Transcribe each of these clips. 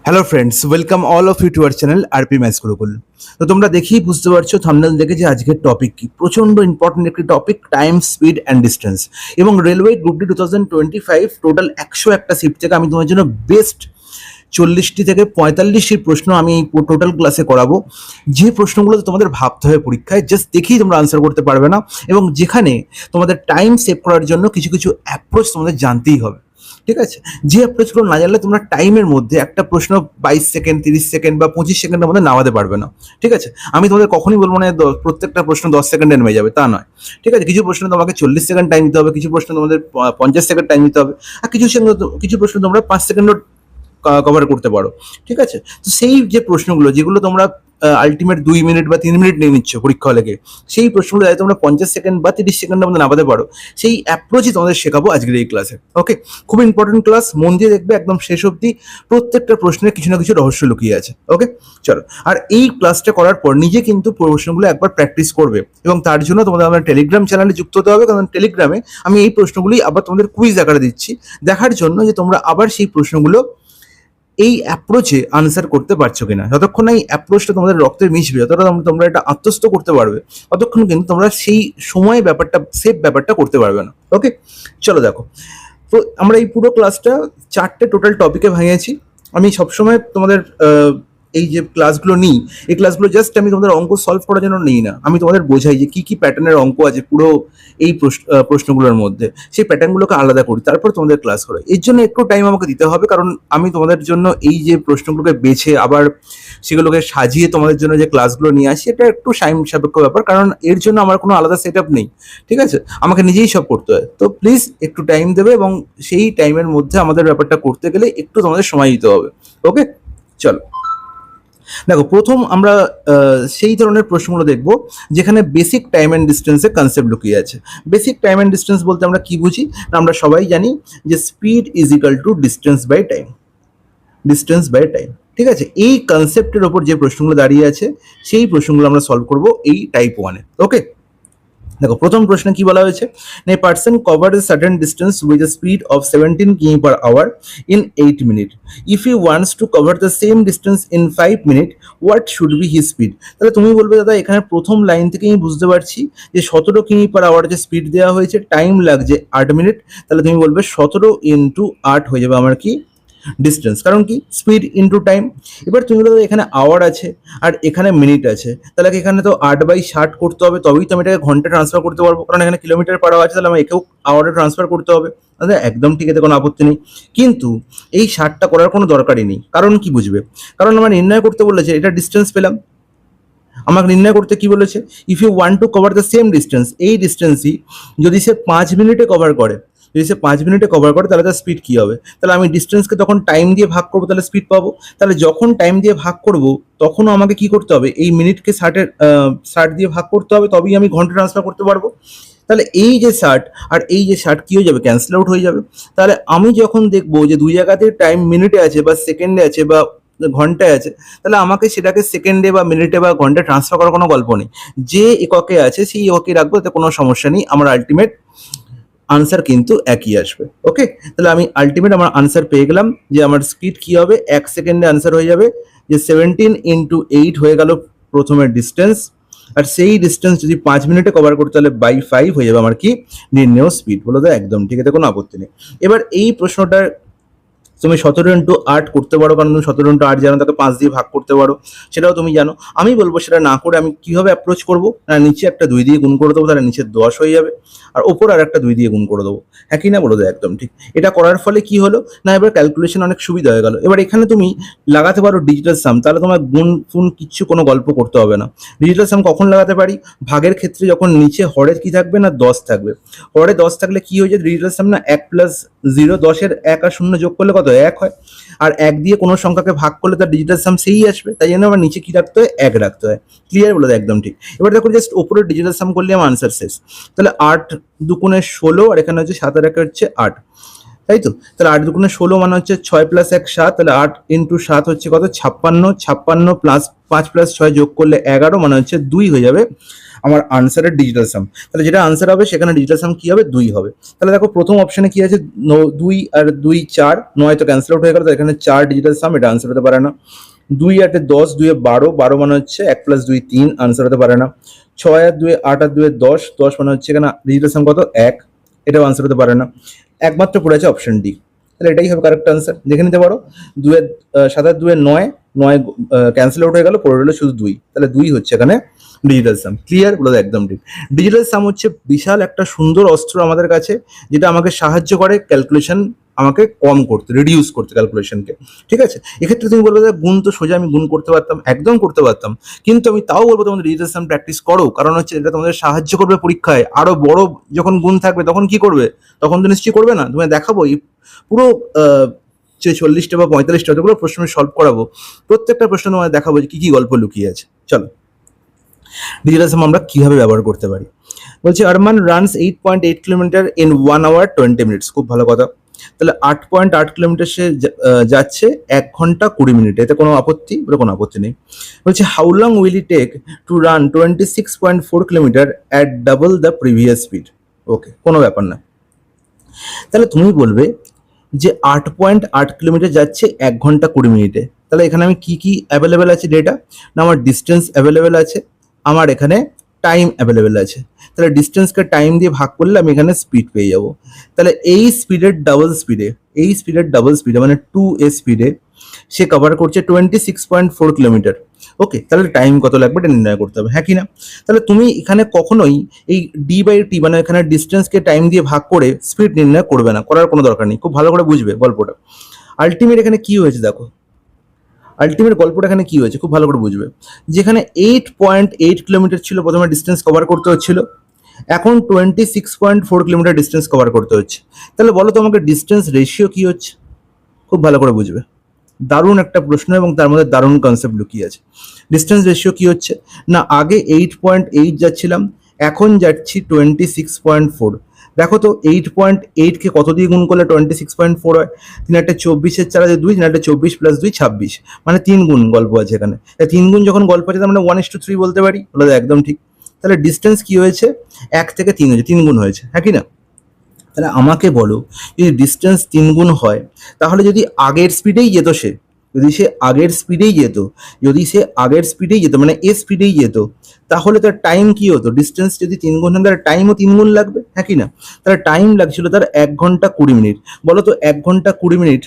Hello friends, welcome all of you to our channel RP maths Gurukul. তো তোমরা দেখেই বুঝতে পারছো থাম্বনেল দেখে যে আজকের টপিক কি, প্রচন্ড ইম্পর্টেন্ট একটি topic, time, speed and distance. এবং রেলওয়ে গ্রুপ ডি 2025 টোটাল 101টা শিফট থেকে আমি তোমার জন্য বেস্ট 40টি থেকে 45টি প্রশ্ন আমি এই টোটাল ক্লাসে করাবো, যে প্রশ্নগুলোতে তোমাদের ভাবতে হবে পরীক্ষায়, জাস্ট দেখেই তোমরা আনসার করতে পারবে না, এবং যেখানে তোমাদের টাইম সেভ করার জন্য কিছু কিছু অ্যাপ্রোচ তোমাদের জানতেই হবে। ঠিক আছে, যে অ্যাপ্রোচগুলো না জানলে তোমরা টাইমের মধ্যে একটা প্রশ্ন 22 সেকেন্ড, 30 সেকেন্ড বা 25 সেকেন্ডের মধ্যে নামাতে পারবে না। ঠিক আছে, আমি তোমাদের কখনই বলবো না প্রত্যেকটা প্রশ্ন 10 সেকেন্ডে নেমে যাবে, তা নয়। ঠিক আছে, কিছু প্রশ্ন তোমাকে 40 সেকেন্ড টাইম দিতে হবে, কিছু প্রশ্ন তোমাদের 50 সেকেন্ড টাইম দিতে হবে, আর কিছু প্রশ্ন তোমরা 5 সেকেন্ডও কভার করতে পারো। ঠিক আছে, তো সেই যে প্রশ্নগুলো যেগুলো তোমরা আলটিমেট 2 মিনিট বা 3 মিনিট নিয়ে নিচ্ছ পরীক্ষা হলে, সেই প্রশ্নগুলো যাতে তোমরা 50 সেকেন্ড বা 30 সেকেন্ডের মধ্যে নামাতে পারো, সেই অ্যাপ্রোচই তোমাদের শেখাবো আজকের এই ক্লাসে। ওকে, খুব ইম্পর্টেন্ট ক্লাস, মন দিয়ে দেখবে একদম শেষ অবধি, প্রত্যেকটা প্রশ্নের কিছু না কিছু রহস্য লুকিয়ে আছে। ওকে, চলো। আর এই ক্লাসটা করার পর নিজে কিন্তু প্রশ্নগুলো একবার প্র্যাকটিস করবে, এবং তার জন্য তোমাদের আমার টেলিগ্রাম চ্যানেলে যুক্ত হতে হবে, কারণ টেলিগ্রামে আমি এই প্রশ্নগুলি আবার তোমাদের কুইজ আকারে দিচ্ছি, দেখার জন্য যে তোমরা আবার সেই প্রশ্নগুলো এই অ্যাপ্রোচে আনসার করতে পারছো কিনা। যতক্ষণ না এই অ্যাপ্রোচটা তোমাদের রক্তে মিশবে, যতটা তোমরা এটা আত্মস্থ করতে পারবে, ততক্ষণ কিন্তু তোমরা সেই সময় ব্যাপারটা, সেভ ব্যাপারটা করতে পারবে না। ওকে, চলো দেখো। তো আমরা এই পুরো ক্লাসটা 4টে টোটাল টপিকে ভাঙিয়েছি। আমি সবসময় তোমাদের এই যে ক্লাসগুলো নিই, এই ক্লাসগুলো জাস্ট আমি তোমাদের অঙ্ক সলভ করার জন্য নিই না, আমি তোমাদের বোঝাই যে কি কি প্যাটার্নের অঙ্ক আছে পুরো এই প্রশ্নগুলোর মধ্যে, সেই প্যাটার্নগুলোকে আলাদা করি, তারপর তোমাদের ক্লাস করে। এর জন্য একটু টাইম আমাকে দিতে হবে, কারণ আমি তোমাদের জন্য এই যে প্রশ্নগুলোকে বেছে আবার সেগুলোকে সাজিয়ে তোমাদের জন্য যে ক্লাসগুলো নিয়ে আসি, এটা একটু টাইম সাপেক্ষ ব্যাপার, কারণ এর জন্য আমার কোনো আলাদা সেট আপ নেই। ঠিক আছে, আমাকে নিজেই সব করতে হয়। তো প্লিজ একটু টাইম দেবে, এবং সেই টাইমের মধ্যে আমাদের ব্যাপারটা করতে গেলে একটু তোমাদের সময় দিতে হবে। ওকে, চলো দেখো। প্রথম আমরা সেই ধরনের প্রশ্নগুলো দেখব যেখানে বেসিক টাইম অ্যান্ড ডিস্টেন্সের কনসেপ্ট লুকিয়ে আছে। বেসিক টাইম অ্যান্ড ডিস্টেন্স বলতে আমরা কি বুঝি? আমরা সবাই জানি যে speed is equal to distance by time, distance by time. ঠিক আছে, এই কনসেপ্টের ওপর যে প্রশ্নগুলো দাঁড়িয়ে আছে, সেই প্রশ্নগুলো আমরা সলভ করব এই টাইপ 1-এ। ওকে, দেখো প্রথম প্রশ্নে কি বলা হয়েছে, a person cover a certain distance with a speed of 17 km per hour in 8 minute. If he wants to cover the same distance in 5 minute, what should be his speed? তাহলে তুমি বলবে দাদা, এখানে প্রথম লাইন থেকে আমি বুঝতে পারছি যে 17 কিমি পার আওয়ার যে স্পিড দেওয়া হয়েছে, টাইম লাগছে 8 মিনিট, তাহলে তুমি বলবে 17 ইন্টু 8 হয়ে যাবে আমার কি ডিস্টেন্স, কারণ কি স্পিড ইন্টু টাইম। এবার তুমি বলো এখানে আওয়ার আছে আর এখানে মিনিট আছে, তাহলে এখানে তো 8/60 করতে হবে, তবেই তো আমি এটাকে ঘন্টা ট্রান্সফার করতে পারবো, কারণ এখানে কিলোমিটার পার আওয়ার আছে, তাহলে আমি একেও আওয়ারে ট্রান্সফার করতে হবে। দাদা একদম ঠিক, এতে কোনো আপত্তি নেই, কিন্তু এই 60টা করার কোনো দরকারই নেই। কারণ কি বুঝবে, কারণ আমার নির্ণয় করতে বলেছে এটা ডিস্টেন্স পেলাম, আমাকে নির্ণয় করতে কি বলেছে, if you want to cover the same distance, এই ডিস্টেন্সই যদি সে 5 মিনিটে কভার করে, যদি সে 5 মিনিটে কভার করে, তাহলে তার স্পিড কি হবে? তাহলে আমি ডিস্টেন্সকে তখন টাইম দিয়ে ভাগ করবো, তাহলে স্পিড পাবো। তাহলে যখন টাইম দিয়ে ভাগ করব, তখনও আমাকে কি করতে হবে, এই মিনিটকে 60 দিয়ে ভাগ করতে হবে, তবেই আমি ঘন্টা ট্রান্সফার করতে পারবো। তাহলে এই যে 60 আর এই যে 60 কি হয়ে যাবে, ক্যান্সেল আউট হয়ে যাবে। তাহলে আমি যখন দেখবো যে দুই জায়গাতে টাইম মিনিটে আছে বা সেকেন্ডে আছে বা ঘন্টায় আছে, তাহলে আমাকে সেটাকে সেকেন্ডে বা মিনিটে বা ঘন্টায় ট্রান্সফার করার কোনো গল্প নেই। যে এককে আছে সেই এককে রাখবো, তাতে কোনো সমস্যা নেই, আমার আলটিমেট আনসার কিন্তু একই আসবে। ওকে, তাহলে আমি আলটিমেট আমার আনসার পেয়ে গেলাম যে আমার স্পিড কি হবে, 1 সেকেন্ডে আনসার হয়ে যাবে যে 17 ইন্টু 8 হয়ে গেল প্রথমের ডিস্টেন্স, আর সেই ডিস্টেন্স যদি 5 মিনিটে কভার করতে, তাহলে বাই 5 হয়ে যাবে আমার কি নির্ণেয় স্পিড। বলো তো একদম ঠিক, এতে কোনো আপত্তি নেই। এবার এই প্রশ্নটার তুমি 17 ইন্টু 8 করতে পারো, কারণ তুমি 17 ইন্টু 8 জানো, তাকে 5 দিয়ে ভাগ করতে পারো, সেটাও তুমি জানো। আমি বলবো সেটা না করে আমি কিভাবে অ্যাপ্রোচ করবো, না নিচে একটা 2 দিয়ে গুণ করে দেবো, তাহলে নিচে 10 হয়ে যাবে, আর ওপর আর একটা 2 দিয়ে গুণ করে দেবো। হ্যাঁ কি না বলো তো একদম ঠিক। এটা করার ফলে কি হলো, না এবার ক্যালকুলেশন অনেক সুবিধা হয়ে গেল। এবার এখানে তুমি লাগাতে পারো ডিজিটাল সাম, তাহলে তোমার গুণ ফুন কিচ্ছু কোনো গল্প করতে হবে না। ডিজিটাল সাম কখন লাগাতে পারি, ভাগের ক্ষেত্রে, যখন নিচে হরের কি থাকবে না 10 থাকবে, হরে 10 থাকলে কি হয়ে যায় ডিজিটাল সাম, না 1 + 0, 10-এর 1 আর 0 যোগ করলে কত 1 হয়, আর 1 দিয়ে কোনো সংখ্যাকে ভাগ করলে তার ডিজিটাল সাম সেই আসবে, তাই জন্য আমার নিচে কি রাখতে হয়, 1 রাখতে হয়। ক্লিয়ার বলে একদম ঠিক। এবার দেখো জাস্ট উপরে ডিজিটাল সাম করলে আমার আনসার শেষ। তাহলে 8 দুগুণে 16, আর এখানে হচ্ছে 7 আর 1 হচ্ছে 8, তাই তো। তাহলে 8 দুগুণে 16 মানে হচ্ছে 6 + 1 7, তাহলে 8 ইন্টু 7 হচ্ছে কত 56, 56 প্লাস 5 + 6 যোগ করলে 11 মানে হচ্ছে 2 হয়ে যাবে আমার আনসারের ডিজিটাল সাম। তাহলে যেটা আনসার হবে সেখানে ডিজিটাল সাম কি হবে, 2 হবে। তাহলে দেখো প্রথম অপশনে কি আছে, 2 আর 2 4, 9 তো ক্যান্সেল আউট হয়ে গেল, তো এখানে 4 ডিজিটাল সাম, এটা আনসার হতে পারে না। 2 8 10, 2 12, 12 মানে হচ্ছে 1 + 2 3, আনসার হতে পারে না। 6 আর 2 8 আর 2 10, 10 মানে হচ্ছে এখানে ডিজিটাল সাম কত, 1, এটাও আনসার হতে পারে না। একমাত্র পড়ে আছে অপশন ডি, তাহলে এটাই হবে কারেক্ট আনসার। দেখে নিতে পারো, 2 7 আর 2 9, 9 ক্যান্সেল আউট হয়ে গেল, পড়ে রইল শুধু 2, তাহলে 2 হচ্ছে এখানে ডিজিটাল সাম। ক্লিয়ার? বলো একদম ঠিক। ডিজিটাল সাম হচ্ছে বিশাল একটা সুন্দর অস্ত্র আমাদের কাছে, যেটা আমাকে সাহায্য করে ক্যালকুলেশন আমাকে কম করতে, রিডিউস করতে ক্যালকুলেশনকে। ঠিক আছে, এক্ষেত্রে তুমি বলবে যে গুণ তো সোজা আমি গুণ করতে পারতাম, একদম করতে পারতাম, কিন্তু আমি তাও বলবো তোমাদের ডিজিটাল সাম প্র্যাকটিস করো, কারণ হচ্ছে এটা তোমাদের সাহায্য করবে পরীক্ষায়। আরো বড় যখন গুণ থাকবে তখন কি করবে, তখন তো নিশ্চয়ই করবে না। তুমি দেখাবো এই পুরো যে 40টা বা 45টা যতগুলো প্রশ্ন আমি সলভ করাবো, প্রত্যেকটা প্রশ্ন তোমাদের দেখাবো যে কি কি গল্প লুকিয়ে আছে। চলো, ডিজিটাল সাম আমরা কিভাবে ব্যবহার করতে পারি। বলছি Arman runs 8.8 kilometre in 1 hour 20 minutes। খুব ভালো কথা। তাহলে 8.8 কিলোমিটার সে যাচ্ছে 1 ঘন্টা 20 মিনিটে, এতে কোনো আপত্তি? বলে কোনো আপত্তি নেই। বলছে how long will it take to run 26.4 kilometre at double the previous speed. Okay, কোনো ব্যাপার না। তাহলে তুমি বলবে যে 8.8 কিলোমিটার যাচ্ছে 1 ঘন্টা 20 মিনিটে, তাহলে এখানে আমি কি কি অ্যাভেলেবেল আছে ডেটা, না আমার ডিস্টেন্স অ্যাভেলেবেল আছে, আমার এখানে টাইম অ্যাভেলেবেল আছে। তাহলে ডিস্টেন্সকে টাইম দিয়ে ভাগ করলে আমি এখানে স্পিড পেয়ে যাব। তাহলে এই স্পিডের ডাবল স্পিডে, এই স্পিডের ডাবল স্পিডে মানে 2a স্পিডে সে কভার করছে 26.4 কিলোমিটার। ওকে, তাহলে টাইম কত লাগবে এটা নির্ণয় করতে হবে, হ্যাঁ কি না? তাহলে তুমি এখানে কখনোই এই d/t মানে এখানে ডিস্টেন্সকে টাইম দিয়ে ভাগ করে স্পিড নির্ণয় করবে না, করার কোনো দরকার নেই। খুব ভালো করে বুঝবে গল্পটা। আলটিমেট এখানে কি হয়েছে দেখো, আলটিমেট গল্পটা এখানে কি হয়েছে খুব ভালো করে বুঝবে। যেখানে 8.8 কিলোমিটার ছিল প্রথমে ডিস্টেন্স কভার করতে হচ্ছিল, এখন 26.4 কিলোমিটার ডিস্টেন্স কভার করতে হচ্ছে। তাহলে বলো তো আমাকে ডিস্টেন্স রেশিও কি হচ্ছে, খুব ভালো করে বুঝবে। দারুণ একটা প্রশ্ন এবং তার মধ্যে দারুণ কনসেপ্ট লুকিয়ে আছে। ডিস্টেন্স রেশিও কি হচ্ছে, না আগে 8.8 যাচ্ছিলাম, এখন যাচ্ছি 26.4। দেখো তো 8.8কে কত দিয়ে গুণ করলে 26.4 হয়, 3 একটা 24-এর 4 2, 3 একটা 24 + 2 26, মানে 3 গুণ গল্প আছে এখানে। 3 গুণ যখন গল্প আছে তার মানে 1:3 বলতে পারি, বলে একদম ঠিক। তাহলে ডিস্টেন্স কি হয়েছে, 1 থেকে 3 হয়েছে, 3 গুণ হয়েছে, হ্যাঁ কি না? তাহলে আমাকে বলো, যদি ডিস্টেন্স 3 গুণ হয়, তাহলে যদি আগের স্পিডেই যেত সে, যদি সে আগের স্পিডেই যেত, যদি সে আগের স্পিডেই যেত মানে এ স্পিডেই যেত, তাহলে তার টাইম কি হতো, ডিস্টেন্স যদি 3 গুণ হয় তাহলে টাইমও 3 গুণ লাগবে, হ্যাঁ কি না? তাহলে টাইম লাগছিল তার 1 ঘন্টা 20 মিনিট। বলো তো 1 ঘন্টা 20 মিনিট,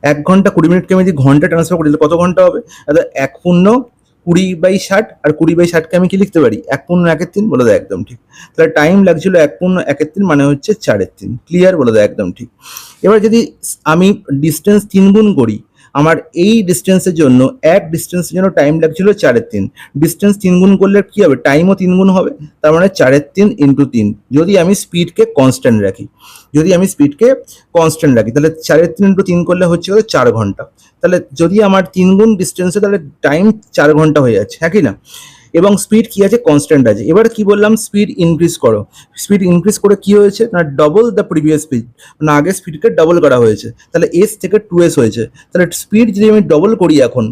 1 ঘন্টা 20 মিনিটকে আমি যদি ঘন্টা ট্রান্সফার করি তাহলে কত ঘন্টা হবে? তাহলে 1/20 আর 20/60কে আমি কি লিখতে পারি, 1/1/3, বলে দেয় একদম ঠিক। তাহলে টাইম লাগছিল 1/1/3 মানে হচ্ছে 4/3। ক্লিয়ার? বলে দেয় একদম ঠিক। এবার যদি আমি ডিস্টেন্স 3 গুণ করি, আমার এই ডিস্টেন্সের জন্য ডিস্টেন্সের জন্য টাইম লাগছিল 4/3, ডিস্টেন্স 3 গুণ করলে কি হবে, টাইমও 3 গুণ হবে, তার মানে 4/3 × 3। যদি আমি স্পিডকে কনস্ট্যান্ট রাখি, তাহলে 4/3 × 3 করলে হচ্ছে 4 ঘন্টা। তাহলে যদি আমার 3 গুণ ডিস্টেন্সে, তাহলে টাইম 4 ঘন্টা হয়ে যাচ্ছে, হ্যাঁ কি না? এবং স্পিড কি আছে, কনস্ট্যান্ট আছে। এবার কি বললাম, স্পিড ইনক্রিজ করো। স্পিড ইনক্রিজ করে কি হয়েছে, না ডবল দ্য প্রিভিয়াস স্পিড, মানে আগের স্পিডকে ডবল করা হয়েছে, তাহলে এস থেকে 2s হয়েছে। তাহলে স্পিড যদি আমি ডবল করি, এখন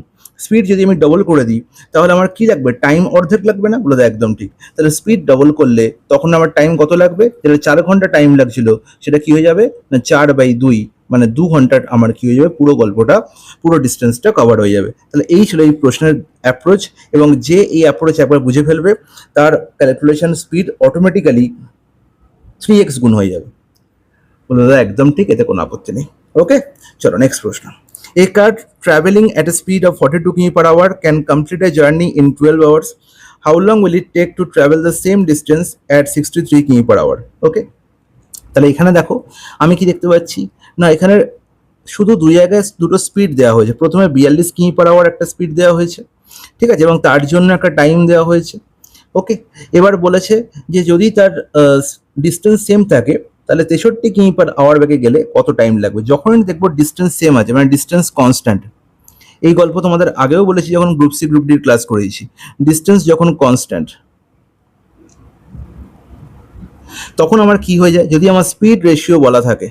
স্পিড যদি আমি ডবল করে দিই, তাহলে আমার কি লাগবে, টাইম অর্ধেক লাগবে না? বলে দেয় একদম ঠিক। তাহলে স্পিড ডবল করলে তখন আমার টাইম কত লাগবে, তাহলে 4 ঘন্টা টাইম লাগছিল, সেটা কি হয়ে যাবে, না 4/2, মানে 2 ঘন্টার আমার কি হয়ে যাবে, পুরো গল্পটা, পুরো ডিস্টেন্সটা কভার হয়ে যাবে। তাহলে এই ছিল এই প্রশ্নের অ্যাপ্রোচ, এবং যে এই অ্যাপ্রোচ একবার বুঝে ফেলবে তার ক্যালকুলেশন স্পিড অটোমেটিক্যালি 3x গুণ হয়ে যাবে। বলে দাদা একদম ঠিক, এতে কোনো আপত্তি নেই। ওকে, চলো নেক্সট প্রশ্ন। A car traveling at a speed of 42 km/h can complete a journey in 12 hours. How long will it take to travel the same distance at 63 km/h? ওকে, তাহলে এখানে দেখো আমি কি দেখতে পাচ্ছি, না এখানে শুধু দুই জায়গায় দুটো স্পিড দেওয়া হয়েছে। প্রথমে 42 কিমি/আওয়ার একটা স্পিড দেওয়া হয়েছে, ঠিক আছে, এবং তার জন্য একটা টাইম দেওয়া হয়েছে। ওকে, এবার বলেছে যে যদি তার ডিস্টেন্স সেম থাকে, তাহলে 63 কিমি/আওয়ার বেগে গেলে কত টাইম লাগবে। যখনই দেখবো ডিস্টেন্স সেম আছে, মানে ডিস্টেন্স কনস্ট্যান্ট, এই গল্প তোমাদের আগেও বলেছি যখন গ্রুপ সি গ্রুপ ডির ক্লাস করেছি। ডিস্টেন্স যখন কনস্ট্যান্ট, তখন আমার কি হয়ে যায়, যদি আমার স্পিড রেশিও বলা থাকে,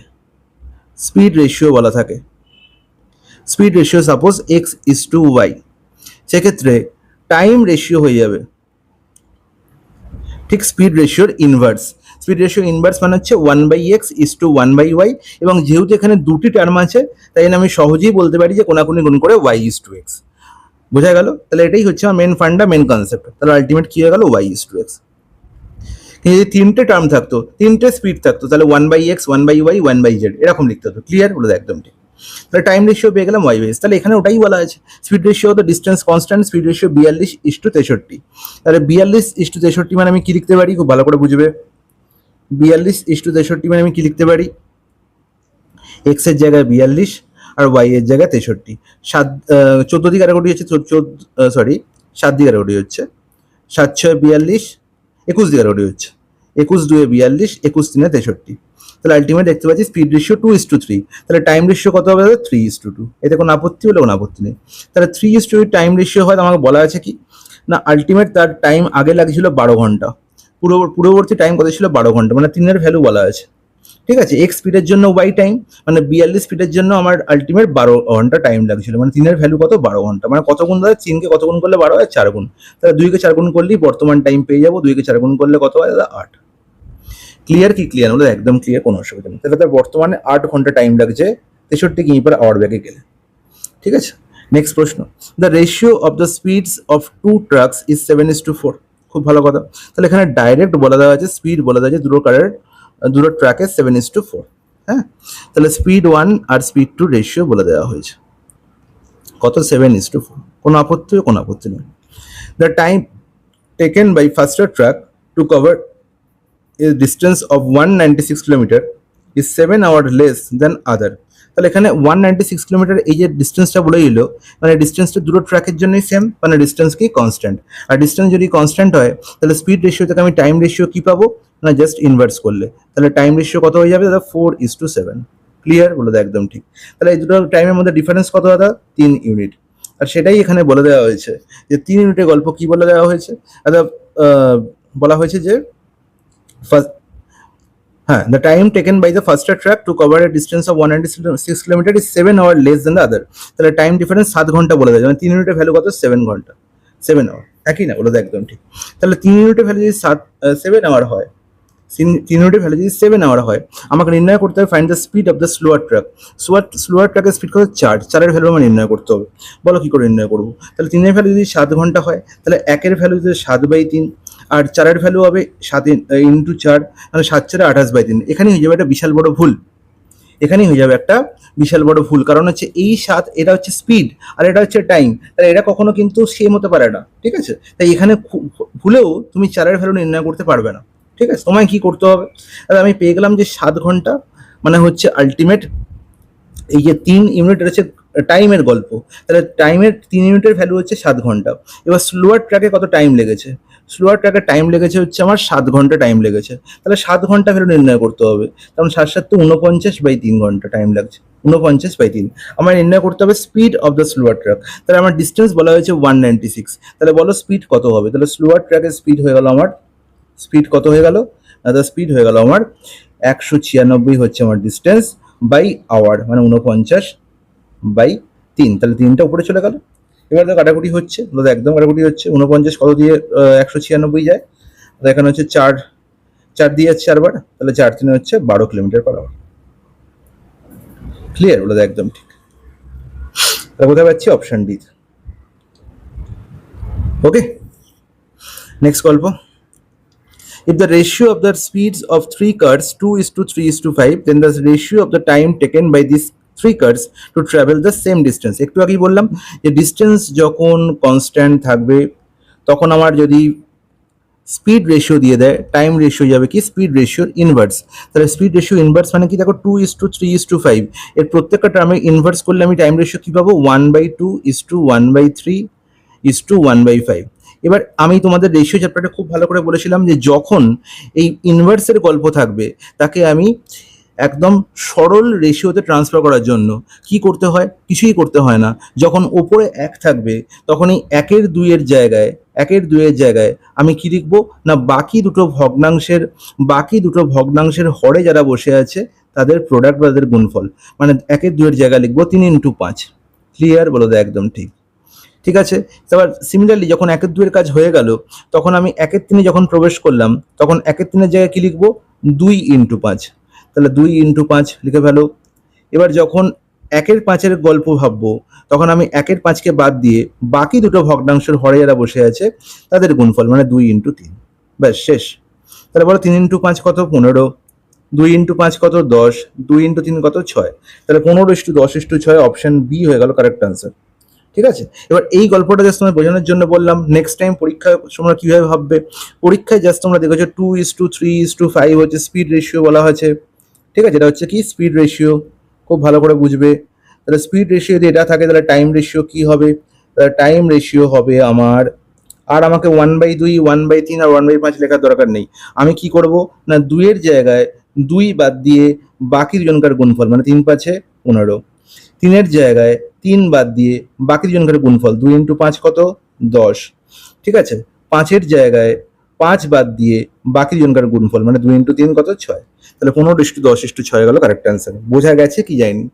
স্পিড রেশিও সাপোজ x/y, সেক্ষেত্রে টাইম রেশিও হয়ে যাবে ঠিক স্পিড রেশিওর ইনভার্স। স্পিড রেশিও ইনভার্স মানে হচ্ছে 1/x:1/y, এবং যেহেতু এখানে দুটি টার্ম আছে তাই জন্য আমি সহজেই বলতে পারি যে কোনাকুনি গুণ করে y:x। বোঝা গেল? তাহলে এটাই হচ্ছে আমার মেন ফান্ডা, মেন কনসেপ্ট। তাহলে আলটিমেট কি হয়ে গেল? y:x। যদি তিনটে টার্ম থাকতো, তিনটে স্পিড থাকতো, তাহলে 1/x, 1/y, 1/z এরকম লিখতে হতো। ক্লিয়ার? বলে একদম ঠিক। তাহলে টাইম রেশিও পেয়ে গেলাম y/s। তাহলে এখানে ওটাই বলা আছে, স্পিড রেশিও তো ডিস্টেন্স কনস্ট্যান্ট, স্পিড রেশিও 42:63। তাহলে 42:63 মানে আমি কি লিখতে পারি? খুব ভালো করে বুঝবে। 42:63 মানে আমি কি লিখতে পারি? x এর জায়গায় 42 আর y এর জায়গায় 63। 14 দিকে কাটাকুটি হচ্ছে, 7 দিকে কাটাকুটি হচ্ছে, 7 6 42, 21 দিকে কাটাকুটি হচ্ছে, 21 2 42, 21 3 63। তাহলে আলটিমেট দেখতে পাচ্ছি স্পিড রেশিও 2:3। তাহলে টাইম রেশিও কত হবে? 3:2। এতে কোনো আপত্তি হলে কোনো আপত্তি নেই। তাহলে 3:2 টাইম রেশিও হয়, আমাকে বলা আছে কি না, আলটিমেট তার টাইম আগে লাগছিল 12 ঘন্টা, পূর্ববর্তী টাইম কত ছিল? 12 ঘন্টা, মানে 3-এর ভ্যালু বলা আছে। ঠিক আছে, এক্স স্পিডের জন্য ওয়াই টাইম, মানে 42 স্পিডের জন্য আমার আলটিমেট 12 ঘন্টা টাইম লাগছিল, মানে 3-এর ভ্যালু কত? 12 ঘন্টা। মানে কত গুণ দাদা? 3-কে কত গুণ করলে 12 হয়? 4 গুণ। তাহলে 2-কে 4 গুণ করলেই বর্তমান টাইম পেয়ে যাবো। 2-কে 4 গুণ করলে কত হয় দাদা? 8। ক্লিয়ার কি? ক্লিয়ার? আমাদের একদম ক্লিয়ার, কোনো অসুবিধা নেই। তাহলে তার বর্তমানে 8 ঘন্টা টাইম লাগছে 63 কিমি পার আওয়ার ব্যাগে গেলে। ঠিক আছে, নেক্সট প্রশ্ন। The ratio of the speeds of 2 trucks is 7:4। খুব ভালো কথা। তাহলে এখানে ডাইরেক্ট বলে দেওয়া আছে, স্পিড বলে দেওয়া আছে দুটো ট্র্যাকের 7:4। হ্যাঁ, তাহলে স্পিড 1 আর স্পিড 2 রেশিও বলে দেওয়া হয়েছে কত? 7:4। কোনো আপত্তি? কোনো আপত্তি নেই। The time taken by faster truck to cover a distance of 196 kilometre is 7 hours less than other। তাহলে এখানে 196 কিলোমিটার এই যে ডিস্টেন্সটা বলে দিল, মানে ডিস্টেন্সটা দুটো ট্র্যাকের জন্যই সেম, মানে ডিস্টেন্স কি? কনস্ট্যান্ট। আর ডিস্টেন্স যদি কনস্ট্যান্ট হয় তাহলে স্পিড রেশিও থেকে আমি টাইম রেশিও কি পাবো না? জাস্ট ইনভার্স করলে। তাহলে টাইম রেশিও কত হয়ে যাবে দাদা? 4:7। ক্লিয়ার? বলে দাও একদম ঠিক। তাহলে এই দুটো টাইমের মধ্যে ডিফারেন্স কত দাদা? 3 ইউনিট। আর সেটাই এখানে বলে দেওয়া হয়েছে যে 3 ইউনিটের গল্প কি বলে দেওয়া হয়েছে দাদা? বলা হয়েছে যে ফার্স্ট, হ্যাঁ, the time taken by the faster track to cover a distance of 196 kilometre is 7 hours less than the other। তাহলে টাইম ডিফারেন্স 7 ঘন্টা বলে দেয়, মানে 3 ইউনিটের ভ্যালু কত? 7 ঘন্টা, 7 আওয়ার। একই না? বলে দেয় একদম ঠিক। তাহলে 3 ইউনিটের ভ্যালু যদি 7 আওয়ার হয়, 3 ইউনিটের ভ্যালু যদি 7 আওয়ার হয়, আমাকে নির্ণয় করতে হবে find the speed of the slower truck. Slower ট্রাকের স্পিড কত? 4 ভ্যালু আমার নির্ণয় করতে হবে। বলো কি করে নির্ণয় করবো? তাহলে 3-এর ভ্যালু যদি 7 ঘন্টা হয়, তাহলে 1-এর ভ্যালু যদি 7/3, আর 4-এর ভ্যালু হবে 7 ইন্টু 4, মানে 7 4 28/3। এখানেই হয়ে যাবে একটা বিশাল বড় ভুল। এখানেই হয়ে যাবে একটা বিশাল বড় ভুল, কারণ হচ্ছে এই 7 এটা হচ্ছে স্পিড আর এটা হচ্ছে টাইম, তাহলে এটা কখনো কিন্তু সেম হতে পারে না। ঠিক আছে, তাই এখানে ভুলেও তুমি 4-এর ভ্যালু নির্ণয় করতে পারবে না। ঠিক আছে, তোমায় কি করতে হবে? তাহলে আমি পেয়ে গেলাম যে 7 ঘন্টা মানে হচ্ছে আলটিমেট এই যে 3 ইউনিট হচ্ছে টাইমের গল্প। তাহলে টাইমের 3 ইউনিটের ভ্যালু হচ্ছে 7 ঘন্টা। এবার স্লোয়ার ট্র্যাকে কত টাইম লেগেছে? স্লোয়ার ট্র্যাকে টাইম লেগেছে হচ্ছে আমার 7 ঘন্টা টাইম লেগেছে। তাহলে 7 ঘন্টা ভ্যালু নির্ণয় করতে হবে, কারণ 7 তো 49/3 ঘন্টা টাইম লাগছে। 49/3 আমার নির্ণয় করতে হবে speed of the slower track. তাহলে আমার ডিস্টেন্স বলা হয়েছে 196। তাহলে বলো স্পিড কত হবে? তাহলে স্লোয়ার ট্র্যাকের স্পিড হয়ে গেল আমার, স্পিড কত হয়ে গেল দাদা? স্পিড হয়ে গেল আমার 196 হচ্ছে আমার ডিস্টেন্স বাই আওয়ার, মানে 49/3। তাহলে 3টা উপরে চলে গেল। এবার তো কাটাকুটি হচ্ছে দাদা, একদম কাটাকুটি হচ্ছে। 49 কত দিয়ে 196 যায়? এখানে হচ্ছে 4 দিয়ে যাচ্ছে 4 বার, তাহলে 4 3 হচ্ছে 12 কিলোমিটার পার আওয়ার। ক্লিয়ার? বলে একদম ঠিক। তাহলে কোথায় পাচ্ছি? Option D. ওকে, নেক্সট গল্প। If the ratio of the speeds of 3 cars 2:3:5, then the ratio of the time taken by these 3 cars to travel the same distance। একটু আগেই বললাম যে ডিস্টেন্স যখন কনস্ট্যান্ট থাকবে তখন আমার যদি স্পিড রেশিও দিয়ে দেয়, টাইম রেশিও যাবে কি? স্পিড রেশিওর ইনভার্স। তাহলে স্পিড রেশিও ইনভার্স মানে কি? দেখো 2:3:5, এর প্রত্যেকটা টার্মে ইনভার্স করলে আমি টাইম রেশিও কি পাবো? 1/2:1/3:1/5। এবার আমি তোমাদের রেশিও চ্যাপ্টারটা খুব ভালো করে বলেছিলাম যে যখন এই ইনভার্সের গল্প থাকবে তাকে আমি একদম সরল রেশিওতে ট্রান্সফার করার জন্য কি করতে হয়? কিছুই করতে হয় না। যখন ওপরে 1 থাকবে তখন এই 1-2-এর জায়গায় আমি কি লিখবো না? বাকি দুটো ভগ্নাংশের হরে যারা বসে আছে তাদের প্রোডাক্ট বা তাদের গুণফল, মানে 1-2-এর জায়গায় লিখবো 3 × 5। ক্লিয়ার? বলো একদম ঠিক। ঠিক আছে। এবার সিমিলারলি যখন 1-2 কাজ হয়ে গেল, তখন আমি 1-3 যখন প্রবেশ করলাম, তখন 1-3 জায়গায় কি লিখবো? 2 × 5। তাহলে 2 × 5 লিখে ফেলো। এবার যখন 1-5 গল্প ভাববো, তখন আমি 1-5কে বাদ দিয়ে বাকি দুটো ভগ্নাংশের হরে যারা বসে আছে তাদের গুণফল, মানে 2 × 3। ব্যাস শেষ। তাহলে বলো 3 × 5 কত? 15। 2 × 5 কত? 10। 2 × 3 কত? 6। তাহলে 15:10:6 অপশন বি হয়ে গেল কারেক্ট আনসার। ঠিক আছে। এবার এই গল্পটা জাস্ট তোমায় বোঝানোর জন্য বললাম। নেক্সট টাইম পরীক্ষায় তোমরা কিভাবে ভাববে, পরীক্ষায় জাস্ট তোমরা দেখেছো 2:3:5 হচ্ছে স্পিড রেশিও বলা হয়েছে। ঠিক আছে, এটা হচ্ছে কি স্পিড রেশিও, খুব ভালো করে বুঝবে। তাহলে স্পিড রেশিও যদি এটা থাকে তাহলে টাইম রেশিও কি হবে? তাহলে টাইম রেশিও হবে আমার, আর আমাকে 1/2, 1/3 আর 1/5 লেখার দরকার নেই। আমি কি করব না, 2-এর জায়গায় 2 বাদ দিয়ে বাকি দুজনকার গুণফল, মানে 3×5 = 15। 3-এর জায়গায় 3 বাদ দিয়ে বাকি দুজনকার গুণফল, 2 × 5 কত? 10। ঠিক আছে। 5-এর জায়গায় 5 বাদ দিয়ে বাকি দুজনকার গুণফল, মানে 2 × 3 কত? 6। তাহলে 15:10:6 গেল কারেক্ট অ্যান্সার। বোঝা গেছে কি যায়নি?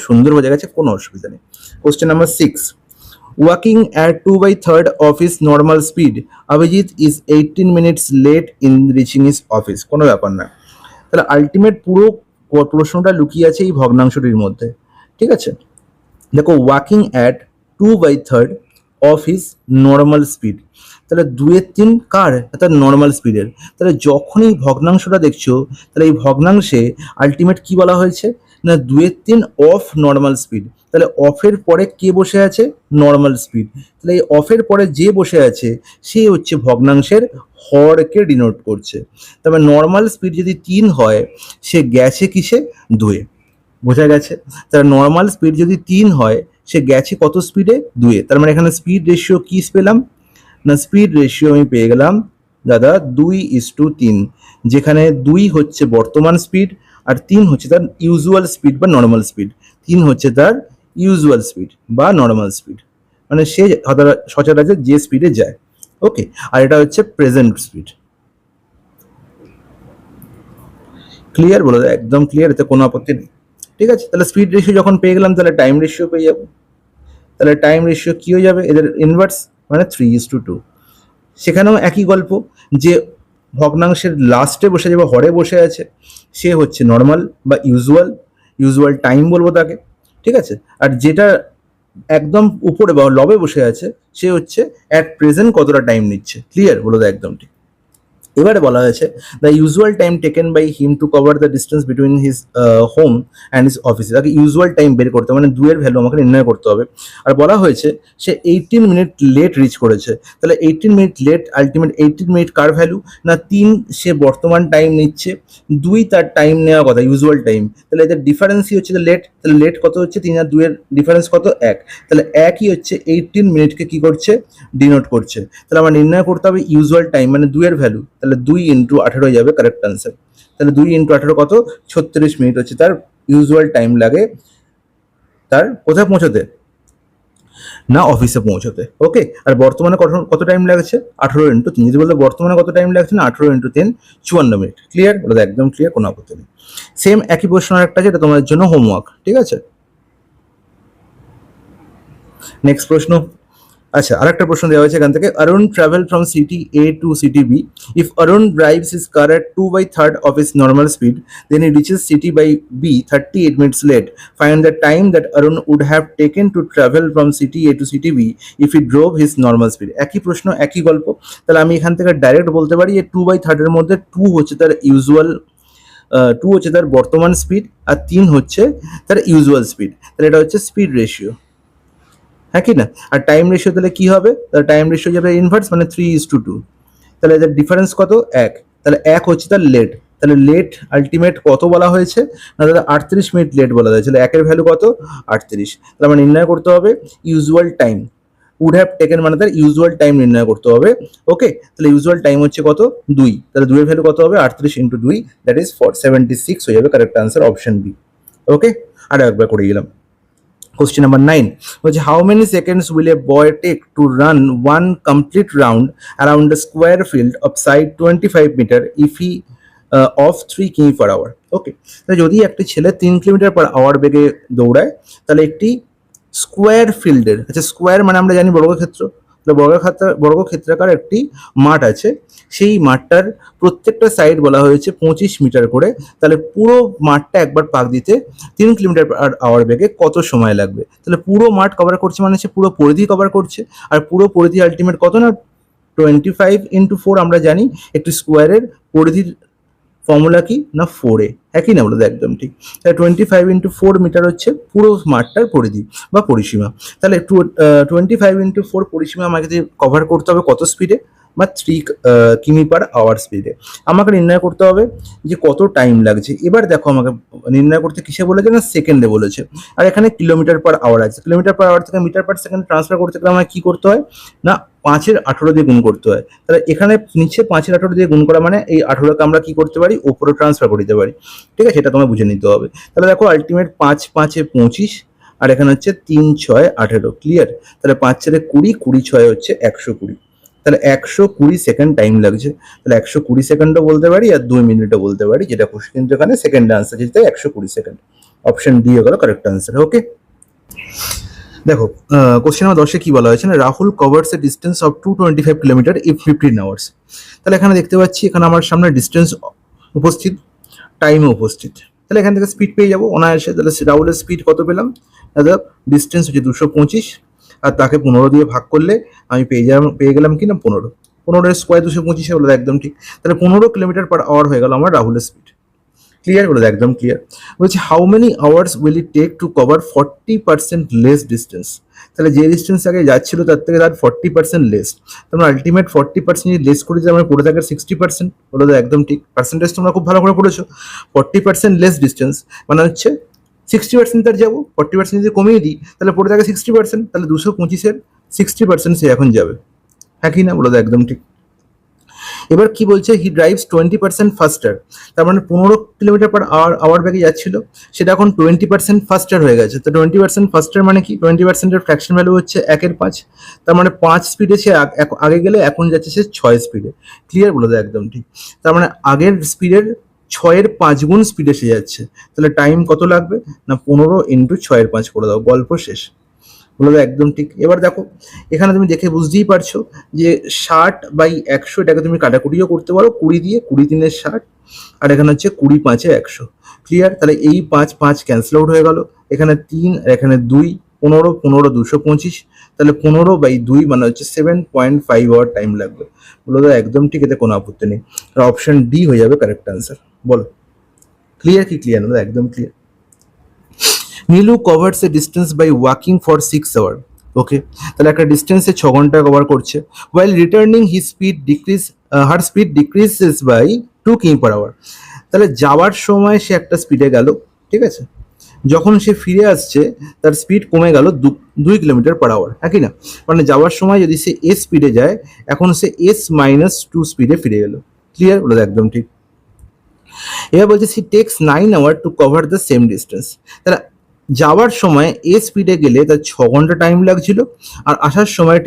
সুন্দর বোঝা গেছে, কোনো অসুবিধা নেই। Question number 6, walking at 2/3 of his normal speed, Abhijit is 18 minutes late in reaching his office। কোনো ব্যাপার না। তাহলে আলটিমেট পুরো প্রশ্নটা লুকিয়ে আছে এই ভগ্নাংশটির মধ্যে। ঠিক আছে, দেখো walking at 2/3 of his normal speed, তাহলে 2/3 কার? তার নর্মাল স্পিডের। তাহলে যখনই ভগ্নাংশটা দেখছো, তাহলে এই ভগ্নাংশে আলটিমেট কি বলা হয়েছে না 2/3 অফ নর্মাল স্পিড। তাহলে অফের পরে কে বসে আছে? Normal speed. তাহলে এই অফের পরে যে বসে আছে সে হচ্ছে ভগ্নাংশের হরকে ডিনোট করছে। তবে নর্মাল স্পিড যদি 3 হয়, সে গেছে কিসে? 2-এ। বোঝা গেছে? তার নর্মাল স্পিড যদি 3 হয়, সে গেছে কত স্পিডে? 2-এ। তার মানে এখানে স্পিড রেশিও কি পেলাম না, স্পিড রেশিও আমি পেয়ে গেলাম দাদা 2:3, যেখানে 2 হচ্ছে বর্তমান স্পিড আর 3 হচ্ছে তার ইউজুয়াল স্পিড বা নর্মাল স্পিড। 3 হচ্ছে তার ইউজুয়াল স্পিড বা নর্মাল স্পিড, মানে সে সচরাচর যে স্পিডে যায়। ওকে, আর এটা হচ্ছে প্রেজেন্ট স্পিড। ক্লিয়ার? বলো একদম ক্লিয়ার, এতে কোনো আপত্তি নেই। ঠিক আছে, তাহলে স্পিড রেশিও যখন পেয়ে গেলাম, তাহলে টাইম রেশিও পেয়ে যাবো। তাহলে টাইম রেশিও কি হয়ে যাবে? এদের ইনভার্স, মানে 3:2। সেখানেও একই গল্প, যে ভগ্নাংশের লাস্টে বসে যাবে, হরে বসে আছে, সে হচ্ছে নর্মাল বা ইউজুয়াল টাইম বলবো তাকে। ঠিক আছে, আর যেটা একদম উপরে বা লবে বসে আছে সে হচ্ছে অ্যাট প্রেজেন্ট কতটা টাইম নিচ্ছে। ক্লিয়ার? বলো একদম ঠিক। এবারে বলা হয়েছে the usual time taken by him to cover the distance between his home and his office. তাকে ইউজুয়াল টাইম বের করতে হবে, মানে 2-এর ভ্যালু আমাকে নির্ণয় করতে হবে। আর বলা হয়েছে সে 18 মিনিট লেট রিচ করেছে। তাহলে 18 মিনিট লেট, আলটিমেট 18 মিনিট কার ভ্যালু না 3 সে বর্তমান টাইম নিচ্ছে, 2 তার টাইম নেওয়া কথা ইউজুয়াল টাইম। তাহলে এদের ডিফারেন্সই হচ্ছে লেট। তাহলে লেট কত হচ্ছে? 3 আর 2-এর ডিফারেন্স কত? 1। তাহলে একই হচ্ছে 18 মিনিটকে কি করছে? ডিনোট করছে। তাহলে আমার নির্ণয় করতে হবে ইউজুয়াল টাইম, মানে 2-এর ভ্যালু। তাহলে 2 × 18 হয়ে যাবে কারেক্ট আনসার। তাহলে 2 × 18 কত? 36 মিনিট হচ্ছে তার ইউজুয়াল টাইম লাগে তার কোথায় পৌঁছতে না অফিসে পৌঁছতে। ওকে, আর বর্তমানে কত টাইম লাগছে? 18 × 3। যদি বলতে বর্তমানে কত টাইম লাগছে না 18 × 3 54 মিনিট। ক্লিয়ার? বলে একদম ক্লিয়ার, কোনো আপত্তি নেই। সেম একই প্রশ্ন একটা, যেটা তোমাদের জন্য হোমওয়ার্ক। ঠিক আছে, নেক্সট প্রশ্ন। আচ্ছা, আরেকটা প্রশ্ন দেওয়া হয়েছে এখান থেকে। Arun travel from city A to city B. If Arun drives his car at 2/3 of his normal speed, then he reaches city by B 38 minutes late. Find the time that Arun would have taken to travel from city A to city B if he drove his normal speed. একই প্রশ্ন, একই গল্প। তাহলে আমি এখান থেকে direct বলতে পারি যে 2/3 এর মধ্যে 2 হচ্ছে তার ইউজুয়াল, 2 হচ্ছে তার বর্তমান স্পিড, আর 3 হচ্ছে তার ইউজুয়াল স্পিড। তাহলে এটা হচ্ছে স্পিড রেশিও, হ্যাঁ কি না? আর টাইম রেশিও তাহলে কি হবে? তাহলে টাইম রেশিও যাবে ইনভার্স, মানে 3:2। তাহলে এদের ডিফারেন্স কত? 1। তাহলে 1 হচ্ছে তার লেট। তাহলে লেট আলটিমেট কত বলা হয়েছে না দাদা 38 মিনিট লেট বলা হয়েছে। তাহলে 1-এর ভ্যালু কত? 38। তাহলে আমার নির্ণয় করতে হবে usual time. Would have taken মানে তার ইউজুয়াল টাইম নির্ণয় করতে হবে। ওকে, তাহলে ইউজুয়াল টাইম হচ্ছে কত? 2। তাহলে 2-এর ভ্যালু কত হবে? 38 × 2, দ্যাট ইজ 76 হয়ে যাবে কারেক্ট আনসার, অপশন বি। ওকে, আর একবার করে গেলাম। Question number 9 was how many seconds will a boy take to run one complete round around a square field of side 25 meter if he of 3 km/h? ওকে, তাহলে যদি একটি ছেলে 3 km/h বেগে দৌড়ায়, তাহলে একটি স্কোয়ার ফিল্ডের, আচ্ছা স্কোয়ার মানে আমরা জানি বর্গক্ষেত্র, তো বর্গক্ষেত্রাকার একটি মাঠ আছে, সেই মাঠটার প্রত্যেকটা সাইড বলা হয়েছে 25 মিটার করে, তাহলে পুরো মাঠটা একবার পাক দিতে 3 কিলোমিটার/আওয়ার বেগে কত সময় লাগবে? তাহলে পুরো মাঠ কভার করছে মানে হচ্ছে পুরো পরিধি কভার করছে, আর পুরো পরিধি আলটিমেট কত না 25 × 4 আমরা জানি একটি স্কোয়ারের পরিধির ফর্মুলা কি না 4a, একই না বলো তো? একদম ঠিক। তাহলে 25 × 4 মিটার হচ্ছে পুরো মাঠটার পরিধি বা পরিসীমা। তাহলে 25 × 4 পরিসীমা আমাকে কভার করতে হবে কত স্পিডে? বা 3 কিমি/আওয়ার স্পিডে। আমাকে নির্ণয় করতে হবে যে কত টাইম লাগছে। এবার দেখো আমাকে নির্ণয় করতে কিসে বলেছে না সেকেন্ডে বলেছে, আর এখানে কিলোমিটার/আওয়ার আছে। কিলোমিটার/আওয়ার থেকে মিটার/সেকেন্ড ট্রান্সফার করতে গেলে আমাকে কি করতে হয় না 5-18 দিয়ে গুণ করতে হয়। তাহলে এখানে নিচে 5-18 দিয়ে গুণ করা মানে এই 18কে আমরা কি করতে পারি উপরে ট্রান্সফার করে দিতে পারি, ঠিক আছে? এটা তোমায় বুঝে নিতে হবে। তাহলে দেখো আলটিমেট 5×5 = 25, আর এখানে হচ্ছে 3×6 = 18, ক্লিয়ার? তাহলে 5×4 = 20, 20×6 হচ্ছে 120, তাহলে 120 সেকেন্ড টাইম লাগছে। তাহলে 120 সেকেন্ডও বলতে পারি আর 2 মিনিটও বলতে পারি, যেটা খুশি, কিন্তু এখানে সেকেন্ড আনসার যেটা 120 সেকেন্ড। অপশন ডি হয়ে গেল কারেক্ট আনসার। ওকে, দেখো কোশ্চেন নাম্বার 10-এ কি বলা হয়েছে না Rahul covers a distance of 225 kilometre if 15 hours. তাহলে এখানে দেখতে পাচ্ছি এখানে আমার সামনে ডিস্টেন্স উপস্থিত, টাইমও উপস্থিত। তাহলে এখান থেকে স্পিড পেয়ে যাবো অনায়াসে। তাহলে রাহুলের স্পিড কত পেলাম? দাদা ডিস্টেন্স হচ্ছে 225, আর তাকে 15 দিয়ে ভাগ করলে আমি পেয়ে গেলাম কি না 15। 15 স্কোয়ার 225 হলো, একদম ঠিক। তাহলে 15 কিলোমিটার/আওয়ার হয়ে গেল আমার রাহুলের স্পিড। ক্লিয়ার বলে, একদম ক্লিয়ার। বলছি how many hours will it take to cover 40% less distance. তাহলে যে ডিস্টেন্স আগে যাচ্ছিল তার থেকে তার 40% লেস, তোমরা আলটিমেট 40% লেস করে দিলে আমার পড়ে থাকে 60%, বলে তো একদম ঠিক। পার্সেন্টেজ তোমরা খুব ভালো করে পড়েছো। 40% লেস ডিস্টেন্স মানে হচ্ছে 60% তার যাবো, 40% যদি কমিয়ে দিই তাহলে পড়ে থাকে 60%, তাহলে 225-এর 60% সে এখন যাবে, হ্যাঁ কি না? বলে তো একদম ঠিক। এবার কি বলছে হি ড্রাইভস 20% ফাস্টার, তার মানে 15 কিলোমিটার/আওয়ার বেগে যাচ্ছিল, সেটা এখন 20% ফাস্টার হয়ে গেছে। তো 20% ফাস্টার মানে কি? 20%-এর ফ্র্যাকশন ভ্যালু হচ্ছে 1/5, তার মানে 5 স্পিডে সে আগে গেলে এখন যাচ্ছে সে 6 স্পিডে। ক্লিয়ার বলে দেয়, একদম ঠিক। তার মানে আগের স্পিডের 6-এর 5 গুণ স্পিডে সে যাচ্ছে। তাহলে টাইম কত লাগবে না 15 × 6/5 করে দাও, গল্প শেষ। বলে দাও একদম ঠিক। এবার দেখো এখানে তুমি দেখে বুঝতেই পারছো যে 60/100 এটাকে তুমি কাটাকুটিও করতে পারো, 20 দিয়ে, 20×3 = 60, আর এখানে হচ্ছে 20×5 = 100। ক্লিয়ার? তাহলে এই 5 ক্যান্সেল আউট হয়ে গেল, এখানে 3 আর এখানে 2, 15 225, তাহলে 15/2 মানে হচ্ছে 7.5 আওয়ার টাইম লাগবে। বলে দাও একদম ঠিক, এতে কোনো আপত্তি নেই। আর অপশন ডি হয়ে যাবে কারেক্ট আনসার। বলো ক্লিয়ার কি ক্লিয়ার? বলো একদম clear. Nilu covers a distance by walking for 6 hour. Okay, তাহলে একটা ডিস্টেন্সে 6 ঘন্টা কভার করছে। While returning he speed decrease, her speed decreases by 2 কিমি/আওয়ার। তাহলে যাওয়ার সময় সে একটা স্পিডে গেল, ঠিক আছে, যখন সে ফিরে আসছে তার স্পিড কমে গেল 2 কিলোমিটার/আওয়ার, হ্যাঁ কি না? মানে যাওয়ার সময় যদি সে এস স্পিডে যায়, এখন সে S-2 স্পিডে ফিরে গেল। ক্লিয়ার? বলে একদম ঠিক। এবার বলছে she takes 9 hour to cover the same distance. তাহলে যাওয়ার সময় এ স্পিডে গেলে তার 6 ঘন্টা টাইম লাগছিল, আর আসার সময়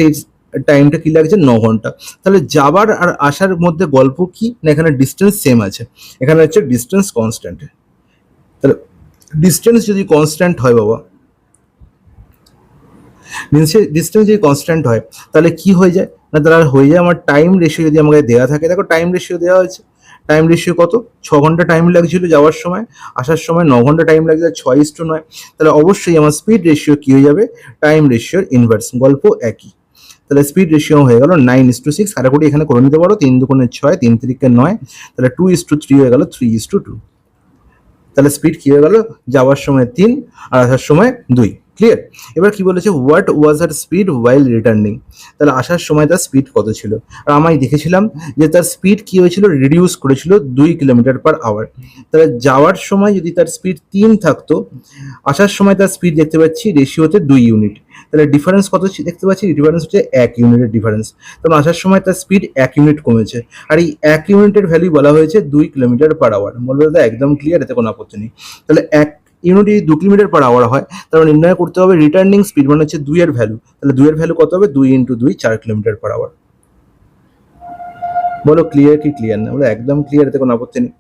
টাইমটা কি লাগছে 9 ঘন্টা। তাহলে যাওয়ার আর আসার মধ্যে গল্প কি না এখানে ডিস্টেন্স সেম আছে, এখানে হচ্ছে ডিস্টেন্স কনস্ট্যান্ট। তাহলে ডিস্টেন্স যদি কনস্ট্যান্ট হয় বাবা, ডিস্টেন্স যদি কনস্ট্যান্ট হয় তাহলে কি হয়ে যায় না, তাহলে হয়ে যায় আমার টাইম রেশিও যদি আমাকে দেওয়া থাকে। দেখো টাইম রেশিও দেওয়া হয়েছে, টাইম রেশিও কত 6 ঘন্টা টাইম লাগছিল যাওয়ার সময়, আসার সময় 9 ঘন্টা টাইম লাগছে, 6:9। তাহলে অবশ্যই আমার স্পিড রেশিও কি হয়ে যাবে টাইম রেশিওর ইনভার্স, গল্প একই। তাহলে স্পিড রেশিও হয়ে গেল 9:6, কাটাকুটি এখানে করে নিতে পারো, 3×2 = 6, 3×3 = 9, তাহলে 2:3 হয়ে গেল 3:2। তাহলে স্পিড কি হয়ে গেল যাওয়ার সময় 3 আর আসার সময় 2। ক্লিয়ার? এবার কি বলেছে what was her speed while returning. তাহলে আসার সময় তার স্পিড কত ছিল, আর আমি দেখেছিলাম যে তার স্পিড কি হয়েছিল রিডিউস করেছিল 2 কিলোমিটার/আওয়ার। তাহলে যাওয়ার সময় যদি তার স্পিড 3 থাকতো, আসার সময় তার স্পিড দেখতে পাচ্ছি রেশিওতে 2 ইউনিট, তাহলে ডিফারেন্স কত দেখতে পাচ্ছি, ডিফারেন্স হচ্ছে 1 ইউনিটের ডিফারেন্স। কারণ আসার সময় তার স্পিড 1 ইউনিট কমেছে, আর এই 1 ইউনিটের ভ্যালু বলা হয়েছে 2 কিলোমিটার/আওয়ার। বলবো দাদা একদম ক্লিয়ার, এতে কোনো আপত্তি নেই। তাহলে 1 ইউনিট যদি 2 কিলোমিটার/আওয়ার হয়, তাহলে নির্ণয় করতে হবে রিটার্নিং স্পিড মানে হচ্ছে 2 এর ভ্যালু। তাহলে 2 এর ভ্যালু কত হবে 2 × 2 4 কিলোমিটার/আওয়ার। বলো ক্লিয়ার কি ক্লিয়ার না? বলো একদম ক্লিয়ার, এতে কোনো আপত্তি নেই।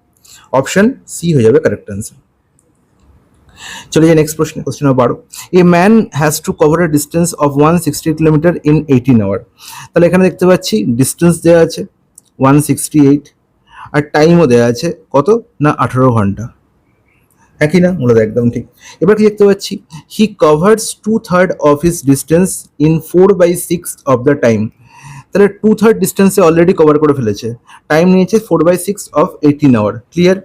অপশন সি হয়ে যাবে কারেক্ট আনসার। চলে যাই নেক্সট প্রশ্নে, question number 12। A man has to cover a distance of 160 kilometre in 18 hour. তাহলে এখানে দেখতে পাচ্ছি ডিস্টেন্স দেওয়া আছে 168 আর টাইমও দেওয়া আছে কত না 18 ঘন্টা, একই না? মূলত একদম ঠিক। এবার কি দেখতে পাচ্ছি, he covers 2/3 of his distance in 4/6 of the time. তাহলে 2/3 ডিস্টেন্সে অলরেডি কভার করে ফেলেছে, টাইম নিয়েছে 4/6 অফ 18 আওয়ার। ক্লিয়ার?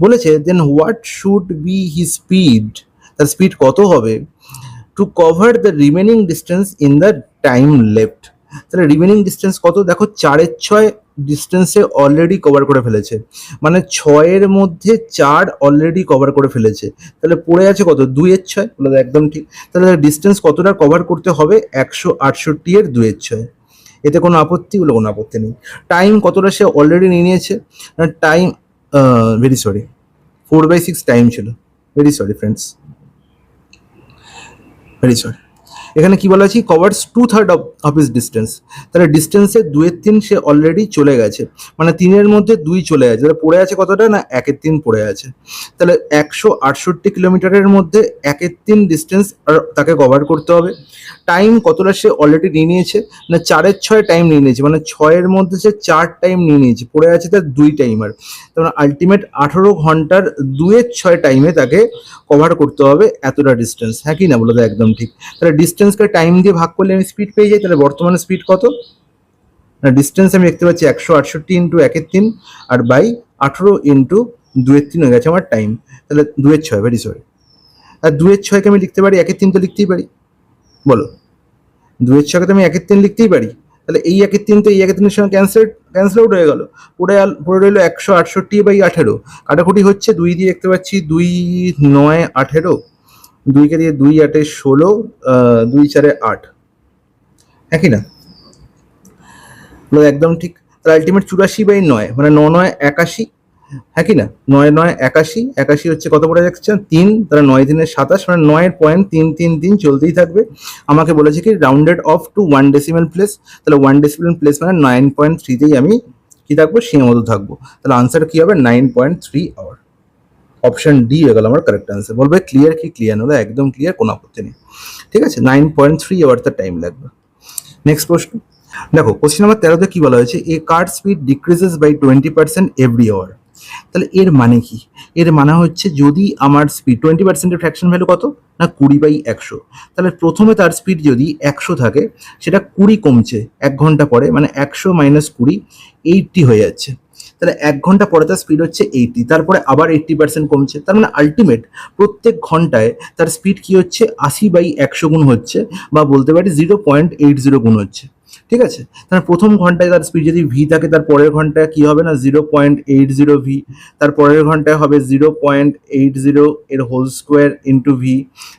বলেছে then what should be he speed, তার স্পিড কত হবে to cover the remaining distance in the time left. তাহলে remaining distance কত দেখো, 4/6 ডিস্টেন্সে অলরেডি কভার করে ফেলেছে, মানে 6-এর মধ্যে 4 অলরেডি কভার করে ফেলেছে। তাহলে পড়ে আছে কত, 2/6। বলে একদম ঠিক। তাহলে ডিস্টেন্স কতটা কভার করতে হবে, 168 এর 2/6। এতে কোনো আপত্তি? বলে কোনো আপত্তি নেই। টাইম কতটা সে অলরেডি নিয়ে নিয়েছে, টাইম ভেরি সরি 4/6 টাইম ছিল, very sorry friends, very sorry. এখানে কি বলা আছে, কভার্স 2/3 অফ হিস ডিস্টেন্স। তাহলে ডিস্টেন্সের 2/3 সে অলরেডি চলে গেছে, মানে 3-এর মধ্যে 2 চলে গেছে। তাহলে পড়ে আছে কতটা না 1/3 পড়ে আছে। তাহলে 168 কিলোমিটারের মধ্যে 1/3 ডিস্টেন্স তাকে কভার করতে হবে। টাইম কতটা সে অলরেডি নিয়ে নিয়েছে না 4/6 টাইম নিয়ে নিয়েছে, মানে 6-এর মধ্যে সে 4 টাইম নিয়ে নিয়েছে, পড়ে আছে তার 2 টাইমার। তার আলটিমেট 18 ঘন্টার 2/6 টাইমে তাকে কভার করতে হবে এতটা ডিস্টেন্স, হ্যাঁ কি না? বলো তো একদম ঠিক। তাহলে ডিস্টেন্সকে টাইম দিয়ে ভাগ করলে আমি স্পিড পেয়ে যাই। তাহলে বর্তমানে স্পিড কত না, ডিস্টেন্স আমি দেখতে পাচ্ছি 168 ইন্টু 1/3 আর বাই 18 ইন্টু 2/3 হয়ে গেছে আমার টাইম। তাহলে 2/6, ভেরি সরি। আর 2/6কে আমি লিখতে পারি 1/3 তো লিখতেই পারি, বলো 2/6কে তো আমি 1/3 লিখতেই পারি। তাহলে এই 1/3 তো এই 1/3 সঙ্গে ক্যান্সেল আউট হয়ে গেল, পড়ে রইল 168/18। কাটাকুটি হচ্ছে 2 দিয়ে দেখতে পাচ্ছি 2 9 18, 2কে দিয়ে 2 8 16, 2 4 8, হ্যাঁ কি না? একদম ঠিক। তাহলে আলটিমেট 84/9 মানে 9 9 81, হ্যাঁ কি না? 9 9 81, 81 হচ্ছে কত পড়ে যাচ্ছে 3, তাহলে 9 3 27, মানে 9.333 চলতেই থাকবে। আমাকে বলেছে কি rounded off to 1 decimal place. তাহলে 1 ডেসিমাল প্লেস মানে 9.3তেই আমি কি থাকবো, সীমাবদ্ধ থাকবো। তাহলে আনসার কি হবে, 9.3 আওয়ার। অপশন ডি হয়ে গেল আমার কারেক্ট আনসার। বলবে ক্লিয়ার কি ক্লিয়ার হলো, একদম ক্লিয়ার, কোনো আপত্তি নেই। ঠিক আছে, 9.3 আওয়ার তার টাইম লাগবে। নেক্সট প্রশ্ন দেখো, কোশ্চেন নাম্বার 13তে কি বলা হয়েছে, a car speed decreases by 20% every hour. তাহলে এর মানে কি, এর মানে হচ্ছে যদি আমার স্পিড 20%-এর ফ্র্যাকশন ভ্যালু কত না 20/100। তাহলে প্রথমে তার স্পিড যদি 100 থাকে, সেটা 20 কমছে 1 ঘন্টা পরে, মানে 100 মাইনাস 20 80 হয়ে যাচ্ছে। তাহলে 1 ঘন্টা পরে তার স্পিড হচ্ছে 80, তারপরে আবার 80% কমছে। তার মানে আলটিমেট প্রত্যেক ঘন্টায় তার স্পিড কি হচ্ছে 80/100 গুণ হচ্ছে, বা বলতে পারি 0.80 গুণ হচ্ছে। ঠিক আছে, তাহলে প্রথম ঘন্টায় তার স্পিড যদি ভি থাকে, তার পরের ঘন্টায় কি হবে না 0.80 ভি, তার পরের ঘন্টায় হবে 0.80 এর হোল স্কোয়ার ইন্টু ভি।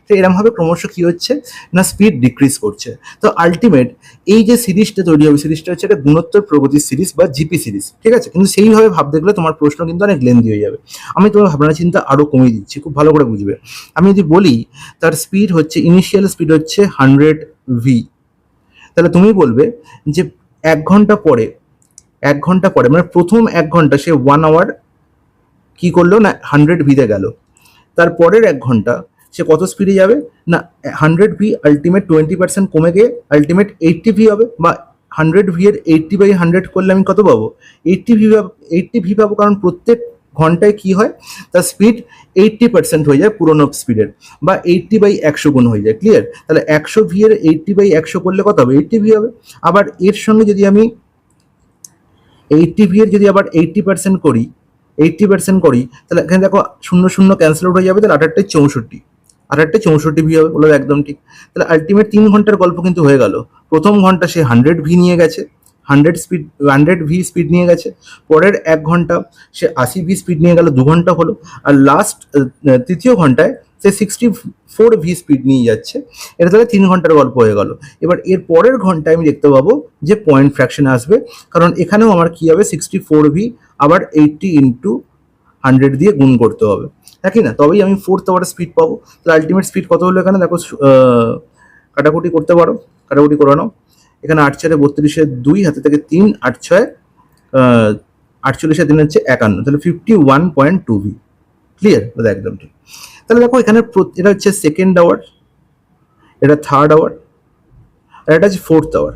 তো এরমভাবে ক্রমশ কি হচ্ছে না স্পিড ডিক্রিজ করছে। তো আলটিমেট এই যে সিরিজটা তৈরি হবে, সিরিজটা হচ্ছে একটা গুণোত্তর প্রগতির সিরিজ বা জিপি সিরিজ। ঠিক আছে, কিন্তু সেইভাবে ভাবতে গেলে তোমার প্রশ্ন কিন্তু অনেক লেন্দি হয়ে যাবে। আমি তোমার ভাবনা চিন্তা আরো কমিয়ে দিচ্ছি, খুব ভালো করে বুঝবে। আমি যদি বলি তার স্পিড হচ্ছে, ইনিশিয়াল স্পিড হচ্ছে 100 ভি, তাহলে তুমি বলবে যে 1 ঘন্টা পরে মানে প্রথম 1 ঘন্টা সে 1 আওয়ার কি করলো না 100 ভিতে গেল, তারপরের 1 ঘন্টা সে কত স্পিডে যাবে না 100 ভি আলটিমেট 20% কমে গিয়ে আলটিমেট 80 ভি হবে, বা 100 ভি এর 80/100 করলে আমি কত পাবো 80 ভি, 80 ভি পাবো। কারণ প্রত্যেক ঘন্টায় কি হয়, তার স্পিড 80% হয়ে যায় পুরোনো স্পিডের, বা 80/100 গুণ হয়ে যায়। ক্লিয়ার? তাহলে 100 ভি এর 80/100 করলে কত হবে 80 ভি হবে। আবার এর সঙ্গে যদি আমি 80 ভি এর যদি আবার 80% করি, 80% করি, তাহলে এখানে দেখো 0 0 ক্যান্সেল আউট হয়ে যাবে, তাহলে 8 8 64 ভি হবে। বলো একদম ঠিক। তাহলে আলটিমেট 3 ঘন্টার গল্প কিন্তু হয়ে গেল। প্রথম ঘন্টা সে 100 ভি নিয়ে গেছে, 100 ভি স্পিড নিয়ে গেছে। পরের 1 ঘন্টা সে 80 ভি স্পিড নিয়ে গেল, 2 ঘন্টা হলো। আর লাস্ট তৃতীয় ঘন্টায় সে 64 ভি স্পিড নিয়ে যাচ্ছে। এটা তাহলে 3 ঘন্টার গল্প হয়ে গেল। এবার এর পরের ঘন্টায় আমি দেখতে পাবো যে পয়েন্ট ফ্র্যাকশন আসবে, কারণ এখানেও আমার কি হবে 64 ভি আবার 80 ইন্টু 100 দিয়ে গুণ করতে হবে, হ্যাঁ কি না? তবেই আমি 4th আওয়ার স্পিড পাবো। তাহলে আলটিমেট স্পিড কত হলো এখানে দেখো, কাটাকুটি করতে পারো, কাটাকুটি করে নাও। এখানে 8 4 32 2, হাতে থেকে 3, 8 6 48 3 হচ্ছে 51, তাহলে 51.2 ভি। ক্লিয়ার? একদম ঠিক। তাহলে দেখো এখানে এটা হচ্ছে সেকেন্ড আওয়ার, এটা থার্ড আওয়ার, আর এটা হচ্ছে ফোর্থ আওয়ার।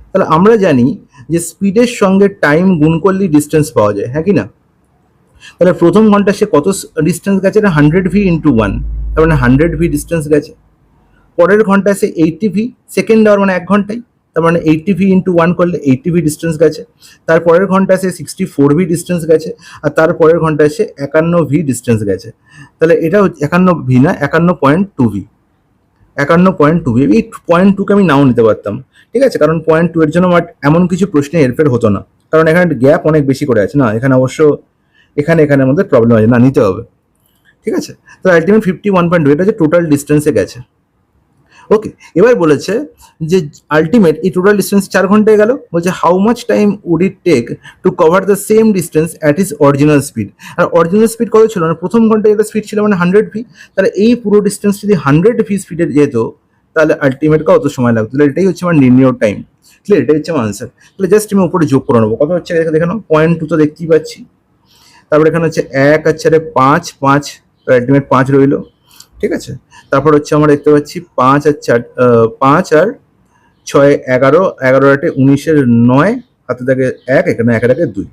তাহলে আমরা জানি যে স্পিডের সঙ্গে টাইম গুণ করলেই ডিস্টেন্স পাওয়া যায়, হ্যাঁ কি না? তাহলে প্রথম ঘন্টা সে কত ডিস্টেন্স গেছে, না 100 ভি ইন্টু 1, তার মানে 100 ভি ডিস্টেন্স গেছে। পরের ঘন্টায় সে 80 ভি, সেকেন্ড আওয়ার মানে 1 ঘন্টায়, তার মানে 80 ভি ইন্টু 1 করলে 80 ভি ডিস্টেন্স গেছে। তারপরের ঘন্টায় সে 64 ভি ডিস্টেন্স গেছে, আর তারপরের ঘন্টায় সে 51 ভি ডিস্টেন্স গেছে। তাহলে এটা 51 ভি না, 51.2 ভি, 51.2 ভি। এই 0.2কে আমি নাও নিতে পারতাম, ঠিক আছে, কারণ 0.2 এর জন্য আমার এমন কিছু প্রশ্নে হেরফের হতো না, কারণ এখানে গ্যাপ অনেক বেশি করে আছে না, এখানে অবশ্য এখানের মধ্যে প্রবলেম আছে না, নিতে হবে, ঠিক আছে। তো আলটিমেট 51.2, এটা হচ্ছে টোটাল ডিস্টেন্সে গেছে। ওকে, এবার বলেছে যে আলটিমেট এই টোটাল ডিস্টেন্স 4 ঘন্টায় গেল, বলছে how much time would it take to cover the same distance at his original speed. আর অরিজিনাল স্পিড কত ছিল, মানে প্রথম ঘন্টায় এটা স্পিড ছিল মানে 100 ভি, তাহলে এই পুরো ডিস্টেন্স যদি 100 ভি স্পিডে যেত তাহলে আলটিমেট কত সময় লাগতো, তাহলে এটাই হচ্ছে আমার নির্ণয় টাইম। ক্লিয়ার, এটাই হচ্ছে আমার আনসার। তাহলে জাস্ট আমি উপরে যোগ করে নেবো, কত হচ্ছে দেখে নাও, 0.2 তো দেখতেই পাচ্ছি, তারপরে এখানে হচ্ছে 1 আর 4 5, 5, আলটিমেট 5 রইলো, ঠিক আছে। তারপর হচ্ছে আমরা দেখতে পাচ্ছি 5 আর 4, 5 আর 6 11, 11 8 19 9, হাতে থাকে 1, এখানে 1 থাকে 2,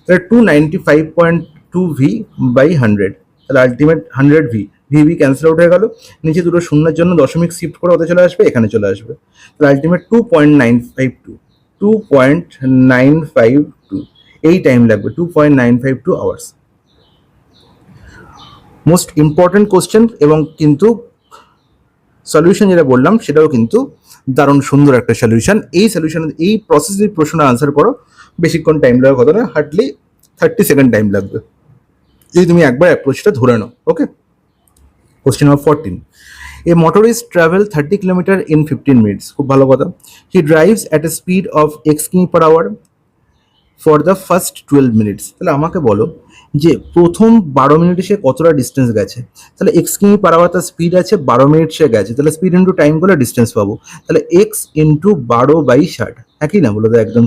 তাহলে 295.2 ভি বাই 100, তাহলে ultimate 100 V, V cancel out হয়ে গেল, নিচে দুটো শূন্যের জন্য দশমিক শিফট করে ওতে চলে আসবে, এখানে চলে আসবে, তাহলে আলটিমেট 2.952, 2.952 এই টাইম লাগবে, 2.952 আওয়ার্স। মোস্ট ইম্পর্টেন্ট কোশ্চেন, এবং কিন্তু সলিউশন যেটা বললাম সেটাও কিন্তু দারুণ সুন্দর একটা সলিউশন। এই সলিউশন, এই প্রসেসের প্রশ্নটা আনসার করো বেশিক্ষণ টাইম লাগবে কত না, হার্ডলি 30 সেকেন্ড টাইম লাগবে যদি তুমি একবার অ্যাপ্রোচটা ধরে নাও। Okay, question number 14, a motorist travel 30 kilometre in 15 minutes, খুব ভালো কথা। He drives at a speed of x km per hour for the first 12 minutes. তাহলে আমাকে বলো যে প্রথম 12 মিনিটে সে কতটা ডিস্টেন্স গেছে। তাহলে এক্স কিমি পার আওয়ার তার স্পিড আছে, 12 মিনিট সে গেছে, তাহলে স্পিড ইন্টু টাইম করলে ডিস্টেন্স পাবো, তাহলে এক্স ইন্টু 12/60, একই না, বলো তো একদম।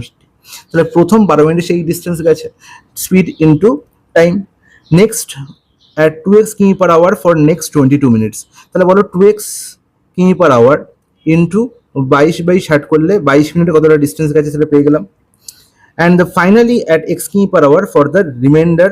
তাহলে প্রথম 12 মিনিটে সেই ডিস্টেন্স গেছে, speed into time. Next at 2x km per hour for next 22 minutes, তাহলে বলো 2x km per hour into 22/60 করলে 22 মিনিটে কতটা ডিস্টেন্স গেছে সেটা পেয়ে গেলাম। and finally at x কিমি per hour for the remainder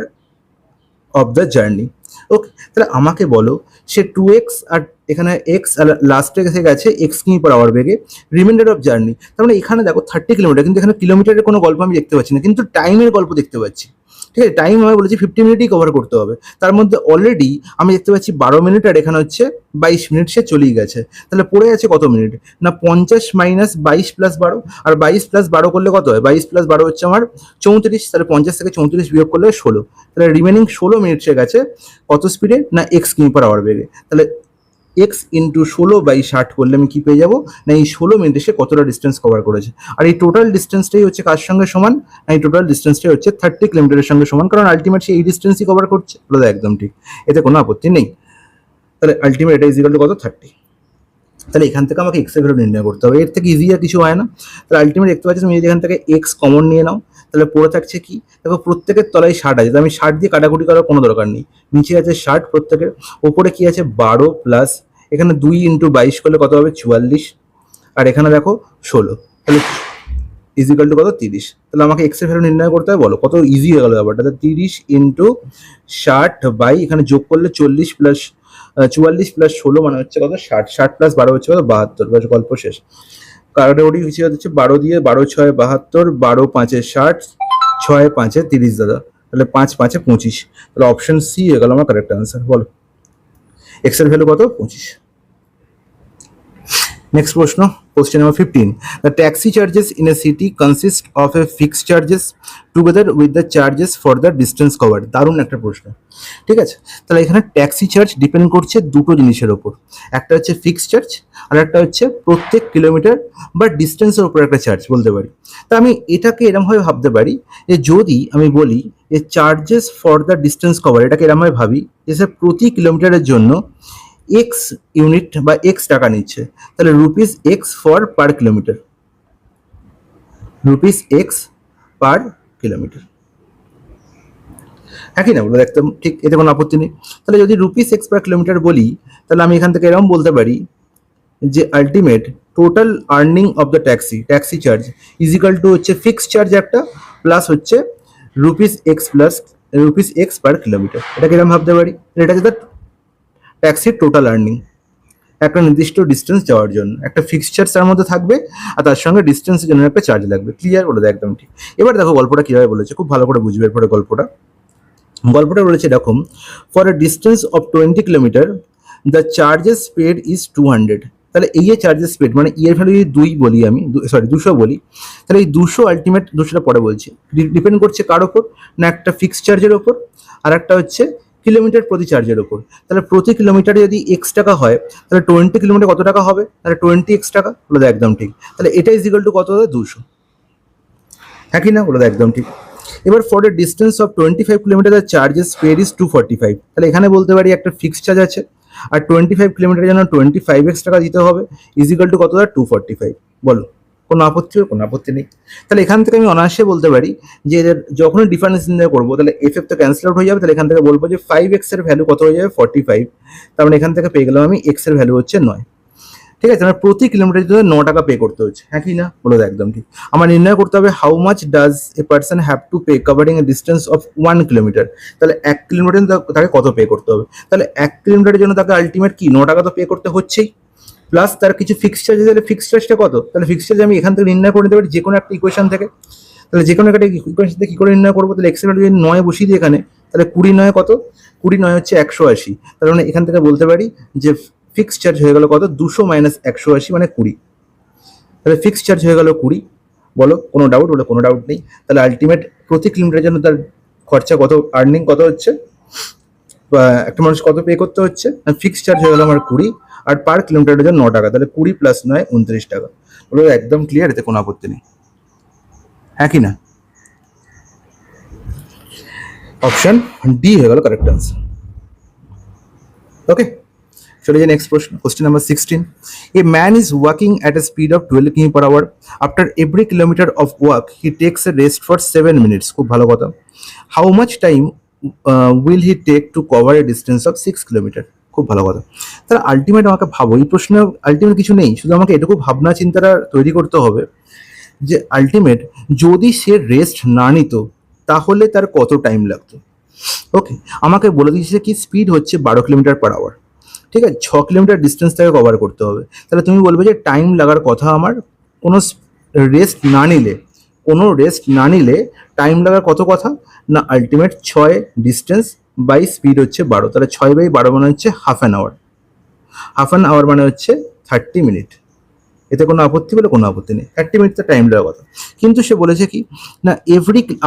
of the journey. ওকে, তাহলে আমাকে বলো সে 2x আর এখানে x লাস্টে এসে গেছে x কিমি পার আওয়ার বেগে, রিমাইন্ডার অফ জার্নি, তার মানে এখানে দেখো 30 কিলোমিটার, কিন্তু এখানে কিলোমিটারের কোনো গল্প আমি দেখতে পাচ্ছি না, কিন্তু টাইমের গল্প দেখতে পাচ্ছি, ঠিক আছে। টাইম আমি বলেছি 50 মিনিটই কভার করতে হবে, তার মধ্যে অলরেডি আমি দেখতে পাচ্ছি 12 মিনিট, আর এখানে হচ্ছে 22 মিনিট সে চলেই গেছে, তাহলে পড়ে আছে কত মিনিট না 50 মাইনাস 22 প্লাস 12, আর 22 প্লাস 12 করলে কত হয়, 22 প্লাস 12 হচ্ছে আমার 34, তাহলে 50 থেকে 34 বিয়োগ করলে 16, তাহলে রিমেনিং 16 মিনিট সে গেছে কত স্পিডে না এক্স কিমি পার আওয়ার বেগে। তাহলে এক্স ইন্টু 16/60 করলে আমি কি পেয়ে যাবো না এই 16 মিনিটে সে কতটা ডিস্টেন্স কভার করেছে। আর এই টোটাল ডিস্টেন্সটাই হচ্ছে কার সঙ্গে সমান, না এই টোটাল ডিস্টেন্সটাই হচ্ছে 30 কিলোমিটারের সঙ্গে সমান, কারণ আলটিমেট সে এই ডিস্টেন্সই কভার করছে, বলো একদম ঠিক, এতে কোনো আপত্তি নেই। তাহলে আলটিমেট এটা ইজ ইকুয়াল টু কত 30, তাহলে এখান থেকে আমাকে এক্স এর ভ্যালু নির্ণয় করতে হবে, এর থেকে ইজি আর কিছু হয় না। তাহলে আলটিমেট দেখতে পাচ্ছি তুমি যদি এখান থেকে এক্স কমন নিয়ে নাও, তাহলে পড়ে থাকছে কি, দেখো প্রত্যেকের তলায় 60 আছে, আমি 60 দিয়ে কাটাকুটি করার কোনো দরকার নেই, নিচে আছে 60 প্রত্যেকের, ওপরে কি আছে 12 প্লাস এখানে 2 ইন্টু 22 করলে কত হবে 44, আর এখানে দেখো 16, তাহলে ইজ ইকুয়াল টু কত 30। তাহলে আমাকে এক্স এর ভ্যালু নির্ণয় করতে হবে, বলো কত ইজি হয়ে গেল ব্যাপারটা। 30 ইন্টু 60 বাই এখানে যোগ করলে 40 প্লাস 44 প্লাস 16 মানে হচ্ছে কত 60, 60 প্লাস 12 হচ্ছে কত 72, বাস গল্প শেষ। কাটাকুটি হিসেবে হচ্ছে 12 দিয়ে 12 6 72, 12 5 60, 6 5 30 দাদা, তাহলে 5 5 25, তাহলে অপশন সি হয়ে গেল আমার কারেক্ট আনসার। বলো এক্স এর ভ্যালু কত 25। Next প্রশ্ন, question number 15. The taxi charges in a city consist of a fixed charges together with the charges for the distance covered. দারুণ একটা প্রশ্ন, ঠিক আছে। তাহলে এখানে ট্যাক্সি চার্জ ডিপেন্ড করছে দুটো জিনিসের ওপর, একটা হচ্ছে ফিক্সড চার্জ আর একটা হচ্ছে প্রত্যেক কিলোমিটার বা ডিস্টেন্সের উপর একটা চার্জ বলতে পারি। তা আমি এটাকে এরমভাবে ভাবতে পারি যে যদি আমি বলি যে charges for the distance cover, এটাকে এরমভাবে ভাবি যে স্যার প্রতি কিলোমিটারের জন্য এক্স ইউনিট বা এক্স টাকা নিচ্ছে, তাহলে rupees x for per kilometre, rupees X per kilometre. হ্যাঁ কি না বলো, একদম ঠিক, এতে কোনো আপত্তি নেই। তাহলে যদি রুপিস এক্স পার কিলোমিটার বলি, তাহলে আমি এখান থেকে এরকম বলতে পারি যে ultimate total earning of the taxi charge is equal to হচ্ছে ফিক্সড চার্জ একটা প্লাস হচ্ছে রুপিস এক্স পার কিলোমিটার। এটা কিরকম ভাবতে পারি, এটা হচ্ছে ট্যাক্সির টোটাল আর্নিং একটা নির্দিষ্ট ডিস্টেন্স যাওয়ার জন্য, একটা ফিক্সড চার্জ তার মধ্যে থাকবে আর তার সঙ্গে ডিস্টেন্সের জন্য একটা চার্জ লাগবে। ক্লিয়ার বলে দেয়, একদম ঠিক। এবার দেখো গল্পটা কিভাবে বলেছে, খুব ভালো করে বুঝবে এরপরে গল্পটা বলেছে এরকম, for a distance of 20 kilometre the charges paid is 200। তাহলে এই যে চার্জেস পেড মানে এর ভ্যালু যদি 200 বলি, তাহলে এই 200 আলটিমেট 200টা পরে বলছি, ডিপেন্ড করছে কার ওপর না, একটা ফিক্সড চার্জের ওপর আর একটা হচ্ছে কিলোমিটার প্রতি চার্জের ওপর। তাহলে প্রতি কিলোমিটারে যদি এক্স টাকা হয়, তাহলে 20 কিলোমিটার কত টাকা হবে, তাহলে 20 টাকা, বলে দেয় একদম ঠিক। তাহলে এটা ইজ ইকুয়াল টু কত হবে, 200। হ্যাঁ কি না, বলে দেয় একদম ঠিক। এবার for a distance of 25 kilometre the charges paid is 245। তাহলে এখানে বলতে পারি একটা ফিক্সড চার্জ আছে আর 25 কিলোমিটারের জন্য 25x টাকা দিতে হবে, ইজিক্যাল টু কত, 245। বলো কোনো আপত্তি, কোনো আপত্তি নেই। তাহলে এখান থেকে আমি অনায়াসে বলতে পারি যে এদের যখনই ডিফারেন্স নির্ণয় করবো, তাহলে এফ তো ক্যান্সেল আউট হয়ে যাবে, তাহলে এখান থেকে বলবো যে 5x এর ভ্যালু কত হয়ে যাবে, 45। তার মানে এখান থেকে পেয়ে গেলাম আমি এক্স এর ভ্যালু হচ্ছে 9। ঠিক আছে, আমার প্রতি কিলোমিটার জন্য 9 টাকা পে করতে হচ্ছে। হ্যাঁ কি না, বলে দেয় একদম ঠিক। আমার নির্ণয় করতে হবে how much does a person have to pay covering A distance of 1 kilometre. তাহলে 1 কিলোমিটার তাকে কত পে করতে হবে, তাহলে 1 কিলোমিটারের জন্য তাকে আলটিমেট কি 9 টাকা তো পে করতে হচ্ছেই, প্লাস তার কিছু ফিক্সড চার্জ। তাহলে ফিক্সড চার্জটা কত, তাহলে ফিক্সড চার্জ আমি এখান থেকে নির্ণয় করে নিতে পারি যে কোনো একটা ইকুয়েশন থেকে। তাহলে যে কোনো একটা ইকুয়েশন থেকে কী করে নির্ণয় করবো, তাহলে এক্স এর ভ্যালু যদি 9 বসিয়ে দিই এখানে, তাহলে 20 9 কত, 20 9 হচ্ছে 180। তার মানে এখান থেকে বলতে পারি যে ফিক্সড চার্জ হয়ে গেল কত, 200 মাইনাস 180 মানে 20। তাহলে ফিক্সড চার্জ হয়ে গেল 20। বলো কোনো ডাউট, বলে কোনো ডাউট নেই। তাহলে আলটিমেট প্রতি কিলোমিটারের জন্য তার খরচা কত, আর্নিং কত হচ্ছে, বা একটা মানুষ কত পে করতে হচ্ছে, ফিক্সড চার্জ হয়ে গেল আমার 20 আর পার কিলোমিটারের জন্য 9 টাকা। তাহলে 20 প্লাস 9 29 টাকা। বলো একদম ক্লিয়ার, এতে কোনো আপত্তি নেই। হ্যাঁ কি না, অপশন ডি হয়ে গেল কারেক্ট আনসার। ওকে, চলে যাই নেক্সট প্রশ্ন, question number 16। A man is walking at a speed of 12 km per hour. After every kilometre of walk he takes a rest for 7 minutes. খুব ভালো কথা। How much time will he take to cover a distance of 6 kilometre. খুব ভালো কথা। তাহলে ultimate আমাকে ভাবো, এই প্রশ্নে আলটিমেট কিছু নেই, শুধু আমাকে এটুকু ভাবনা চিন্তাটা তৈরি করতে হবে যে আলটিমেট যদি সে রেস্ট না নিত তাহলে তার কত টাইম লাগতো। ওকে, আমাকে বলে দিয়েছে কি স্পিড হচ্ছে 12 কিলোমিটার পার আওয়ার। ঠিক আছে, 6 কিলোমিটার ডিস্টেন্স তাকে কভার করতে হবে। তাহলে তুমি বলবে যে টাইম লাগার কথা আমার কোনো রেস্ট না নিলে টাইম লাগার কত কথা না, আলটিমেট 6 ডিস্টেন্স বাই স্পিড হচ্ছে 12। তাহলে 6/12 মানে হচ্ছে হাফ অ্যান আওয়ার মানে হচ্ছে 30 মিনিট। এতে কোনো আপত্তি, বলে কোনো আপত্তি নেই, 30 মিনিট তো টাইম দেওয়ার কথা। কিন্তু সে বলেছে কি না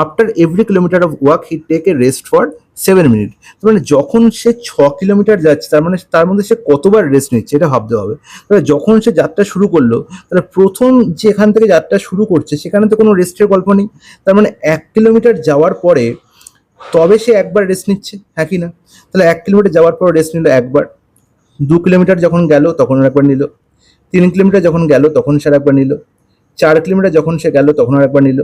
after every kilometre of walk he take a rest for 7 minute. তার মানে যখন সে 6 কিলোমিটার যাচ্ছে তার মানে তার মধ্যে সে কতবার রেস্ট নিচ্ছে এটা ভাবতে হবে। তাহলে যখন সে যাত্রা শুরু করলো, তাহলে প্রথম যেখান থেকে যাত্রা শুরু করছে সেখানে তো কোনো রেস্টের গল্প নেই। তার মানে 1 কিলোমিটার যাওয়ার পরে তবে সে একবার রেস্ট নিচ্ছে। হ্যাঁ কি না, তাহলে 1 কিলোমিটার যাওয়ার পর রেস্ট নিল একবার, 2 কিলোমিটার যখন গেল তখন একবার নিল, 3 কিলোমিটার যখন গেল তখন সে একবার নিল, 4 কিলোমিটার যখন সে গেল তখন আর একবার নিল,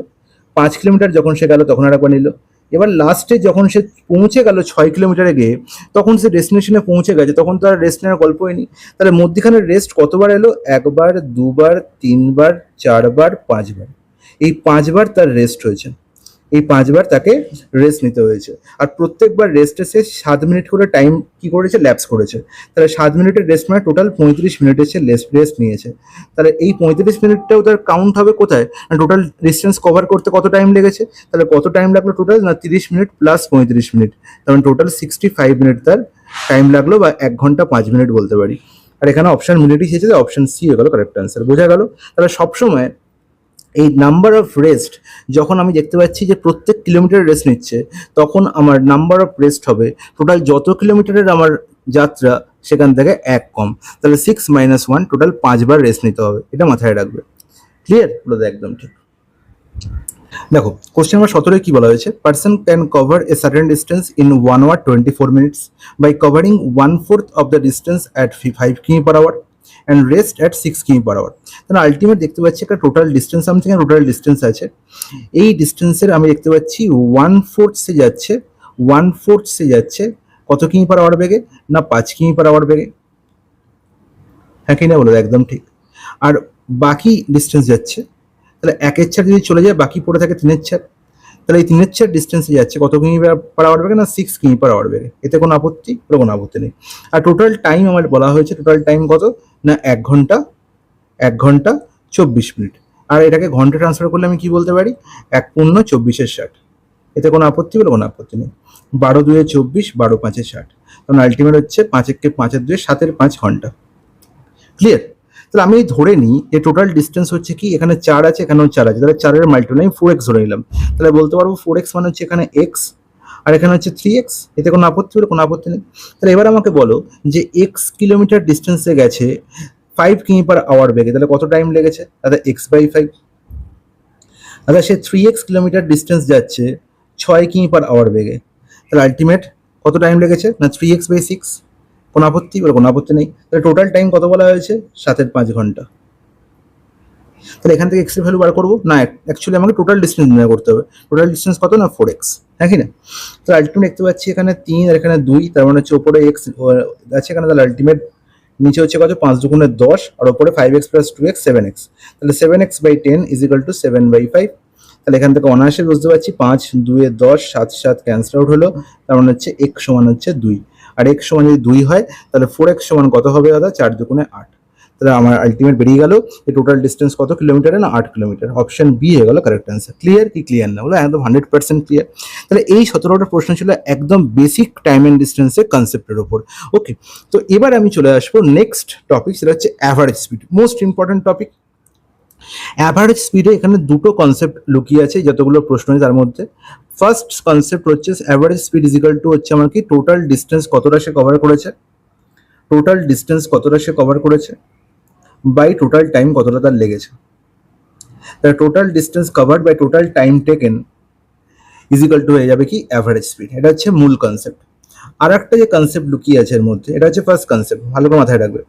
5 কিলোমিটার যখন সে গেল তখন আর একবার নিল। এবার লাস্টে যখন সে পৌঁছে গেল 6 কিলোমিটারে গিয়ে, তখন সে ডেস্টিনেশনে পৌঁছে গেছে, তখন তো আর রেস্ট নেওয়ার গল্পই নেই। তাহলে মধ্যখানে রেস্ট কতবার এলো, 1বার 2বার 3বার 4বার 5বার। এই 5বার তার রেস্ট হয়েছে, এই 5বার তাকে রেস্ট নিতে হয়েছে। আর প্রত্যেকবার রেস্টে সে 7 মিনিট করে টাইম কি করেছে, ল্যাপস করেছে। তাহলে 7 মিনিটের রেস্ট মানে টোটাল 35 মিনিটের সে রেস্ট নিয়েছে। তাহলে এই 35 মিনিটটাও তার কাউন্ট হবে কোথায়, টোটাল ডিস্টেন্স কভার করতে কত টাইম লেগেছে। তাহলে কত টাইম লাগলো টোটাল না, 30 মিনিট প্লাস 35 মিনিট, তার টোটাল 65 মিনিট তার টাইম লাগলো, বা 1 ঘন্টা 5 মিনিট বলতে পারি। আর এখানে অপশন মিলিটি চেয়েছে, অপশন সি হয়ে গেল কারেক্ট আনসার। বোঝা গেল। তাহলে সবসময় এই নাম্বার অফ রেস্ট যখন আমি দেখতে পাচ্ছি যে প্রত্যেক কিলোমিটার রেস্ট নিচ্ছে, তখন আমার নাম্বার অফ রেস্ট হবে টোটাল যত কিলোমিটারের আমার যাত্রা সেখান থেকে 1 কম। তাহলে 6 - 1 টোটাল 5বার রেস্ট নিতে হবে, এটা মাথায় রাখবে। ক্লিয়ার, বলে একদম ঠিক। দেখো কোশ্চেন নাম্বার 17 কি বলা হয়েছে, person can cover a certain distance in 1 hour 24 minutes by covering 1/4 of the distance at 5 কিমি per hour and rest at 6 কিমি পার আওয়ার। তাহলে আলটিমেট দেখতে পাচ্ছি একটা total distance, something total distance আছে। এই ডিস্টেন্সের আমি দেখতে পাচ্ছি 1/4 সে যাচ্ছে 1/4 যাচ্ছে কত কিমি পার আওয়ার বেগে, না 5 কিমি পার আওয়ার বেগে। হ্যাঁ কি না বলো, একদম ঠিক। আর বাকি ডিস্টেন্স যাচ্ছে, তাহলে 1/4 যদি চলে যায় বাকি পড়ে থাকে 3/4, তাহলে এই 3/4 ডিস্টেন্সে যাচ্ছে কত কিমি পার আওয়ার বেগে, না 6 কিমি পার আওয়ার বেগে। এতে কোনো আপত্তি, কোনো আপত্তি নেই। আর টোটাল টাইম আমার বলা হয়েছে, টোটাল টাইম কত, না 1 ঘন্টা 24 মিনিট। আর এটাকে ঘন্টা ট্রান্সফার করলে আমি কি বলতে পারি, 1×24=60। এতে কোনো আপত্তি, কোনো আপত্তি নেই। 12×2=24, 12×5=60, কারণ আলটিমেট হচ্ছে 5×5=2, 7/5 ঘন্টা। ক্লিয়ার? তাহলে আমি ধরে নিই যে টোটাল ডিস্টেন্স হচ্ছে কি, এখানে 4 আছে, এখানেও 4 আছে, তাহলে 4-এর মাল্টিপ্লাই আমি 4x ধরে নিলাম। তাহলে বলতে পারবো 4x মানে হচ্ছে এখানে x, আর এখানে হচ্ছে 3x। এতে কোনো আপত্তি, কোনো আপত্তি নেই। তাহলে এবার আমাকে বলো যে x কিলোমিটার ডিস্টেন্সে গেছে 5 কিমি পার আওয়ার বেগে, তাহলে কত টাইম লেগেছে, তাহলে x/5। আচ্ছা, সে 3x কিলোমিটার ডিস্টেন্স যাচ্ছে 6 কিমি পার আওয়ার বেগে, তাহলে আলটিমেট কত টাইম লেগেছে, না 3x/6। কোনো আপত্তি, কোনো আপত্তি নেই। তাহলে টোটাল টাইম কত বলা হয়েছে, 7/5 ঘন্টা। তাহলে এখান থেকে এক্স এর ভ্যালু বার করবো, না অ্যাকচুয়ালি আমাকে টোটাল ডিস্টেন্স নির্ণয় করতে হবে। টোটাল ডিস্টেন্স কত, না 4x। হ্যাঁ কি না? তো আলটিমেট দেখতে পাচ্ছি এখানে 3 আর এখানে 2, তার মানে হচ্ছে ওপরে এক্স আছে এখানে, তাহলে আলটিমেট নিচে হচ্ছে কত, 5×2=10, আর ওপরে 5x + 2x 7x। তাহলে 7x/10 = 7/5। তাহলে এখান থেকে অনায়াসে বুঝতে পারছি 5×2=10, 7 ক্যান্সেল আউট হলো, তার মানে হচ্ছে x সমান হচ্ছে 2। আর x সমান যদি 2 হয় তাহলে 4x সমান কত হবে দাদা, 4×8। তাহলে আমার আলটিমেট বেরিয়ে গেল যে টোটাল ডিস্টেন্স কত কিলোমিটারে, না 8 কিলোমিটার। অপশন বি হয়ে গেল কারেক্ট অ্যান্সার। ক্লিয়ার কি ক্লিয়ার না, বলো একদম 100% ক্লিয়ার। তাহলে এই 17টা প্রশ্ন ছিল একদম বেসিক টাইম অ্যান্ড ডিস্টেন্সের কনসেপ্টের উপর। ওকে, তো এবার আমি চলে আসবো নেক্সট টপিক, সেটা হচ্ছে average speed, most important topic. Average স্পিডে এখানে দুটো কনসেপ্ট লুকিয়ে আছে, যতগুলো প্রশ্ন তার মধ্যে ফার্স্ট কনসেপ্ট হচ্ছে অ্যাভারেজ স্পিড = হচ্ছে আমার কি, টোটাল ডিস্টেন্স কতটা সে কভার করেছে, টোটাল ডিস্টেন্স কতটা সে কভার করেছে বাই টোটাল টাইম কতটা তার লেগেছে। তাহলে total distance covered by total time taken = হয়ে যাবে কি, অ্যাভারেজ স্পিড। এটা হচ্ছে মূল কনসেপ্ট। আর একটা যে কনসেপ্ট লুকিয়ে আছে এর মধ্যে, এটা হচ্ছে ফার্স্ট কনসেপ্ট, ভালো করে মাথায় রাখবে।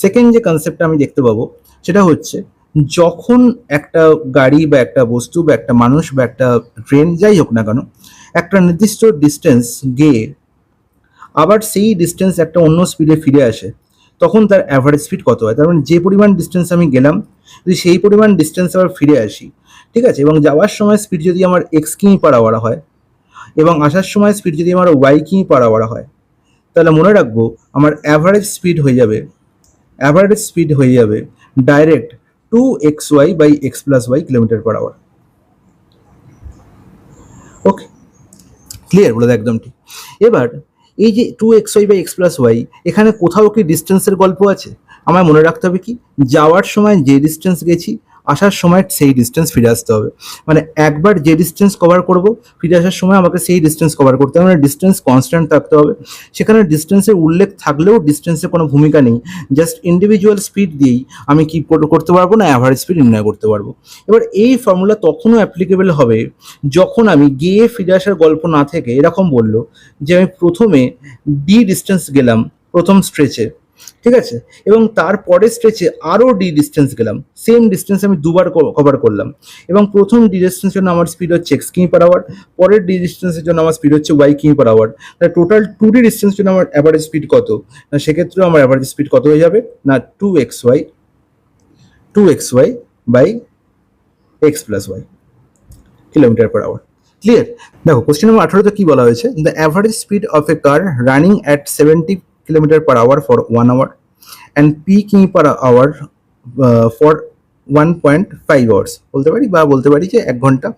সেকেন্ড যে কনসেপ্টটা আমি দেখতে পাবো সেটা হচ্ছে, যখন একটা গাড়ি বা একটা বস্তু বা একটা মানুষ বা একটা ট্রেন যাই হোক না কেন একটা নির্দিষ্ট ডিস্টেন্স গিয়ে আবার সেই ডিস্টেন্স একটা অন্য স্পিডে ফিরে আসে, তখন তার অ্যাভারেজ স্পিড কত হয়। তার মানে যে পরিমাণ ডিস্টেন্স আমি গেলাম, যদি সেই পরিমাণ ডিস্টেন্স আবার ফিরে আসি, ঠিক আছে, এবং যাওয়ার সময় স্পিড যদি আমার x কিমি পার আওয়ার হয় এবং আসার সময় স্পিড যদি আমার y কিমি পার আওয়ার হয়, তাহলে মনে রাখবো আমার অ্যাভারেজ স্পিড হয়ে যাবে direct 2xy/x+y kilometre per hour. Okay, clear, বলে একদম ঠিক। এবার এই যে 2xy/x+y, এখানে কোথাও কি ডিস্টেন্সের গল্প আছে? আমার মনে রাখতে হবে কি, যাওয়ার সময় যে ডিস্টেন্স গেছি আসার সময় সেই ডিস্টেন্স ফিরে আসতে হবে। মানে একবার যে ডিস্টেন্স কভার করব, ফিরে আসার সময় আমাকে সেই ডিস্টেন্স কভার করতে হবে, মানে ডিস্টেন্স কনস্ট্যান্ট থাকতে হবে। সেখানে ডিস্টেন্সের উল্লেখ থাকলেও ডিস্টেন্সের কোনো ভূমিকা নেই, জাস্ট ইন্ডিভিজুয়াল স্পিড দিয়েই আমি কি করতে পারবো, না অ্যাভারেজ স্পিড নির্ণয় করতে পারবো। এবার এই ফর্মুলা তখনও অ্যাপ্লিকেবল হবে যখন আমি গিয়ে ফিরে আসার গল্প না থেকে এরকম বললো যে আমি প্রথমে ডি ডিস্টেন্স গেলাম প্রথম স্ট্রেচে, ঠিক আছে, এবং তারপরের স্ট্রেচে আরও ডি ডিস্টেন্স গেলাম, সেম ডিস্টেন্স আমি দুবার কভার করলাম, এবং প্রথম ডি ডিস্টেন্সের জন্য আমার স্পিড হচ্ছে x কিমি পার আওয়ার, পরের ডি ডিস্টেন্সের জন্য আমার স্পিড হচ্ছে y কিমি পার আওয়ার। তাহলে টোটাল 2D ডিস্টেন্সের জন্য আমার অ্যাভারেজ স্পিড কত, না সেক্ষেত্রেও আমার অ্যাভারেজ স্পিড কত হয়ে যাবে, না 2xy/x+y kilometre per hour. Clear? দেখো কোশ্চেন নম্বর 18তে কি বলা হয়েছে, the average speed of a car running at 70 kilometre per hour for 1 hour and p km per hour for 1.5 hours, বলতে পারি যে 1.5 ঘন্টা,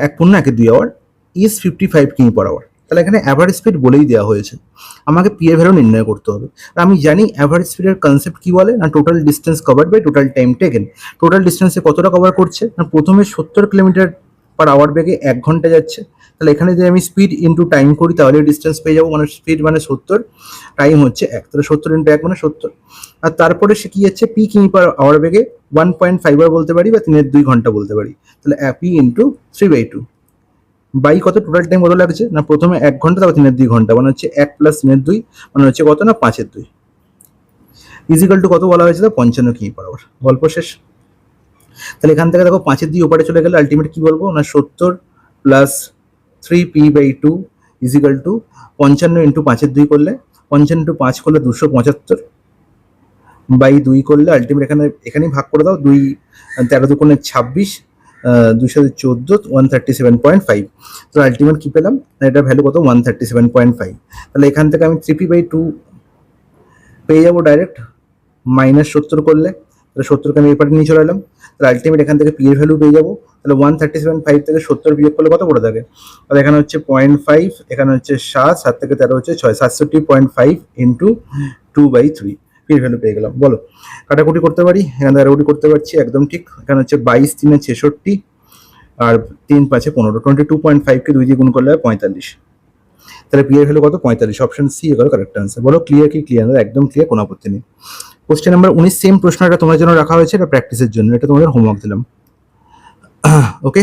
1 2 আওয়ার ইজ 55 কিমি পার আওয়ার। তাহলে এখানে অ্যাভারেজ স্পিড বলেই দেওয়া হয়েছে, আমাকে পি এর ভ্যালু নির্ণয় করতে হবে। আর আমি জানি অ্যাভারেজ স্পিডের কনসেপ্ট কি বলে, না total distance covered by total time taken. Total ডিস্টেন্সে কতটা কভার করছে, না প্রথমে 70 কিলোমিটার পার আওয়ার বেগে 1 ঘন্টা যাচ্ছে, তাহলে এখানে যদি আমি স্পিড ইন্টু টাইম করি তাহলে ডিস্টেন্স পেয়ে যাবো, মানে স্পিড মানে 70, টাইম হচ্ছে 1, তাহলে 70 × 1 মানে 70। আর তারপরে সে কি যাচ্ছে, পি কিমি পার আওয়ার বেগে 1.5 আওয়ার বলতে পারি বা 3.2 ঘন্টা বলতে পারি, তাহলে পি ইন্টু 3/2 বাই কত, টোটাল টাইম কত লাগছে, না প্রথমে 1 ঘন্টা তারপর 3.2 ঘন্টা, মানে হচ্ছে 1 + 3.2 মানে হচ্ছে কত, না 5/2 = কত বলা হয়েছে, 55 কিমি পার আওয়ার। গল্প শেষ। তাহলে এখান থেকে দেখো 5/2 ওপারে চলে গেলে আলটিমেট কি বলবো, না 70 + 3p/2 ইজিক্যাল টু 55 ইন্টু 5/2 করলে 55 ইন্টু 5 করলে 275 বাই 2 করলে আলটিমেট এখানেই ভাগ করে দাও 2 13 দুগুণে 26 214 137.5। তো আলটিমেট কি পেলাম, এটার ভ্যালু কত 137.5। তাহলে এখান থেকে আমি 3p/2 পেয়ে যাবো ডাইরেক্ট, -70 করলে, তাহলে 70কে আমি এপারে নিয়ে চলে এলাম। তাহলে আলটিমেট এখান থেকে পি এর ভ্যালু পেয়ে যাবো। তাহলে 137.5 থেকে 70 বিয়োগ করলে কত পড়ে থাকে, তাহলে এখানে হচ্ছে 0.5, এখানে হচ্ছে 7 থেকে 13 হচ্ছে 6, 67.5 ইন্টু 2/3 পি এর ভ্যালু পেয়ে গেলাম। বলো কাটাকুটি করতে পারি, এখানে কাটাকুটি করতে পারছি, একদম ঠিক। এখানে হচ্ছে 22 3 66 আর 3 5 15, 22.5কে 2 দিয়ে গুণ করলে হয় 45। তাহলে পি এর ভ্যালু কত 45, অপশন সি এগুলো কারেক্ট আনসার। বলো ক্লিয়ার কি ক্লিয়ার, একদম ক্লিয়ার, কোনো আপত্তি নেই। কোশ্চেন নাম্বার 19 সেম প্রশ্ন, এটা তোমার জন্য রাখা হয়েছে, এটা প্র্যাকটিসের জন্য, এটা তোমাদের হোমওয়ার্ক দিলাম। ওকে,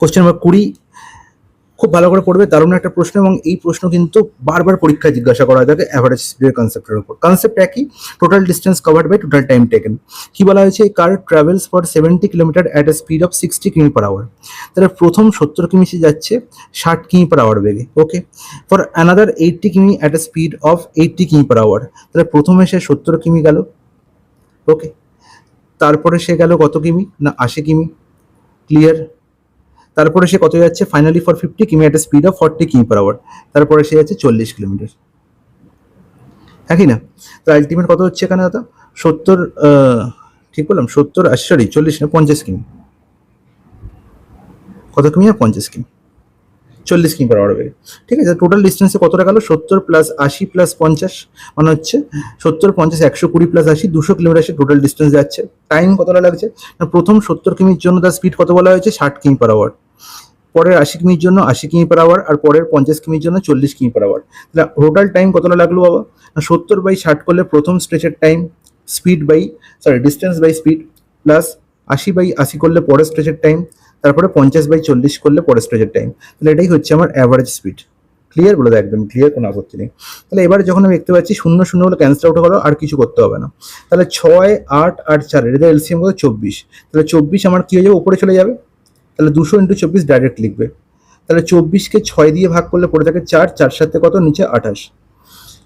কোশ্চেন নাম্বার 20 খুব ভালো করে পড়বে, দারুণ একটা প্রশ্ন, এবং এই প্রশ্ন কিন্তু বারবার পরীক্ষায় জিজ্ঞাসা করা হয় থাকে অ্যাভারেজ স্পিডের কনসেপ্টের উপর। কনসেপ্ট একই, total distance covered by total time taken. কি বলা হয়েছে, car travels for 70 kilometre at a speed of 60 কিমি/আওয়ার। তাহলে প্রথম 70 কিমি সে যাচ্ছে 60 কিমি/আওয়ার বেগে। ওকে, ফর অ্যানাদার 80 কিমি অ্যাট এ স্পিড অফ 80 কিমি/আওয়ার। তাহলে প্রথমে সে 70 কিমি গেল, ওকে, তারপরে সে গেল কত কিমি না 80 কিমি, ক্লিয়ার। তারপরে সে কত যাচ্ছে, ফাইনালি ফর 50 কিমি অ্যাট স্পিড অফ 40 কিমি/আওয়ার। তারপরে সে যাচ্ছে 40 কিলোমিটার, হ্যাঁ কি না। তো আলটিমেট কত হচ্ছে এখানে দাদা, 70, ঠিক বললাম 70, সরি 40 না 50 কিমি, কত কিমি না 50 কিমি, 40 কিমি/আওয়ার বেগে। ঠিক আছে, টোটাল ডিস্টেন্সে কতটা গেল, 70 প্লাস 80 প্লাস 50, মানে হচ্ছে 70 50 120 প্লাস 80 200 কিলোমিটার সে টোটাল ডিস্টেন্স যাচ্ছে। টাইম কতটা লাগছে না, প্রথম 70 কিমির জন্য তার স্পিড কত বলা হয়েছে 60 কিমি/আওয়ার, পরের 80 কিমির জন্য 80 কিমি/আওয়ার, আর পরের 50 কিমির জন্য 40 কিমি/আওয়ার। তাহলে টোটাল টাইম কতটা লাগলো বাবা না, 70/60 করলে প্রথম স্ট্রেচের time, speed by distance by speed, plus 80/80 করলে পরের স্ট্রেচের টাইম, তারপরে 50/40 করলে পরের স্ট্রেচের টাইম। তাহলে এটাই হচ্ছে আমার অ্যাভারেজ স্পিড। ক্লিয়ার, বলে দেয় একদম ক্লিয়ার, কোনো আপত্তি নেই। তাহলে এবারে যখন আমি দেখতে পাচ্ছি 0 0 হলে ক্যান্সেল আউট করো, আর কিছু করতে হবে না। তাহলে 6 8 আর 4 এদের এলসিএম কত 24। তাহলে 24 আমার কি হয়ে যাবে, উপরে চলে যাবে। তাহলে 200 ইন্টু 24 ডাইরেক্ট লিখবে। তাহলে 24কে 6 দিয়ে ভাগ করলে পড়ে থাকে 4, 4 সাথে কত নিচে 28,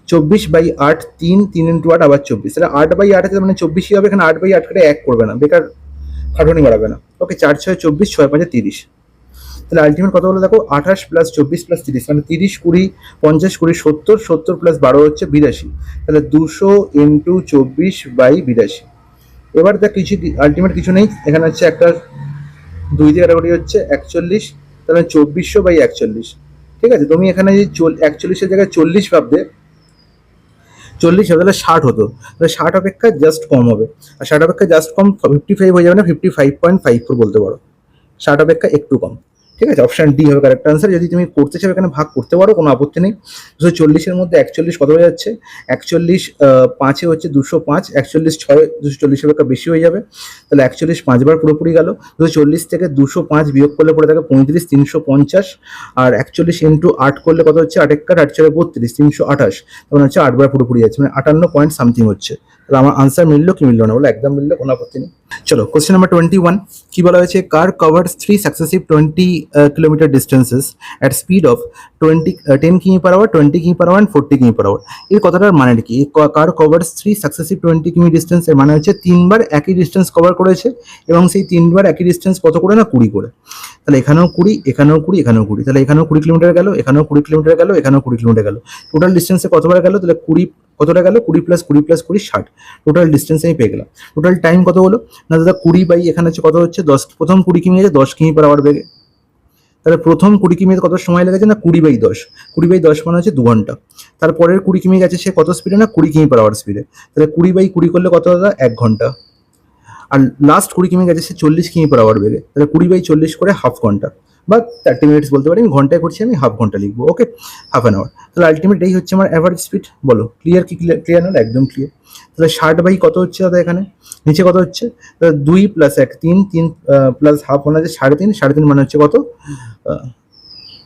24/8 3 3 ইন্টু 8 আবার 24, তাহলে 8/8 আছে মানে 24ই হবে। এখানে 8/8 করে 1 করবে না, বেকার খাটুনি বাড়াবে না। ওকে, 4 6 24, 6 5 30। তাহলে আলটিমেট কত হলো দেখো, 28 প্লাস 24 প্লাস 30, মানে 30 20 50 20 70, 70 প্লাস 12 হচ্ছে 82। তাহলে 200 ইন্টু 24/82। এবার দেখ কিছু আলটিমেট কিছু নেই, এখানে হচ্ছে একটা 2 দিয়ে কাটাকুটি হচ্ছে 41, তাহলে 2400/41। ঠিক আছে, তুমি এখানে যদি 41-এর জায়গায় 40 ভাববে, 40 হবে তাহলে 60 হতো, তাহলে 60 অপেক্ষা জাস্ট কম হবে। আর 60 অপেক্ষা জাস্ট কম 55 হয়ে যাবে না, 55.54 বলতে পারো, 60 অপেক্ষা একটু কম। ঠিক আছে, অপশন ডি হবে কারেক্ট আনসার। যদি তুমি করতে চাও এখানে ভাগ করতে পারো, কোনো আপত্তি নেই। 240-এর মধ্যে 41 কত হয়ে যাচ্ছে, 41 5-এ হচ্ছে 205, 41 6 240 অপেক্ষা বেশি হয়ে যাবে। তাহলে 41 5বার পুরোপুরি গেল। 240 থেকে 205 বিয়োগ করলে পড়ে থাকে 35 350, আর 41 ইন্টু 8 করলে কত হচ্ছে, 8 1 8 4 32 328, তখন হচ্ছে 8বার পুরোপুরি যাচ্ছে, মানে 58 পয়েন্ট সামথিং হচ্ছে। তাহলে আমার আনসার মিললো কি মিললো না, বলে একদম মিললো, কোনো আপত্তি নেই। চলো কোশ্চেন নাম্বার 21 কি বলা হয়েছে, car covers 3 successive 20 kilometre distances at speed of 10 কিমি/আওয়ার 20 কিমি/আওয়ার অ্যান্ড 40 কিমি/আওয়ার। এই কথাটার মানে কি, কার কভার্স 3 সাকসেসিভ 20 কিমি ডিস্টেন্স, এর মানে হচ্ছে 3বার একই ডিস্টেন্স কভার করেছে, এবং সেই 3বার একই ডিস্টেন্স কত করে না 20 করে। তাহলে এখানেও 20 এখানেও 20 এখানেও 20, তাহলে এখানেও 20 কিলোমিটার গেল, এখানেও 20 কিলোমিটার গেল, এখানেও 20 কিলোমিটার গেল। টোটাল ডিস্টেন্সে কতবার গেল, তাহলে 20 কতটা গেল, 20 প্লাস 20 প্লাস 20 60, টোটাল ডিস্টেন্স আমি পেয়ে গেলাম। টোটাল টাইম কত হলো না দাদা, 20 বাই এখানে হচ্ছে কত হচ্ছে 10, প্রথম 20 কিমি আছে 10 কিমি/আওয়ার বেগে। তাহলে প্রথম 20 কিমিতে কত সময় লেগেছে না 20/10, 20/10 মানে হচ্ছে 2 ঘন্টা। তারপরের 20 কিমি গেছে সে কত স্পিডে না 20 কিমি/আওয়ার স্পিডে, তাহলে 20/20 করলে কত দাদা 1 ঘন্টা। আর লাস্ট 20 কিমি গেছে সে 40 কিমি/আওয়ার বেগে, তাহলে 20/40 করে হাফ ঘন্টা বা 30 মিনিটস বলতে পারি। আমি ঘন্টায় করছি, আমি হাফ ঘন্টা লিখবো। ওকে, হাফ অ্যান আওয়ার। তাহলে আলটিমেট এই হচ্ছে আমার অ্যাভারেজ স্পিড। বলো ক্লিয়ার কি ক্লিয়ার না, একদম ক্লিয়ার। তাহলে 60 কত হচ্ছে দাদা, এখানে নিচে কত হচ্ছে, 2 প্লাস 1 3 3 প্লাস হাফ মানে হচ্ছে 3.5, 3.5 মানে হচ্ছে কত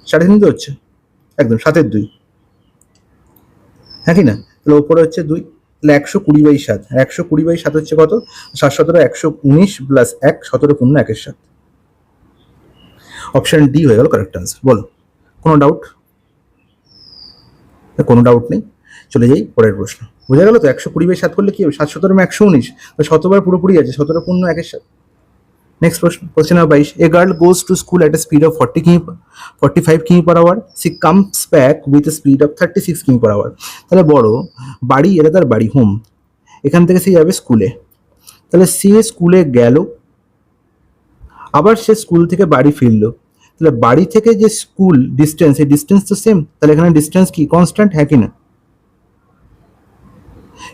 3.5 তো হচ্ছে একদম 7/2, হ্যাঁ কি না। তাহলে ওপরে হচ্ছে 2, তাহলে 120/7, 120/7 হচ্ছে কত 7 17 119 প্লাস 1 17 পূর্ণ 1/7। অপশন ডি হয়ে গেল কারেক্ট আনসার। বলো, কোনো ডাউট? কোনো ডাউট নেই, চলে যাই পরের প্রশ্ন। বোঝা গেল তো 120/7 করলে কি হবে? 7 17 119, তো 100 পূর্ণপুরি আছে, 17 পূর্ণ 1-এর সাথে। নেক্সট প্রশ্ন, question number 22, a girl goes to school at a speed of 45 km per hour, she comes back with a speed of 36 km per hour. তাহলে বড় বাড়ি, এটা তার বাড়ি, হোম, এখান থেকে সে যাবে স্কুলে। তাহলে সে স্কুলে গেল, আবার সে স্কুল থেকে বাড়ি ফিরলো। তাহলে বাড়ি থেকে যে স্কুল ডিস্টেন্স, এই ডিস্টেন্স তো সেম, তাহলে এখানে ডিস্টেন্স কি কনস্ট্যান্ট, হ্যাঁ কি না?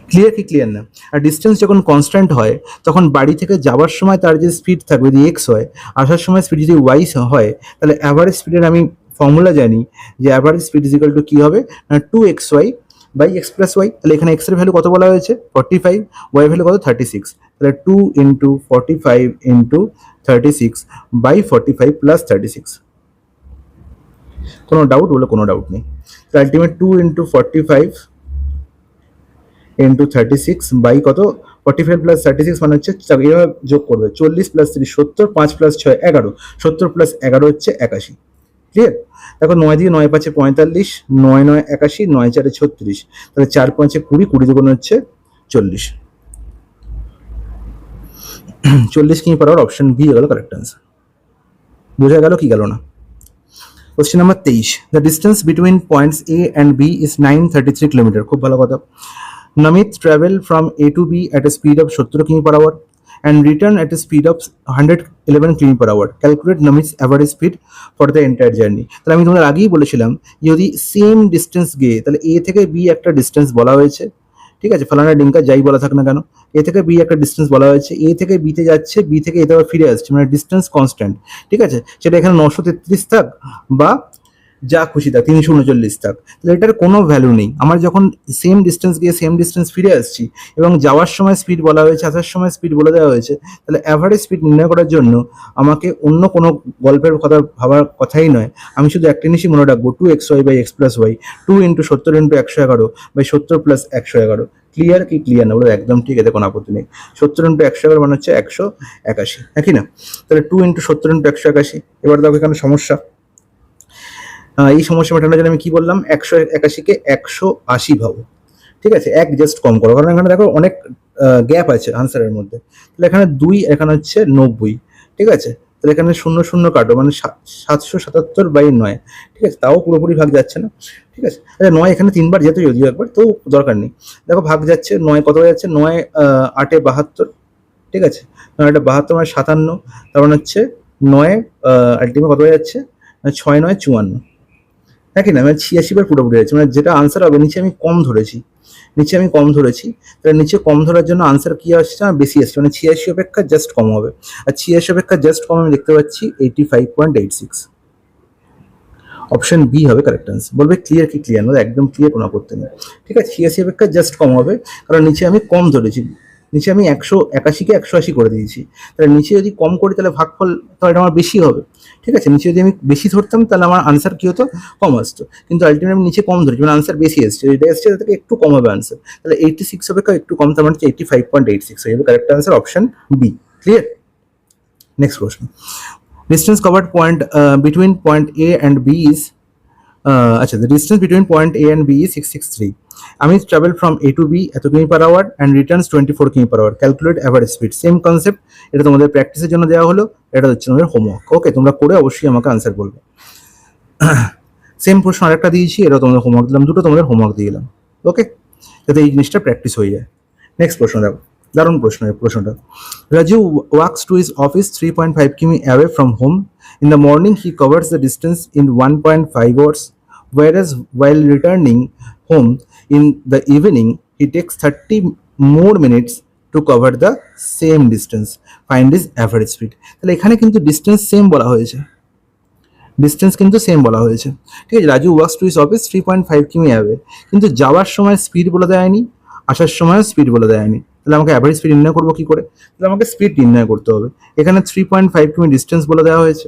ক্লিয়ার কি ক্লিয়ার না? আর ডিস্টেন্স যখন কনস্ট্যান্ট হয় তখন বাড়ি থেকে যাওয়ার সময় তার যে স্পিড থাকবে যদি এক্স হয়, আসার সময় স্পিড যদি ওয়াই হয়, তাহলে অ্যাভারেজ স্পিডের আমি ফর্মুলা জানি যে average speed is equal to কী হবে না 2xy by x plus Y. তাহলে এখানে এক্সের ভ্যালু কত বলা হয়েছে 45, ওয়াই ভ্যালু কত 36, তাহলে 2 ইন্টু 45 ইন্টু 36 বাই 45 প্লাস 36। কোনো ডাউট? বলে কোনো ডাউট নেই। তো আলটিমেট 2 ইন্টু 45 ইন্টু 36 বাই কত 45 প্লাস 36 মানে হচ্ছে এইভাবে যোগ করবে 40 প্লাস 30 70, 5 প্লাস 6 11, 70 প্লাস 11 হচ্ছে 81। ক্লিয়ার? দেখো 9 দিয়ে 9 5 45, 9 9 81, 9 4 36, তাহলে 4 5 20, 20 দুগুণ হচ্ছে 40। 40 কিমি পার আওয়ার, অপশন বি হয়ে গেল কারেক্ট আনসার। বোঝা গেল কি গেল না? Question number 23, the distance between points A and B is 933 kilometre. খুব ভালো কথা। Namit travel from A to B at a speed of 70 km per hour and return at a speed of 111 km per hour. Calculate Namit's average speed for the entire journey. তাহলে আমি তোমাদের আগেই বলেছিলাম যদি same distance গিয়ে, তাহলে এ থেকে B একটা ডিস্টেন্স বলা হয়েছে, ঠিক আছে, ফালানা ডিঙ্কা যাই বলা থাক না কেন, এ থেকে বি একটা ডিস্টেন্স বলা হয়েছে, এ থেকে বিতে যাচ্ছে, বি থেকে এতে আবার ফিরে আসছে, মানে ডিস্টেন্স কনস্ট্যান্ট, ঠিক আছে, সেটা এখানে 933 থাক বা যা খুশি থাক 339 থাক, তাহলে এটার কোনো ভ্যালু নেই। আমার যখন সেম ডিস্টেন্স গিয়ে সেম ডিস্টেন্স ফিরে আসছি এবং যাওয়ার সময় স্পিড বলা হয়েছে, আসার সময় স্পিড বলে দেওয়া হয়েছে, তাহলে অ্যাভারেজ স্পিড নির্ণয় করার জন্য আমাকে অন্য কোনো গল্পের কথা ভাবার কথাই নয়, আমি শুধু একটা জিনিসই মনে রাখবো 2xy by x plus y, 2 into 70 into 111 by 70 plus 111। Clear কি ক্লিয়ার না? বলে একদম ঠিক, এতে কোনো আপত্তি নেই। 70 ইন্টু 111 মানে হচ্ছে 181, হ্যাঁ কি না? তাহলে 2 ইন্টু 70 ইন্টু 181। এবার দেখো এখানে সমস্যা, এই সমস্যা মেটানোর জন্য আমি কি বললাম 181কে 180 ভাবো, ঠিক আছে, এক জাস্ট কম করো, কারণ এখানে দেখো অনেক গ্যাপ আছে আনসারের মধ্যে। তাহলে এখানে 2, এখানে হচ্ছে 90, ঠিক আছে, তাহলে এখানে 0 0 কাটো, মানে 777 বাই 9, ঠিক আছে, তাও পুরোপুরি ভাগ যাচ্ছে না, ঠিক আছে। আচ্ছা 9 এখানে 3বার যেহেতু যদিও একবার, তো দরকার নেই। দেখো ভাগ যাচ্ছে, 9 কত হয়ে যাচ্ছে, 9 8 72, ঠিক আছে, 9 8 72 মানে 57, তার মানে হচ্ছে 9 আলটিমেট কত হয়ে যাচ্ছে 6 9 54, হ্যাঁ কি না, মানে 86 বার পুরোপুরি হয়েছে, মানে যেটা আনসার হবে, নিচে আমি কম ধরেছি, তাহলে নিচে কম ধরার জন্য আনসার কি আসছে আমার বেশি আসছে, মানে 86 অপেক্ষা জাস্ট কম হবে, আর 86 অপেক্ষা জাস্ট কম আমি দেখতে পাচ্ছি 85.86। অপশন বি হবে কারেক্ট আনসার। বলবে ক্লিয়ার কি ক্লিয়ার না? একদম ক্লিয়ার, কোনো করতে নেই, ঠিক আছে, 86 অপেক্ষা জাস্ট কম হবে, কারণ নিচে আমি কম ধরেছি, নিচে আমি 181কে 180 করে দিয়েছি, তাহলে নিচে যদি কম করি তাহলে ভাগফল তাহলে আমার বেশি হবে, ঠিক আছে, নিচে যদি আমি বেশি ধরতাম তাহলে আমার আনসার কি হতো, কম আসতো, কিন্তু আলটিমেটলি নিচে কম ধরেছি মানে আনসার বেশি এসছে, এটা এসছে তার থেকে একটু কম হবে আনসার, তাহলে 86 অপেক্ষা একটু কম, তার মানে 85.86 হয়ে যাবে correct answer, option B. Clear? Next প্রশ্ন, distance covered point between point A and B is আচ্ছা, the distance between point A and B is 663. Amit travel from A to B এত কিমি পার আওয়ার and returns 24 কিমি per hour, calculate average speed. Same concept, এটা তোমাদের প্র্যাকটিসের জন্য দেওয়া হলো, এটা হচ্ছে তোমাদের হোমওয়ার্ক, ওকে, তোমরা করে অবশ্যই আমাকে আনসার বলবে। সেম প্রশ্ন আরেকটা দিয়েছি, এটা তোমাদের হোমওয়ার্ক দিলাম, দুটো তোমাদের হোমওয়ার্ক দিয়ে দিলাম, ওকে, যাতে এই জিনিসটা প্র্যাকটিস হয়ে যায়। নেক্সট প্রশ্ন দেখো, দারুণ প্রশ্ন এই প্রশ্নটা। Raju wax to his office 3.5 কিমি away from home. In the morning, he covers the distance in 1.5 hours, whereas while returning home in the evening, he takes 30 more minutes to cover the same distance. Find his average speed. তাহলে এখানে কিন্তু distance same বলা হয়েছে, distance কিন্তু same বলা হয়েছে, ঠিক আছে। Raju works to his office 3.5 কিমি অ্যাওয়ে, কিন্তু যাওয়ার সময় স্পিড বলে দেয়নি, আসার সময়ও স্পিড বলে দেয়নি, তাহলে আমাকে অ্যাভারেজ স্পিড নির্ণয় করবো কি করে? তাহলে আমাকে স্পিড নির্ণয় করতে হবে। এখানে 3.5 কিমি ডিস্টেন্স বলে দেওয়া হয়েছে,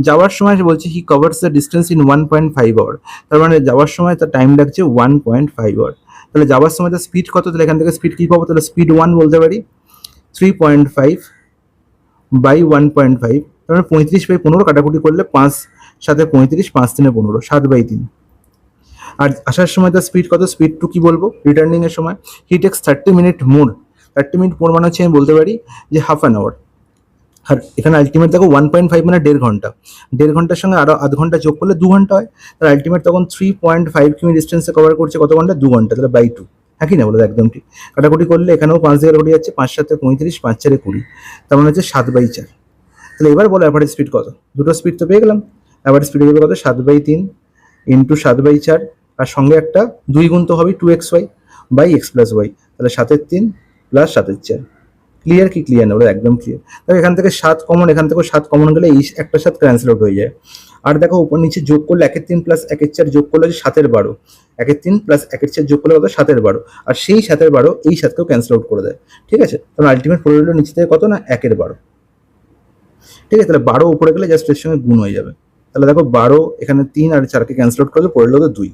যাওয়ার সময় বলছে he covers the distance in 1.5 hour, তার মানে যাওয়ার সময় তার টাইম লাগছে 1.5 আওয়ার, তাহলে যাওয়ার সময় তার স্পিড কত? তাহলে এখান থেকে স্পিড কী পাবো? তাহলে স্পিড 1 বলতে পারি 3.5 বাই 1.5, তার মানে 35/15 কাটাকুটি করলে 5 7 35, 5 3 15, 7/3। আর আসার সময় তার স্পিড কত? স্পিড টু কি বলবো রিটার্নিং এর সময়? He takes 30 minute more. 30 minute more মানে হচ্ছে আমি বলতে পারি যে হাফ অ্যান আওয়ার। আর এখানে আলটিমেট দেখো 1.5 মানে 1.5 ঘন্টা। 1.5 ঘন্টার সঙ্গে আরো আধ ঘন্টা যোগ করলে 2 ঘন্টা হয়। তার আলটিমেট তখন 3.5 কিমি ডিস্টেন্সে কভার করছে কত ঘন্টা? 2 ঘন্টা। তাহলে বাই 2। হ্যাঁ কি না বলো? একদম ঠিক। কাটাকুটি করলে এখানেও 5 দিয়ে কাটাকুটি যাচ্ছে, 5 7 35, 5 4 20, তার মানে হচ্ছে 7/4। তাহলে এবার বলো অ্যাভারেজ স্পিড কত? দুটো স্পিড তো পেয়ে গেলাম। অ্যাভারেজ স্পিড হবে কত? 7/3 ইন্টু 7/4, আর সঙ্গে একটা 2 গুণ তো হবে 2xy by x plus Y. তাহলে 7/3 প্লাস 7/4। ক্লিয়ার কি ক্লিয়ার না? ওরা একদম ক্লিয়ার। দেখো এখান থেকে 7 কমন, এখান থেকেও 7 কমন গেলে এই একটা 7 ক্যান্সেল আউট হয়ে যায়। আর দেখো উপর নিচে যোগ করলে 1/3 প্লাস 1/4 যোগ করলে হচ্ছে 7/12। 1/3 প্লাস 1/4 যোগ করলে কত? 7/12। আর সেই 7/12 এই 7কেও ক্যান্সেল আউট করে দেয়। ঠিক আছে, তাহলে আলটিমেট পড়ে রইল নিচে থেকে কত না 1/12। ঠিক আছে, তাহলে 12 উপরে গেলে জাস্ট এর সঙ্গে গুণ হয়ে যাবে। তাহলে দেখো 12 এখানে 3 আর 4কে ক্যান্সেল আউট করলে পড়ে রইল 2।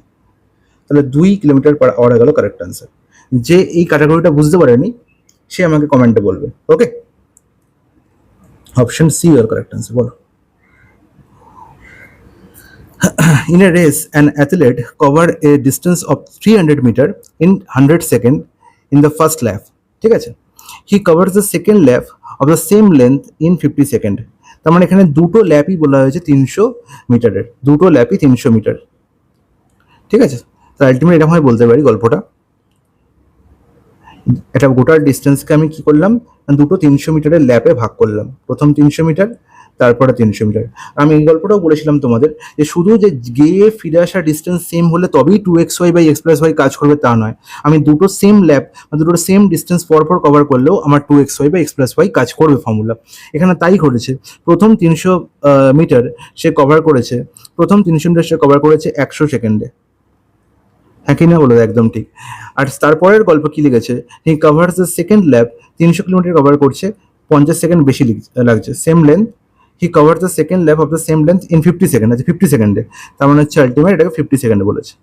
তাহলে 2 কিলোমিটার পার আওয়ার হয়ে গেল কারেক্ট আনসার। যে এই ক্যাটাগরিটা বুঝতে পারেনি সে আমাকে কমেন্টে বলবে। Okay, option C your correct answer. বলো। In a race, an athlete covered a distance of 300 meter in 100 seconds in the first lap. ঠিক আছে, he covers the second lap of the same length in 50 seconds. তার মানে এখানে দুটো ল্যাপই বলা হয়েছে 300 মিটারের, দুটো ল্যাপই 300 মিটার। ঠিক আছে, তো আলটিমেট এরকম হয় বলতে পারি গল্পটা। এটা গোটার ডিস্টেন্সকে আমি কি করলাম, দুটো 300 মিটারের ল্যাপে ভাগ করলাম। প্রথম 300 মিটার, তারপরে 300 মিটার। আমি এই গল্পটাও বলেছিলাম তোমাদের যে শুধু যে গিয়ে ফিরে আসা ডিস্টেন্স সেম হলে তবেই 2xy by x plus Y কাজ করবে তা নয়। আমি দুটো সেম ল্যাপ বা দুটো সেম ডিস্টেন্স পরপর কভার করলেও আমার 2xy by x plus Y কাজ করবে ফর্মুলা। এখানে তাই ঘটেছে। প্রথম 300 মিটার সে কভার করেছে, প্রথম 300 মিটার সে কভার করেছে 100 সেকেন্ডে। হ্যাঁ কি না বলো? একদম ঠিক। আর তারপরের গল্প কি লিখেছে? He covers the second lap, 300 kilometre cover করছে, 50 সেকেন্ড বেশি লাগছে। Same length, he cover the second lap of the same length in 50 second, আছে 50 সেকেন্ডে। তার মানে হচ্ছে আলটিমেট এটাকে 50 সেকেন্ডে বলেছে।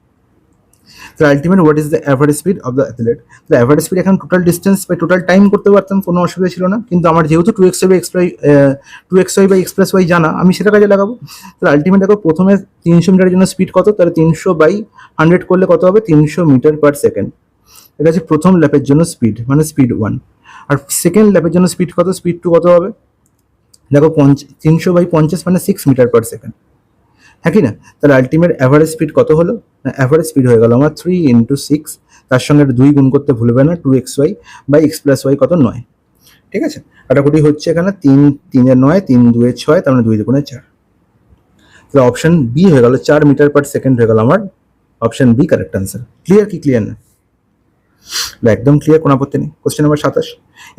তো ultimate what is the average speed of the athlete? তো অ্যাভারেজ স্পিড এখন টোটাল ডিস্টেন্স বা টোটাল টাইম করতে পারতাম, কোনো অসুবিধা ছিল না। কিন্তু আমার যেহেতু 2xy by x plus Y জানা, আমি সেটা কাজে লাগাবো। তাহলে আলটিমেট দেখো প্রথমে 300 মিটারের জন্য স্পিড কত? তাহলে 300 বাই 100 করলে কত হবে? 300 মিটার পার সেকেন্ড। এটা হচ্ছে প্রথম ল্যাপের জন্য স্পিড, মানে স্পিড 1। আর সেকেন্ড ল্যাপের জন্য স্পিড কত? স্পিড 2 কত হবে? দেখো 300 বাই 50 মানে 6 মিটার পার সেকেন্ড। হ্যাঁ কি না? তাহলে আলটিমেট অ্যাভারেজ স্পিড কত হলো? অ্যাভারেজ স্পিড হয়ে গেল আমার 3 ইন্টু 6, তার সঙ্গে 2 গুণ করতে ভুলবে না, 2xy by x plus Y কত? 9। ঠিক আছে, কাটাকুটি হচ্ছে এখানে 3 3 9, 3 2 6, তার মানে 2 2 4। তাহলে অপশন বি হয়ে গেল 4 মিটার পার সেকেন্ড হয়ে গেল আমার option B correct answer. Clear কি ক্লিয়ার না? একদম ক্লিয়ার, কোনো আপত্তি নেই। Question number 27,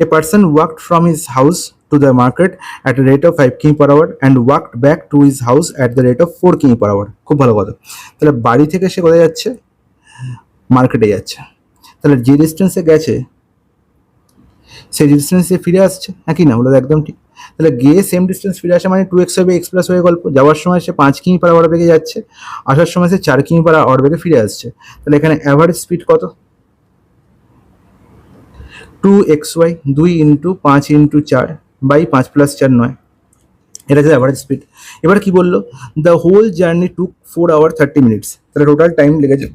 a person walked from his house to the market at a rate of 5 কিমি per hour and walked back to his house at the rate of 4 কিমি per hour. খুব ভালো কথা। তাহলে বাড়ি থেকে সে কোথায় যাচ্ছে? মার্কেটে যাচ্ছে। তাহলে যে ডিস্টেন্সে গেছে সেই ডিস্টেন্সে ফিরে আসছে। হ্যাঁ কি না বলো? একদম ঠিক। তাহলে গিয়ে সেম ডিস্টেন্স ফিরে আসে মানে 2xy by x plus Y গল্প। যাওয়ার সময় সে 5 কিমি পার আওয়ার বেগে যাচ্ছে, আসার সময় সে 4 কিমি পার আওয়ার বেগে ফিরে আসছে। তাহলে এখানে অ্যাভারেজ স্পিড কত? 2xy, 2 into 5 into 4 by 5 plus 4 9। এটা হচ্ছে অ্যাভারেজ স্পিড। এবার কি বললো? The whole journey took 4 hour 30 minutes. তাহলে টোটাল টাইম লেগেছে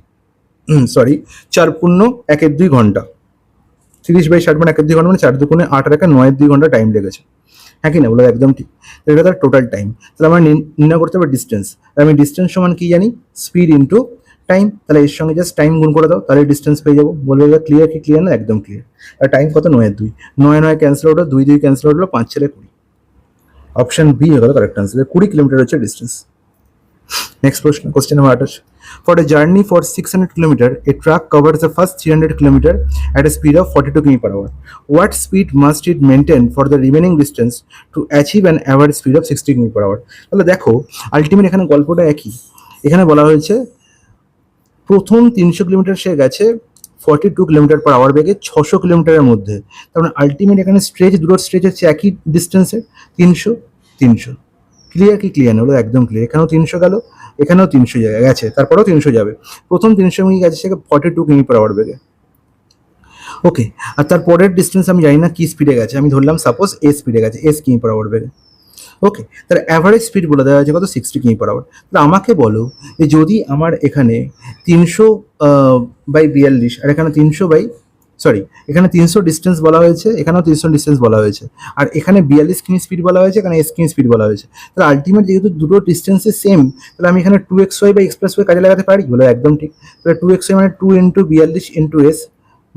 4 পূর্ণ 1-2 ঘন্টা। 30/60 মানে 1-2 ঘন্টা, মানে 4 দুগুণে 8 আর 9-2 ঘন্টা টাইম লেগেছে। হ্যাঁ কি না বলো? একদম ঠিক। এটা তার টোটাল টাইম। তাহলে আমরা নির্ণয় করতে হবে ডিস্টেন্স। আমি ডিস্টেন্স সমান কি জানি? Speed into time. তাহলে এর সঙ্গে জাস্ট টাইম গুণ করে দাও, তাহলে ডিস্টেন্স পেয়ে যাবো। বলবে ক্লিয়ার কি ক্লিয়ার না? একদম ক্লিয়ার। আর টাইম কত? 9-2, 9 ক্যান্সেল হলো, 2 ক্যান্সেল হলো, 5 4 20। অপশন বি হয়ে গেল কারেক্ট আনসার। 20 কিলোমিটার হচ্ছে ডিস্টেন্স। নেক্সট প্রশ্ন, question number 28, for a journey for 600 kilometre a truck covers the first 300 kilometre at a speed of 42 কিমি per hour. What speed must it maintain for the remaining distance to achieve an average speed of 60 কিমি per hour? তাহলে দেখো ultimate এখানে গল্পটা একই। এখানে বলা হয়েছে প্রথম 300 কিলোমিটার সে গেছে 42 কিলোমিটার পার আওয়ার বেগে 600 কিলোমিটারের মধ্যে। তার মানে আলটিমেট এখানে স্ট্রেচ, দুটো স্ট্রেচ হচ্ছে একই ডিস্টেন্সে 300 300। ক্লিয়ার কি ক্লিয়ার না? হলো একদম ক্লিয়ার। এখানেও 300 গেল, এখানেও 300 গেছে, তারপরেও 300 যাবে। প্রথম 300 মিনিট গেছে সে 42 কিমি পার আওয়ার বেগে। ওকে, আর তার পরের ডিস্টেন্স আমি জানি না কি স্পিডে গেছে, আমি ধরলাম সাপোজ এ স্পিডে গেছে, এস কিমি পার আওয়ার বেগে। ওকে, তার অ্যাভারেজ স্পিড বলে দেওয়া আছে কত 60 কিমি পার আওয়ার। তাহলে আমাকে বলো যে যদি আমার এখানে 300 বাই 42 আর এখানে 300 বাই সরি এখানে 300 ডিস্টেন্স বলা হয়েছে, এখানেও 300 ডিস্টেন্স বলা হয়েছে, আর এখানে 42 কিমি স্পিড বলা হয়েছে, এখানে এস কিমি স্পিড বলা হয়েছে, তাহলে আলটিমেট যেহেতু দুটো ডিস্টেন্সে সেম, তাহলে আমি এখানে 2xy বা এক্সপ্রেস ওয়ে কাজে লাগাতে পারি, বলে একদম ঠিক। তাহলে 2xy মানে 2 into 42 into s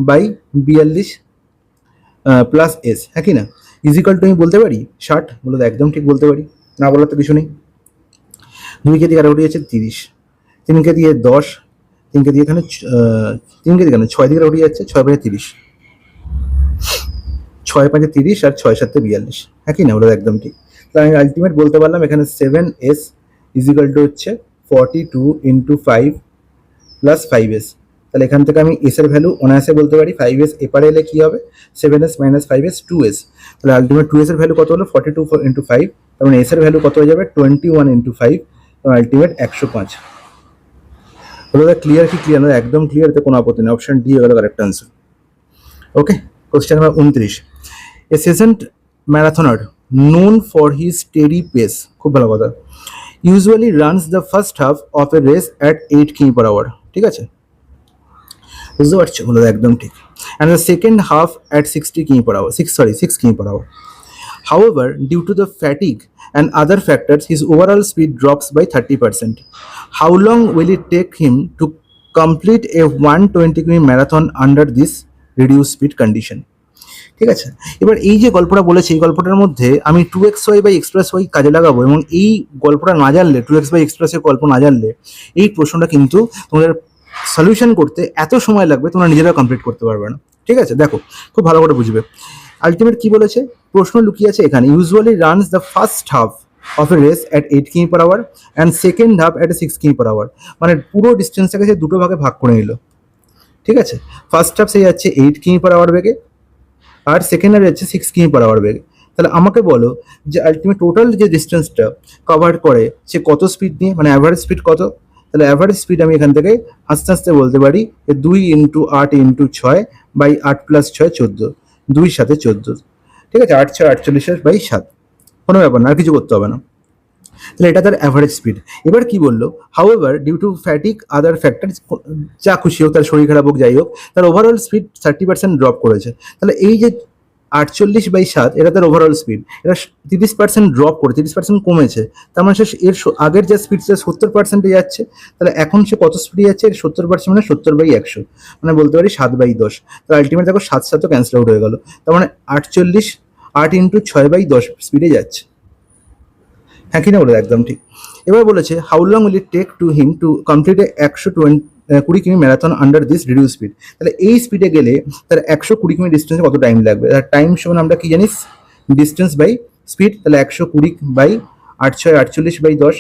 by 42 plus s, হ্যাঁ কি না, ইজিক্যাল টু আমি বলতে পারি 60, বলে একদম ঠিক বলতে পারি, না বলার তো কিছু নেই। 2কে দিয়ে কাটাকুটি আছে 30, 3কে দিয়ে 10, 3কে দিয়ে এখানে 3কে দিয়ে কেন 6 দিকে কাটাকুটি যাচ্ছে, 6 5 30, 6 5 30 আর 6 7 42, হ্যাঁ কি না, বলে একদম ঠিক। তাহলে আমি আলটিমেট বলতে পারলাম এখানে 7s ইজিক্যাল টু হচ্ছে 42 ইন্টু 5 প্লাস 5s। তাহলে এখান থেকে আমি এস এর ভ্যালু অনায়াসে বলতে পারি, 5s এপারে এলে কি হবে 7s মাইনাস 5s 2s। তাহলে আলটিমেট 2s এর ভ্যালু কত হলো 42 ইন্টু 5, তার মানে এস এর ভ্যালু কত হয়ে যাবে 21 ইন্টু 5, তার আলটিমেট 105। হলো ক্লিয়ার কি ক্লিয়ার না, একদম ক্লিয়ার, তো কোনো আপত্তি নেই, অপশন ডি হলো correct answer. Okay, question number 29, a seasoned marathoner known for his steady pace, খুব ভালো কথা, usually runs the first half of a race at 8 কিমি পার আওয়ার, ঠিক আছে, বুঝতে পারছো, বলে একদম ঠিক, and the second half at 60 কিমি পার আওয়ার 6 কিমি per hour. However, due to the fatigue and other factors, his overall speed drops by 30%. How long will it take him to complete a 120 km marathon under this reduced speed condition? ঠিক আছে, এবার এই যে গল্পটা বলেছি, এই গল্পটার মধ্যে আমি 2xy বাই এক্সপ্রেস ওয়াই কাজে লাগাবো, এবং এই গল্পটা না জানলে, 2x বাই এক্সপ্রেসের গল্প না জানলে, এই প্রশ্নটা কিন্তু তোমাদের সলিউশন করতে এত সময় লাগবে, তোমরা নিজেরা কমপ্লিট করতে পারবে না। ঠিক আছে, দেখো খুব ভালো করে বুঝবে। আলটিমেট কি বলেছে, প্রশ্ন লুকিয়ে আছে এখানে, usually runs the first half of a race at 8 কিমি per hour and second half at 6 কিমি পার আওয়ার, মানে পুরো ডিস্টেন্সটাকে সে দুটো ভাগে ভাগ করে নিল। ঠিক আছে, ফার্স্ট হাফ সে যাচ্ছে 8 কিমি পার আওয়ার বেগে, আর সেকেন্ড হাফ যাচ্ছে 6 কিমি পার আওয়ার বেগে। তাহলে আমাকে বলো যে আলটিমেট টোটাল যে ডিস্টেন্সটা কভার করে সে কত স্পিড নিয়ে, মানে অ্যাভারেজ স্পিড কত। তাহলে অ্যাভারেজ স্পিড আমি এখান থেকে আস্তে আস্তে বলতে পারি 2 ইন্টু 8 ইন্টু 6 বাই 8 প্লাস 6 14, 2 সাথে 14, ঠিক আছে, 8 6 48 বাই 7, কোনো ব্যাপার না, আর কিছু করতে হবে না। তাহলে এটা তার অ্যাভারেজ স্পিড। এবার কি বললো, however due to fatigue other factor, যা খুশি হোক, তার শরীর খারাপ হোক, যাই হোক, তার ওভারঅল স্পিড 30% ড্রপ করেছে। তাহলে এই যে 48/7 এটা তার ওভারঅল স্পিড, এটা 30% ড্রপ করে 30% কমেছে, তার মানে সে এর আগের যে স্পিড সে 70% যাচ্ছে, তাহলে এখন সে কত স্পিডে যাচ্ছে, এর 70% মানে 70/100, মানে বলতে পারি 7/10। তাহলে আলটিমেট দেখো 7 7 ক্যান্সেল আউট হয়ে গেল, তার মানে 48 8 ইন্টু 6/10 স্পিডে যাচ্ছে, হ্যাঁ কি না, বলে একদম ঠিক। এবার বলেছে how long will it take to him to complete 120 কিমি marathon under this reduce speed. তাহলে এই স্পিডে গেলে তার 120 কিমি ডিস্টেন্সে কত টাইম লাগবে, তার টাইম সমান আমরা কি জানিস, ডিস্টেন্স বাই স্পিড। তাহলে 120 বাই 8 6 48/10,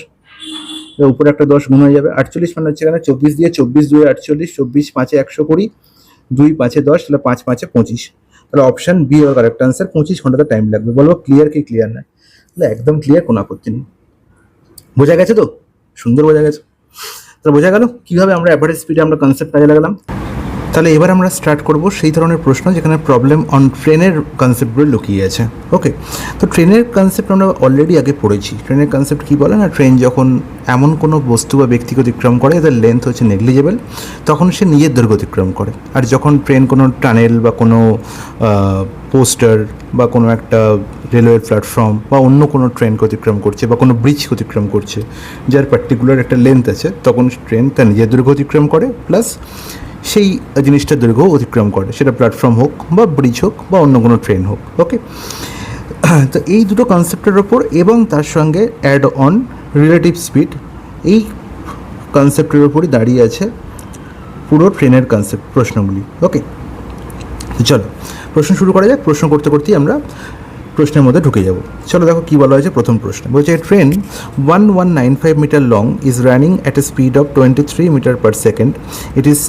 উপরে একটা 10 গুণ হয়ে যাবে, 48 মানে হচ্ছে এখানে 24 দিয়ে 24 2 48, 24 5 120, 2 5 10, তাহলে 5 5 25। তাহলে অপশন বি হল কারেক্ট আনসার, 25 ঘন্টাতে টাইম লাগবে। বলবো ক্লিয়ার কি ক্লিয়ার না, তাহলে একদম ক্লিয়ার, কোনো আপত্তি নেই। বোঝা গেছে তো, সুন্দর বোঝা গেছে। তাহলে বোঝা গেল কীভাবে আমরা অ্যাভারেজ স্পিডে আমরা কনসেপ্ট কাজে লাগালাম। তাহলে এবার আমরা স্টার্ট করব সেই ধরনের প্রশ্ন যেখানে প্রবলেম অন ট্রেনের কনসেপ্টগুলো লুকিয়ে আছে। ওকে, তো ট্রেনের কনসেপ্ট আমরা অলরেডি আগে পড়েছি। ট্রেনের কনসেপ্ট কী বলে না, ট্রেন যখন এমন কোনো বস্তু বা ব্যক্তিকে অতিক্রম করে যাদের লেন্থ হচ্ছে নেগলিজেবল, তখন সে নিজের দৈর্ঘ্য অতিক্রম করে। আর যখন ট্রেন কোনো টানেল বা কোনো পোস্টার বা কোনো একটা রেলওয়ে প্ল্যাটফর্ম বা অন্য কোনো ট্রেনকে অতিক্রম করছে বা কোনো ব্রিজকে অতিক্রম করছে যার পার্টিকুলার একটা লেন্থ আছে, তখন ট্রেন তার নিজের দৈর্ঘ্য অতিক্রম করে, প্লাস সেই জিনিসটার দৈর্ঘ্য অতিক্রম করে, সেটা প্ল্যাটফর্ম হোক বা ব্রিজ হোক বা অন্য কোনো ট্রেন হোক। ওকে, তো এই দুটো কনসেপ্টের ওপর এবং তার সঙ্গে অ্যাড অন রিলেটিভ স্পিড, এই কনসেপ্টের ওপরই দাঁড়িয়ে আছে পুরো ট্রেনের কনসেপ্ট প্রশ্নগুলি। ওকে, চলো প্রশ্ন শুরু করা যাক। প্রশ্ন করতে করতেই আমরা প্রশ্নের মধ্যে ঢুকে যাব। চলো দেখো কী বলা হয়েছে প্রথম প্রশ্নে। বলছে train 1195 metre long is running at a speed of 23 metre per second. It is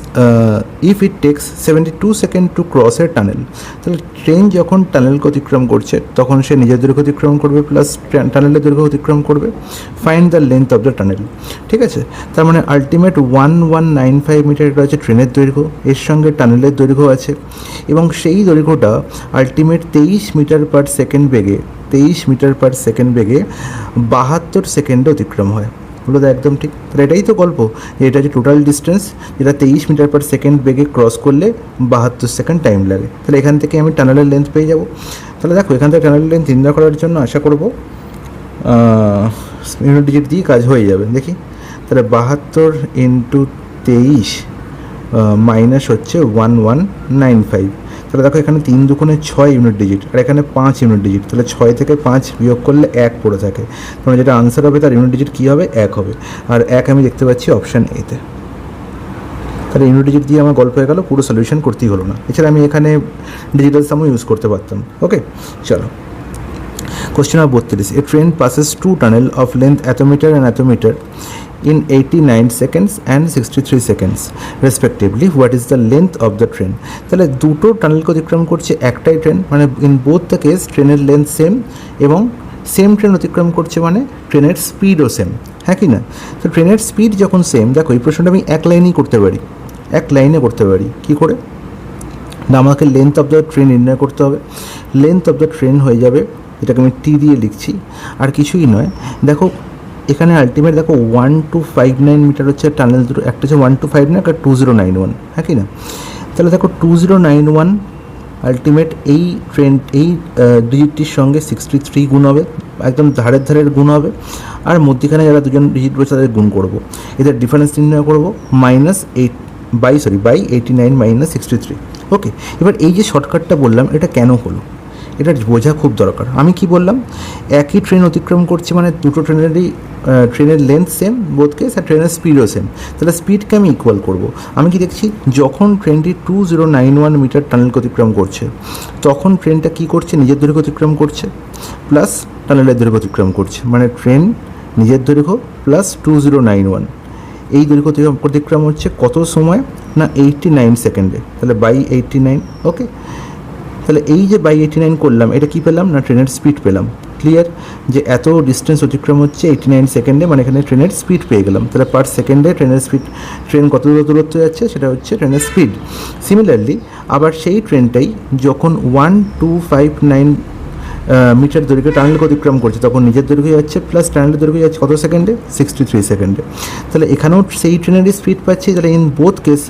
if it takes 72 second to cross a tunnel. তাহলে ট্রেন যখন টানেলকে অতিক্রম করছে তখন সে নিজের দৈর্ঘ্য অতিক্রম করবে প্লাস টানেলের দৈর্ঘ্য অতিক্রম করবে। Find the length of the tunnel. ঠিক আছে, তার মানে আলটিমেট 1195 মিটার এটা হচ্ছে ট্রেনের দৈর্ঘ্য, এর সঙ্গে টানেলের দৈর্ঘ্য আছে, এবং সেই দৈর্ঘ্যটা ultimate 23 metre per second second বেগে 23 মিটার পার সেকেন্ড বেগে 72 সেকেন্ডে অতিক্রম হয়। বলো তো একদম ঠিক। তাহলে এটাই তো গল্প, যে এটা হচ্ছে টোটাল ডিস্টেন্স, যেটা 23 মিটার পার সেকেন্ড বেগে ক্রস করলে 72 সেকেন্ড টাইম লাগে। তাহলে এখান থেকে আমি টানেলের লেন্থ পেয়ে যাব। তাহলে দেখো এখান থেকে টানেলের লেন্থ নির্ণয় করার জন্য আশা করব ইউনিট ডিজিট দিয়ে কাজ হয়ে যাবে। দেখি, তাহলে 72 ইন্টু 23 মাইনাস হচ্ছে 1195। তাহলে দেখো এখানে 3 দুগুণে 6 ইউনিট ডিজিট, আর এখানে 5 ইউনিট ডিজিট। তাহলে 6 থেকে 5 বিয়োগ করলে 1 পড়ে থাকে। তাহলে যেটা আনসার হবে তার ইউনিট ডিজিট কী হবে? 1 হবে। আর 1 আমি দেখতে পাচ্ছি অপশান এতে। তাহলে ইউনিট ডিজিট দিয়ে আমার গল্প হয়ে গেল, পুরো সলিউশন করতেই হলো না। এছাড়া আমি এখানে ডিজিটাল সামও ইউজ করতে পারতাম। ওকে, চলো। Question number 32. A train passes two tunnels of length attometer and attometer in 89 seconds and 63 seconds respectively. What is the length of the train? তাহলে দুটো টানেলকে অতিক্রম করছে একটাই ট্রেন, মানে ইন বোথ দ্য কেস ট্রেনের লেন্থ সেম, এবং same train অতিক্রম করছে মানে ট্রেনের স্পিডও সেম, হ্যাঁ কি না? তো ট্রেনের স্পিড যখন সেম, দেখো এই প্রশ্নটা আমি এক লাইনেই করতে পারি, এক লাইনে করতে পারি। কী করে না, আমাকে লেন্থ অফ দ্য ট্রেন নির্ণয় করতে হবে। লেন্থ অফ দ্য ট্রেন হয়ে যাবে, এটাকে আমি টি দিয়ে লিখছি, আর কিছুই নয়। দেখো এখানে আলটিমেট দেখো 1259 মিটার হচ্ছে টানেল দুটো, একটা হচ্ছে 1259, একটা 2091, হ্যাঁ কি না? তাহলে দেখো 2091 আলটিমেট এই ট্রেন এই ডিজিটটির সঙ্গে 63 গুণ হবে, একদম ধারের ধারের গুণ হবে, আর মধ্যখানে যারা দুজন ডিজিট রয়েছে তাদের গুণ করব, এদের ডিফারেন্স নির্ণয় করব বাই 89 মাইনাস 63। ওকে, এবার এই যে শর্টকাটটা বললাম এটা কেন হলো, এটা বোঝা খুব দরকার। আমি কি বললাম, একই ট্রেন অতিক্রম করছি মানে দুটো ট্রেনের লেন্থ সেম বোথ কেস, আর ট্রেনের স্পিডও সেম। তাহলে স্পিডকে আমি ইকুয়াল করব। আমি কি দেখছি, যখন ট্রেনটি 2091 মিটার টানেলকে অতিক্রম করছে তখন ট্রেনটা কি করছে, নিজের দৈর্ঘ্য অতিক্রম করছে প্লাস টানেলের দৈর্ঘ্য অতিক্রম করছে, মানে ট্রেন নিজের দৈর্ঘ্য প্লাস 2091, এই দৈর্ঘ্য অতিক্রম হচ্ছে কত সময় না 89 সেকেন্ডে। তাহলে বাই 89। ওকে, তাহলে এই যে বাই 89 করলাম, এটা কি পেলাম না ট্রেনের স্পিড পেলাম। ক্লিয়ার, যে এত ডিস্টেন্স অতিক্রম হচ্ছে 89 সেকেন্ডে, মানে এখানে ট্রেনের স্পিড পেয়ে গেলাম। তাহলে পার সেকেন্ডে ট্রেনের স্পিড, ট্রেন কত দূরত্ব যাচ্ছে সেটা হচ্ছে ট্রেনের স্পিড। সিমিলারলি আবার সেই ট্রেনটাই যখন 1259 মিটার দৈর্ঘ্যে টানেলকে অতিক্রম করছে তখন নিজের দৈর্ঘ্য যাচ্ছে প্লাস টানেলের দৈর্ঘ্য যাচ্ছে কত সেকেন্ডে? 63 সেকেন্ডে। তাহলে এখানেও সেই ট্রেনেরই স্পিড পাচ্ছি। তাহলে ইন বোথ কেস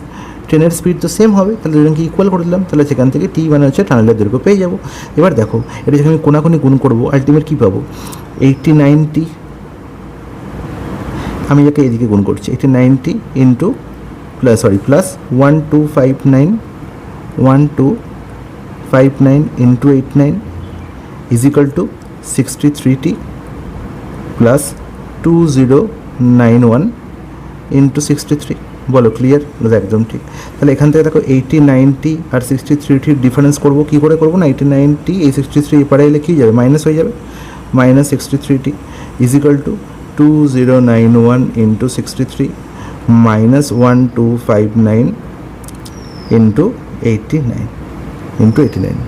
ট্রেনের স্পিড তো সেম হবে, তাহলে দুজনকে ইকুয়াল করে দিলাম। তাহলে সেখান থেকে টি মানে হচ্ছে টানেলের দৈর্ঘ্য পেয়ে যাবো। এবার দেখো এটা যখন আমি কোনাকুনি গুণ করবো আলটিমেট কী পাবো? 89টি, আমি যাকে এদিকে গুণ করছি 89টি into plus 1259 into 89 is equal to 63টি প্লাস 2091 ইন্টু 63। বলো ক্লিয়ার? একদম ঠিক। তাহলে এখান থেকে দেখো 89টি আর 63টির ডিফারেন্স করবো, কী করে করবো না 89টি এই 63 এপারে এলে কী যাবে? মাইনাস হয়ে যাবে, মাইনাস 63টি is equal to 2091 into 63 minus 1259 into 89,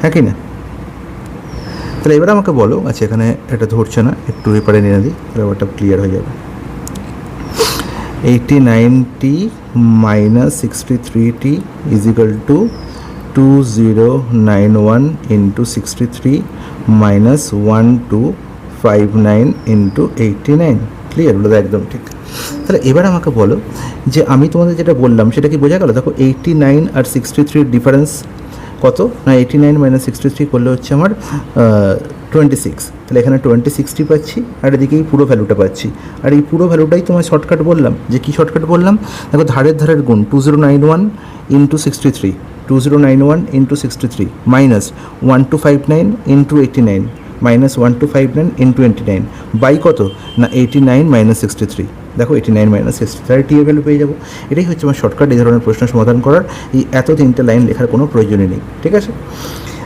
হ্যাঁ কি না? তাহলে এবার আমাকে বলো, আচ্ছা এখানে এটা ধরছে না, একটু এপারে নিয়ে দিই, তাহলে ওটা ক্লিয়ার হয়ে যাবে। 89টি মাইনাস 63টি is equal to 2091 into 63 minus 1259 into 89। Clear? বলো একদম ঠিক। তাহলে এবার আমাকে বলো যে আমি তোমাদের যেটা বললাম সেটা কি বোঝা গেল? দেখো 89 আর 63 ডিফারেন্স কত না 89 মাইনাস 63 করলে হচ্ছে আমার 26। তাহলে এখানে 26টি পাচ্ছি, আর এদিকে এই পুরো ভ্যালুটা পাচ্ছি। আর এই পুরো ভ্যালুটাই তোমার শর্টকাট বললাম। যে কি শর্টকাট বললাম? দেখো ধারের ধারের গুণ 2091 into 63, 2091 into 63 minus 1259 into 89 minus 1259 into 89 by কত না 89 মাইনাস 63। দেখো 89 মাইনাস 63, তাহলে টি এর ভ্যালু পেয়ে যাবো। এটাই হচ্ছে আমার শর্টকাট এই ধরনের প্রশ্ন সমাধান করার। এই এত 3টে লাইন লেখার কোনো প্রয়োজনই নেই, ঠিক আছে?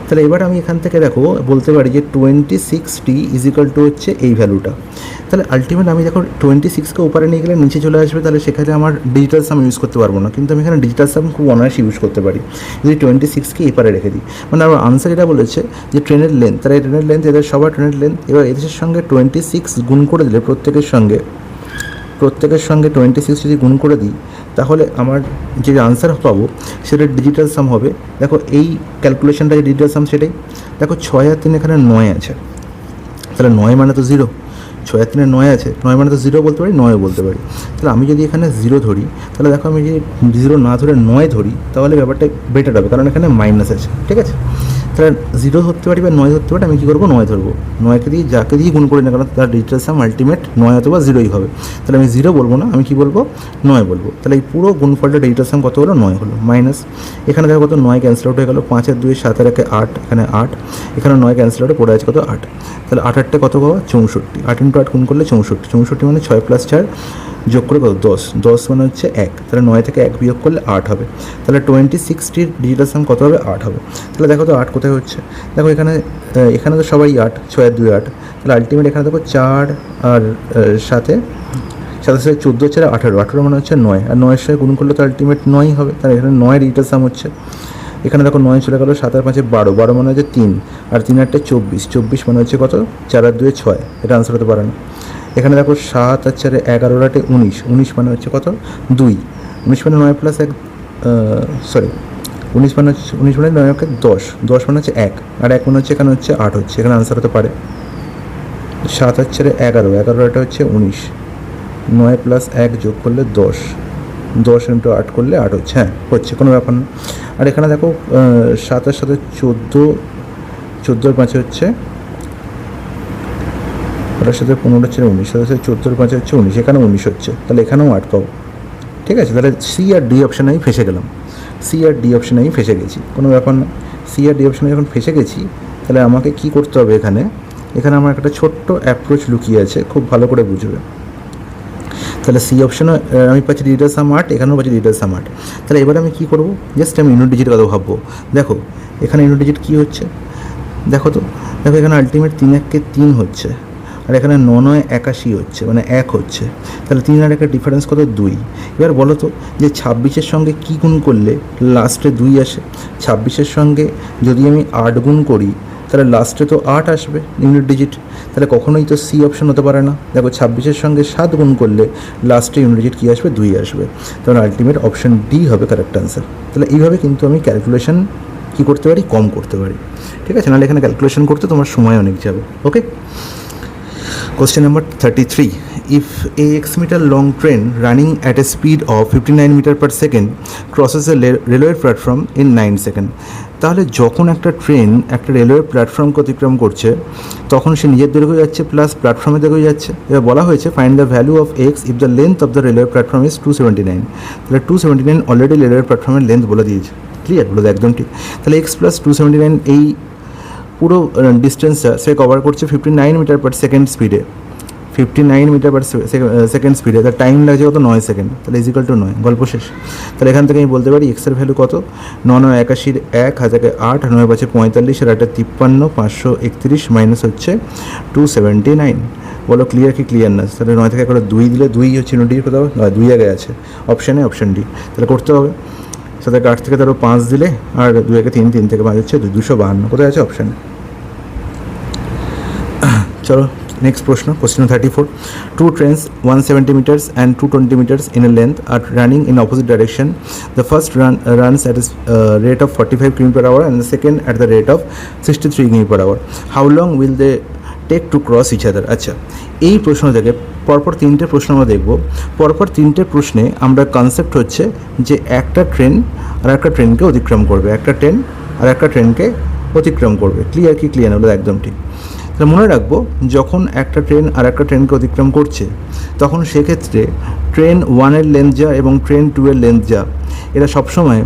তাহলে এবার আমি এখান থেকে দেখো বলতে পারি যে 26টি ইজ ইকাল টু হচ্ছে এই ভ্যালুটা। তাহলে আলটিমেট আমি দেখো 26কে উপরে নিয়ে গেলে নিচে চলে আসবে, তাহলে সেখানে আমার ডিজিটাল সাম ইউজ করতে পারবো না, কিন্তু আমি এখানে ডিজিটাল সাম খুব অনায়াসে ইউজ করতে পারি যদি 26কে এপারে রেখে দিই। মানে আমার আনসার এটা বলেছে যে ট্রেনের লেন্থ, তাহলে এই ট্রেনের লেন্থ এদের সবার ট্রেনের লেন্থ, এবার এদের সঙ্গে 26 গুণ করে দিলে প্রত্যেকের সঙ্গে 26 যদি গুণ করে দিই তাহলে আমার যে আনসার পাবো সেটা ডিজিটাল সাম হবে। দেখো এই ক্যালকুলেশনটা যে ডিজিটাল সাম সেটাই, দেখো 6 আর 3 এখানে 9 আছে, তাহলে 9 মানে তো 0, 6 আর 3 9 আছে, 9 মানে তো 0 বলতে পারি, 9 বলতে পারি। তাহলে আমি যদি এখানে 0 ধরি, তাহলে দেখো আমি যদি 0 না ধরে 9 ধরি তাহলে ব্যাপারটা বেটার হবে, কারণ এখানে মাইনাস আছে, ঠিক আছে। তাহলে 0 ধরতে পারি বা 9 ধরতে পারি, আমি কী করবো 9 ধরবো, 9কে দিয়ে যাকে দিয়ে গুণ করি না কারণ তার ডিজিটাল সাম আলটিমেট 9 অথবা 0ই হবে। তাহলে আমি 0 বলবো না, আমি কী বলবো 9 বলবো। তাহলে এই পুরো গুণফলটা ডিজিটাল সাম কত হলো 9 হলো, মাইনাস এখানে দেখো কত 9 ক্যান্সেল আউট হয়ে গেলো, 5 আর 2 7 আর 1 8, এখানে 8, এখানে 9 ক্যান্সেল আউটে পড়ে আছে কত 8, তাহলে 8 8টা কত পাবো 64, 8 ইন্টু 8 গুণ করলে 64, 64 মানে 6 + 4 যোগ করে কত 10, 10 মানে হচ্ছে 1, তাহলে 9 থেকে 1 বিয়োগ করলে 8 হবে, তাহলে 26টির ডিজিটাল সাম কত হবে 8 হবে। তাহলে দেখো তো 8 কোথায় হচ্ছে, দেখো এখানে এখানে তো সবাই 8, 6 আর 2 8, তাহলে আলটিমেট এখানে দেখো 4 আর 7 সাথে 14 হচ্ছে 18, 18 মানে হচ্ছে 9, আর 9 এর সাথে গুণ করলে তো আলটিমেট 9 হবে, তাহলে এখানে 9 ডিজিটাল সাম হচ্ছে। এখানে দেখো 9 চলে গেলো, 7 আর 5 12, 12 মানে হচ্ছে 3, আর 3 আর 8 24, 24 মানে হচ্ছে কত 4 আর 2 6, এটা আনসার হতে পারে না। এখানে দেখো 7 আর 4 11 আর 8 19, 19 মানে হচ্ছে কত 2, 19 মানে 9 + 1 সরি 19 মানে হচ্ছে 19 মানে 9 কে 10, 10 মানে হচ্ছে 1, আর 1 মানে হচ্ছে এখানে হচ্ছে 8 হচ্ছে, এখানে আনসার হতে পারে 7 আর 4 11, 11 এটা হচ্ছে 19, 9 + 1 যোগ করলে 10, 10 ইন্টু 8 করলে 8 হচ্ছে, হ্যাঁ হচ্ছে, কোনো ব্যাপার না। আর এখানে দেখো 7 আর 7 14, 14 আর 5 হচ্ছে, ওটার সাথে 15 হচ্ছে 19, সাথে 14 আর 5 হচ্ছে 19, এখানে 19 হচ্ছে, তাহলে এখানেও 8 পাবো, ঠিক আছে। তাহলে সি আর ডি অপশানে আমি ফেসে গেলাম, সি আর ডি অপশানে আমি ফেসে গেছি, কোনো ব্যাপার না। সি আর ডি অপশানে যখন ফেসে গেছি তাহলে আমাকে কি করতে হবে, এখানে আমার একটা ছোট্ট অ্যাপ্রোচ লুকিয়ে আছে, খুব ভালো করে বুঝবে। তাহলে সি অপশানে আমি পাচ্ছি ডিজিটাল সাম 8, এখানেও পাচ্ছি ডিজিটাল সাম 8, তাহলে এবার আমি কী করবো, জাস্ট আমি ইউনিট ডিজিট কথা ভাববো। দেখো এখানে ইউনিট ডিজিট কী হচ্ছে, দেখো তো, দেখো এখানে আলটিমেট 3 1 কে 3 হচ্ছে, আর এখানে 9 9 81 হচ্ছে, মানে 1 হচ্ছে, তাহলে 3 আর 1 ডিফারেন্স কত 2। এবার বলো তো যে 26-এর সঙ্গে কী গুণ করলে লাস্টে 2 আসে, 26-এর সঙ্গে যদি আমি 8 গুণ করি তাহলে লাস্টে তো 8 আসবে ইউনিট ডিজিট, তাহলে কখনোই তো সি অপশন হতে পারে না। দেখো 26-এর সঙ্গে 7 গুণ করলে লাস্টে ইউনিট ডিজিট কী আসবে 2 আসবে, তাহলে আলটিমেট অপশন ডি হবে কারেক্ট আনসার। তাহলে এইভাবে কিন্তু আমি ক্যালকুলেশন কী করতে পারি, কম করতে পারি, ঠিক আছে। নাহলে এখানে ক্যালকুলেশন করতে তোমার সময় অনেক যাবে। ওকে, question number 33. If a x-meter long train running at a speed of 59 meter per second crosses a railway platform in 9 seconds, তাহলে যখন একটা ট্রেন একটা রেলওয়ে প্ল্যাটফর্মকে অতিক্রম করছে তখন সে নিজের দৈর্ঘ্য যাচ্ছে প্লাস প্ল্যাটফর্মের দৈর্ঘ্য যাচ্ছে। এবার বলা হয়েছে find the value of x if the length of the railway platform is 279। তাহলে 279 অলরেডি রেলওয়ে প্ল্যাটফর্মের লেন্থ বলে দিয়েছে, ক্লিয়ার, বলে একদম ঠিক। তাহলে এক্স প্লাস 279 এই পুরো ডিস্টেন্সটা সে কভার করছে 59 মিটার পার সেকেন্ড স্পিডে, 59 মিটার পার সেকেন্ড স্পিডে, তার টাইম লাগছে কত 9 সেকেন্ড, তাহলে ইজিক্যাল টু 9, গল্প শেষ। তাহলে এখান থেকে আমি বলতে পারি এক্সের ভ্যালু কত, 9 9 81 1 হাজারকে 8, 9 5 45 আর 8 53, 531 মাইনাস হচ্ছে 279। বলো ক্লিয়ার কি ক্লিয়ার না? তাহলে 9 থেকে করে 2 দিলে 2 হচ্ছে ইউনিট কোথাও 2 আগে আছে অপশানে, অপশান ডি। তাহলে করতে হবে সাথে 8 থেকে তারও 5 দিলে, আর 2 থেকে 3, 3 থেকে 5 হচ্ছে 252, কোথায় আছে অপশানে। চলো নেক্সট প্রশ্ন, question 34. Two trains 170 meters and 220 meters in a length are running in opposite direction. The first runs at a rate of 45 km per hour and the second at the rate of 63 km per hour. How long will they take to cross each other? আচ্ছা, এই প্রশ্ন থেকে পরপর 3টে প্রশ্ন আমরা দেখব। পরপর 3টে প্রশ্নে আমরা কনসেপ্ট হচ্ছে যে একটা ট্রেন আর একটা ট্রেনকে অতিক্রম করবে, একটা ট্রেন আর একটা ট্রেনকে অতিক্রম করবে। ক্লিয়ার কি ক্লিয়ার? হলো একদম ঠিক। তাহলে মনে রাখবো যখন একটা ট্রেন আর একটা ট্রেনকে অতিক্রম করছে তখন সেক্ষেত্রে ট্রেন 1-এর লেন্থ যা এবং ট্রেন 2-এর লেন্থ যা, এরা সবসময়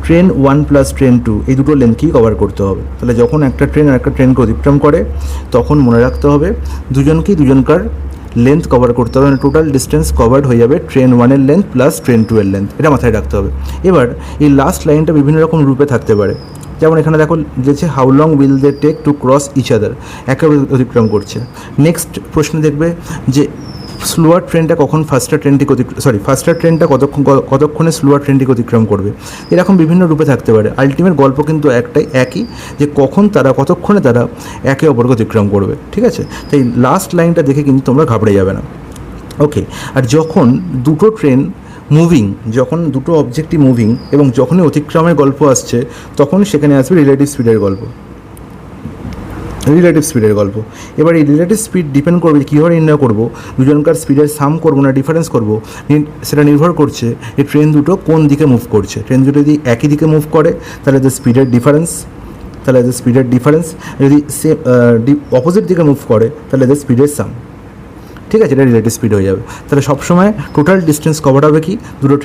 ট্রেন 1 প্লাস ট্রেন 2 এই দুটো লেন্থকেই কভার করতে হবে। তাহলে যখন একটা ট্রেন আর একটা ট্রেনকে অতিক্রম করে তখন মনে রাখতে হবে দুজনকেই দুজনকার লেন্থ কভার করতে হবে, মানে টোটাল ডিস্টেন্স কভার্ড হয়ে যাবে ট্রেন 1-এর লেন্থ প্লাস ট্রেন 2-এর লেন্থ, এটা মাথায় রাখতে হবে। এবার এই লাস্ট লাইনটা বিভিন্ন রকম রূপে থাকতে পারে, যেমন এখানে দেখো দিয়েছে how long will they take to cross each other, একে অতিক্রম করছে। নেক্সট প্রশ্ন দেখবে যে স্লোয়ার ট্রেনটা কখন ফাস্টার ট্রেনটিকে ফাস্টার ট্রেনটা কতক্ষণে স্লোয়ার ট্রেনটিকে অতিক্রম করবে, এরকম বিভিন্ন রূপে থাকতে পারে। আলটিমেট গল্প কিন্তু একই, যে কতক্ষণে তারা একে অপরকে অতিক্রম করবে, ঠিক আছে। তাই লাস্ট লাইনটা দেখে কিন্তু তোমরা ঘাবড়ে যাবে না। ওকে, আর যখন দুটো ট্রেন মুভিং, যখন দুটো অবজেক্টই মুভিং এবং যখনই অতিক্রমের গল্প আসছে তখন সেখানে আসবে রিলেটিভ স্পিডের গল্প। এবার এই রিলেটিভ স্পিড ডিপেন্ড করবে কীভাবে নির্ণয় করবো, দুজনকার স্পিডের সাম করবো না ডিফারেন্স করবো, সেটা নির্ভর করছে এই ট্রেন দুটো কোন দিকে মুভ করছে। ট্রেন দুটো যদি একই দিকে মুভ করে তাহলে স্পিডের ডিফারেন্স, যদি অপোজিট দিকে মুভ করে তাহলে স্পিডের সাম। ঠিক আছে, এটা রিলেটিভ স্পিড হয়ে যাবে। তাহলে সবসময় টোটাল ডিস্টেন্স কভার হবে কি, দুটো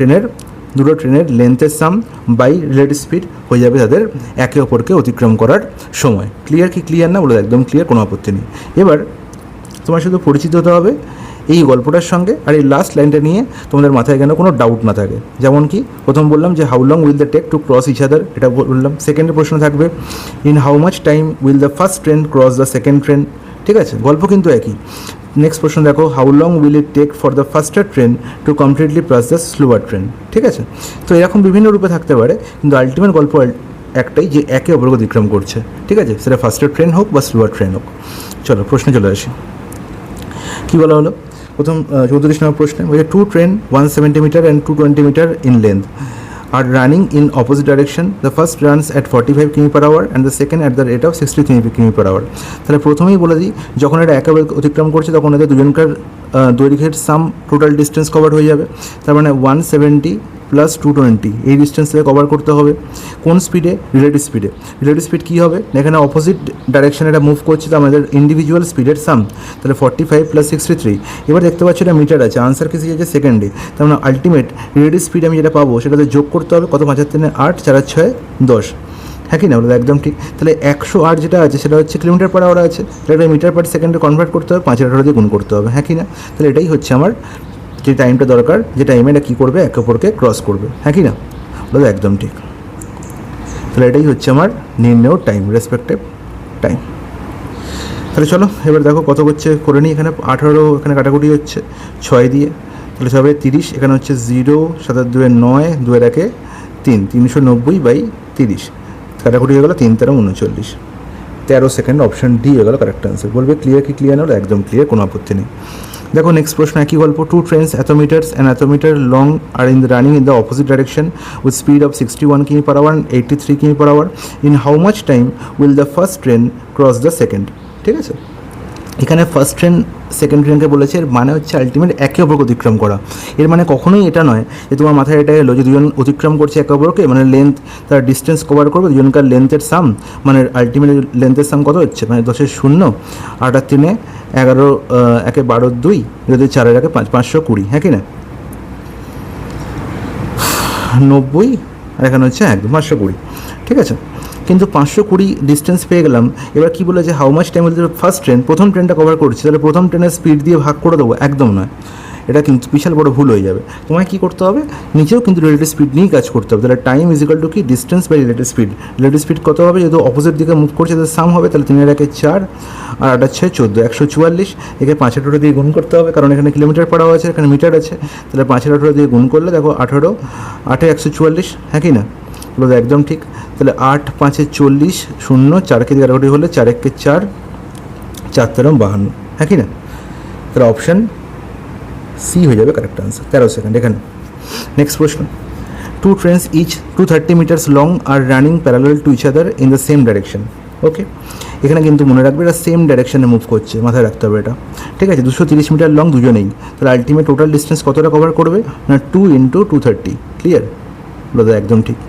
ট্রেনের লেন্থের সাম বাই রিলেটিভ স্পিড হয়ে যাবে তাদের একে অপরকে অতিক্রম করার সময়। ক্লিয়ার কি ক্লিয়ার না বলে একদম ক্লিয়ার, কোনো আপত্তি নেই। এবার তোমার শুধু পরিচিত হতে হবে এই গল্পটার সঙ্গে, আর এই লাস্ট লাইনটা নিয়ে তোমাদের মাথায় কেন কোনো ডাউট না থাকে। যেমন কি প্রথম বললাম যে how long will the take to cross each other, এটা বললাম। সেকেন্ডের প্রশ্ন থাকবে in how much time will the first train cross the second train. ঠিক আছে, গল্প কিন্তু একই। নেক্সট প্রশ্ন দেখো, how long will it take for the faster train to completely pass the slower train. ঠিক আছে, তো এরকম বিভিন্ন রূপে থাকতে পারে, কিন্তু আলটিমেট গল্প একটাই যে একে অপরকে অতিক্রম করছে। ঠিক আছে, সেটা ফার্স্টার ট্রেন হোক বা স্লোয়ার ট্রেন হোক। চলো প্রশ্নে চলে আসি। কী বলা হলো প্রথম 34 নম্বর প্রশ্নে, বলছে two train 170 metre and 220 metre in length are running in opposite direction. The first runs at 45 km per hour and the second at the rate of 63 km per hour. তাহলে প্রথমেই বলে দিই, যখন এটা একেবারে অতিক্রম করছে তখন এদের দুজনকার দৈর্ঘ্যের সাম টোটাল ডিস্টেন্স কভার হয়ে যাবে। তার মানে 170 প্লাস 220 এই ডিস্টেন্সে কভার করতে হবে। কোন স্পিডে? রিলেটিভ স্পিড কী হবে, এখানে অপোজিট ডাইরেকশানে এটা মুভ করছে, তো আমাদের ইন্ডিভিজুয়াল স্পিডের সাম। তাহলে 45 প্লাস 63। এবার দেখতে পাচ্ছি এটা মিটার আছে, আনসার কিসে যাচ্ছে? সেকেন্ডে। তার মানে আলটিমেট রিলেটিভ স্পিড আমি যেটা পাবো সেটাতে যোগ করতে হবে কত, 5 আর 3 8, 4 আর 6 10। হ্যাঁ কি না, বলো একদম ঠিক। তাহলে 108 যেটা আছে সেটা হচ্ছে কিলোমিটার পার আওয়ার আছে, এটা মিটার পার সেকেন্ডে কনভার্ট করতে হবে, 5 আর 18 দিয়ে গুণ করতে হবে। হ্যাঁ কি না, তাহলে এটাই হচ্ছে আমার যে টাইমটা দরকার, যে টাইমে এটা কী করবে, একে অপরকে ক্রস করবে। হ্যাঁ কি না, বলো একদম ঠিক। তাহলে এটাই হচ্ছে আমার নির্ণয় টাইম, রেসপেক্টিভ টাইম। তাহলে চলো এবার দেখো কত হচ্ছে করে নিই। এখানে 18, এখানে কাটাকুটি হচ্ছে 6 দিয়ে, তাহলে সবে 30, এখানে হচ্ছে 0, 7 আর 2 9, 2 আর 1 3, 390/30 কাটাকুটি হয়ে গেলো 3 13 39, 13 সেকেন্ড। অপশন ডি হয়ে গেলো কারেক্ট আনসার। বলবে ক্লিয়ার কি ক্লিয়ার না, হলো একদম ক্লিয়ার, কোনো আপত্তি নেই। দেখো নেক্সট প্রশ্ন একই গল্প, টু ট্রেনস এত metre long are in the running in the opposite direction with speed of 61 km per hour and 83 km per hour. In how much time will the first train cross the second. ঠিক আছে, এখানে first train second ট্রেনকে বলেছে, এর মানে হচ্ছে ultimate একে অপরকে অতিক্রম করা। এর মানে কখনোই এটা নয় যে তোমার মাথায় এটা এলো যে দুজন অতিক্রম করছে একে অপরকে, মানে লেন্থ তার ডিস্টেন্স কভার করবে, দুজনকার লেন্থের সাম, মানে আলটিমেট লেন্থের সাম কত হচ্ছে, মানে 10 এর 0, 8 আর 3 11, 1 12 2, যদি 4 আর 1 520। হ্যাঁ কি না, 90, আর এখানে হচ্ছে একদম 520। ঠিক আছে, কিন্তু 520 ডিস্টেন্স পেয়ে গেলাম। এবার কী বলে যে how much time will first train, প্রথম ট্রেনটা কভার করছি, তাহলে প্রথম ট্রেনের স্পিড দিয়ে ভাগ করে দেবো, একদম নয়, এটা কিন্তু বিশাল বড় ভুল হয়ে যাবে। তোমায় কী করতে হবে, নিচেও কিন্তু রিলেটিভ স্পিড নিয়েই কাজ করতে হবে। তাহলে টাইম ইজ ইকুয়াল টু কি, ডিস্টেন্স বাই রিলেটিভ স্পিড কত হবে, যেহেতু অপোজিট দিকে মুভ করছে তাদের সাম হবে, তাহলে 3 আর 1 4 আর 8 আর 6 14, 144। একে 5 আর 18 দিয়ে গুণ করতে হবে, কারণ এখানে কিলোমিটার পার আওয়ার আছে, এখানে মিটার আছে। তাহলে 5 আর 18 দিয়ে গুণ করলে দেখো 18, 8 144। হ্যাঁ কি না, বলো একদম ঠিক। তাহলে 8 5 40, 0 4 কে দিয়ে কাটাকুটি হলে 4 1 4, 4 13 52। হ্যাঁ কি না, তাহলে অপশান সি হয়ে যাবে কারেক্ট আনসার। 13 সেকেন্ড। এখানে নেক্সট প্রশ্ন, two trains each 230 metres long are running parallel to each other in the same direction. Okay, এখানে কিন্তু মনে রাখবে এটা সেম ডাইরেকশনে মুভ করছে, মাথায় রাখতে হবে এটা। ঠিক আছে, 230 মিটার লং দুজনেই, তাহলে আলটিমেট টোটাল ডিস্টেন্স কতটা কভার করবে না, 2 × 230। ক্লিয়ার, বলো একদম ঠিক।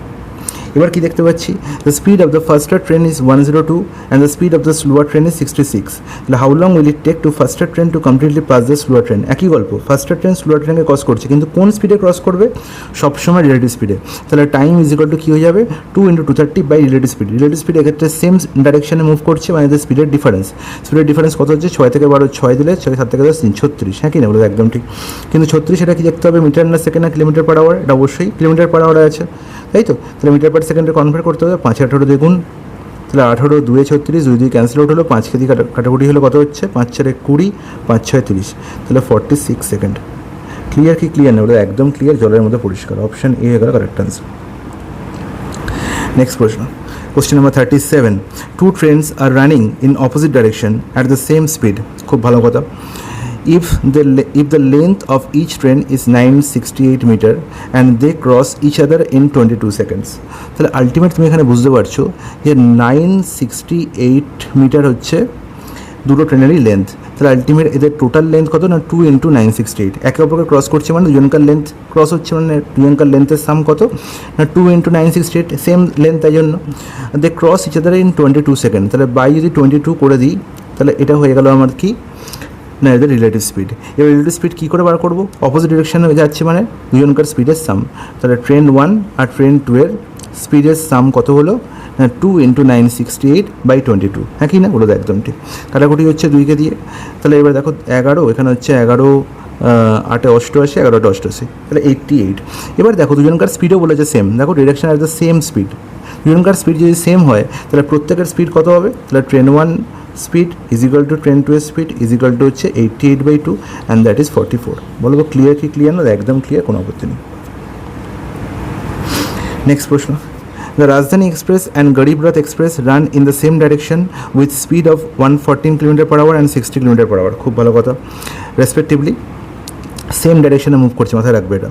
এবার কি দেখতে পাচ্ছি, the speed of the faster train is 102 and the speed of the slower train is 66। তাহলে how long will it take to faster train to completely pass the slower train. একই গল্প, ফার্স্টার ট্রেন স্লোয়ার ট্রেনকে cross করছে, কিন্তু কোন স্পিডে cross করবে, সবসময় রিলেটিভ স্পিডে। তাহলে টাইম ইজ ইকুয়াল টু কী হয়ে যাবে, 2 × 230 বাই রিলেটিভ স্পিড এক্ষেত্রে সেম ডাইরেকশনে মুভ করছে, মানে এদের স্পিডের ডিফারেন্স কত হচ্ছে, 6 থেকে 12, 6 দিলে 6 7 থেকে 10 36। হ্যাঁ কি না, বলে একদম ঠিক। কিন্তু 36 এটা কি দেখতে হবে, মিটার না সেকেন্ড না কিলোমিটার পার আওয়ার, এটা অবশ্যই কিলোমিটার পার আওয়ারে আছে, তাই তো। তাহলে মিটার পার সেকেন্ডে কনভার্ট করতে হবে, 5 18 দিয়ে গুণ, তাহলে 18 2 36, 2 2 ক্যান্সেল আউট হলো, 5 কে দিয়ে কাটাকুটি হলো কত হচ্ছে, 5 4 20, 5 6 30, তাহলে 46 সেকেন্ড। ক্লিয়ার কি ক্লিয়ার না, ওটা একদম ক্লিয়ার, জলের মধ্যে পরিষ্কার। অপশন এ হয়ে গেল কারেক্ট আনসার। নেক্সট প্রশ্ন, question number 37, two trains are running in opposite direction at the same speed. খুব ভালো কথা। if the length of each train is 968 meter and they cross each other in 22 seconds, তাহলে ultimate তুমি এখানে বুঝতে পারছো যে 968 মিটার হচ্ছে দুটো ট্রেনেরই লেন্থ। তাহলে আলটিমেট এদের টোটাল লেন্থ কত না 2 × 968, একে অপরকে ক্রস করছে মানে দুজনকার লেন্থ ক্রস হচ্ছে মানে দুজনকার লেন্থের সাম কত না 2 × 968, সেম লেন্থ, তাই জন্য they cross each other in 22 second. তাহলে বাই যদি 22 করে দিই তাহলে এটা হয়ে গেল আমার কি না এদের রিলেটিভ স্পিড। এবার রিলেটিভ স্পিড কী করে বার করবো, অপোজিট ডিরেকশানে যাচ্ছে মানে দুজনকার স্পিডের সাম। তাহলে ট্রেন 1 আর ট্রেন 2 এর স্পিডের সাম কত হলো না 2 × 968/22, হ্যাঁ কি না, বলো তো একদম ঠিক। কাটাকুটি হচ্ছে 2কে দিয়ে। তাহলে এবার দেখো 11, এখানে হচ্ছে 11 8 88, 11 88, তাহলে 88। এবার দেখো দুজনকার স্পিডও বলেছে সেম, দেখো ডিরেকশন আর দ্য সেম স্পিড, দুজনকার স্পিড যদি সেম হয় তাহলে প্রত্যেকের স্পিড কত হবে, তাহলে train 1 speed is equal to train 2 এর স্পিড ইজ ইকুয়াল টু হচ্ছে 88/2 অ্যান্ড দ্যাট ইজ 44। বলো ক্লিয়ার কি ক্লিয়ার না, একদম ক্লিয়ার, কোনো আপত্তি নেই। নেক্সট প্রশ্ন, The Rajdhani Express and Garib Rath Express run in the same direction with speed of 114 km/h and 60 km/h, খুব ভালো কথা, রেসপেক্টিভলি সেম ডাইরেকশনে মুভ করছে, মাথায় রাখবে এটা।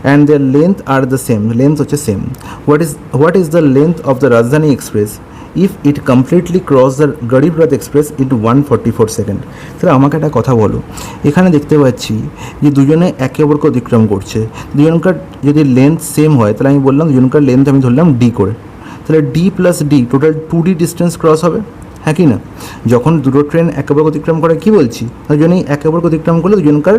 And their length are the same, length হচ্ছে same. What is the length of the Rajdhani express if it completely cross the Garib Rath express into 144 second. তাহলে আমাকে একটা কথা বলো, এখানে দেখতে পাচ্ছি যে দুজনে একে অপরকে অতিক্রম করছে, দুজনকার যদি লেন্থ সেম হয় তাহলে আমি বললাম দুজনকার লেন্থ আমি ধরলাম ডি করে, তাহলে D plus D total 2D distance cross হবে, হ্যাঁ কি না। যখন দুটো ট্রেন একে অপরকে অতিক্রম করে কী বলছি, দুজনেই একে অপরকে অতিক্রম করলে দুজনকার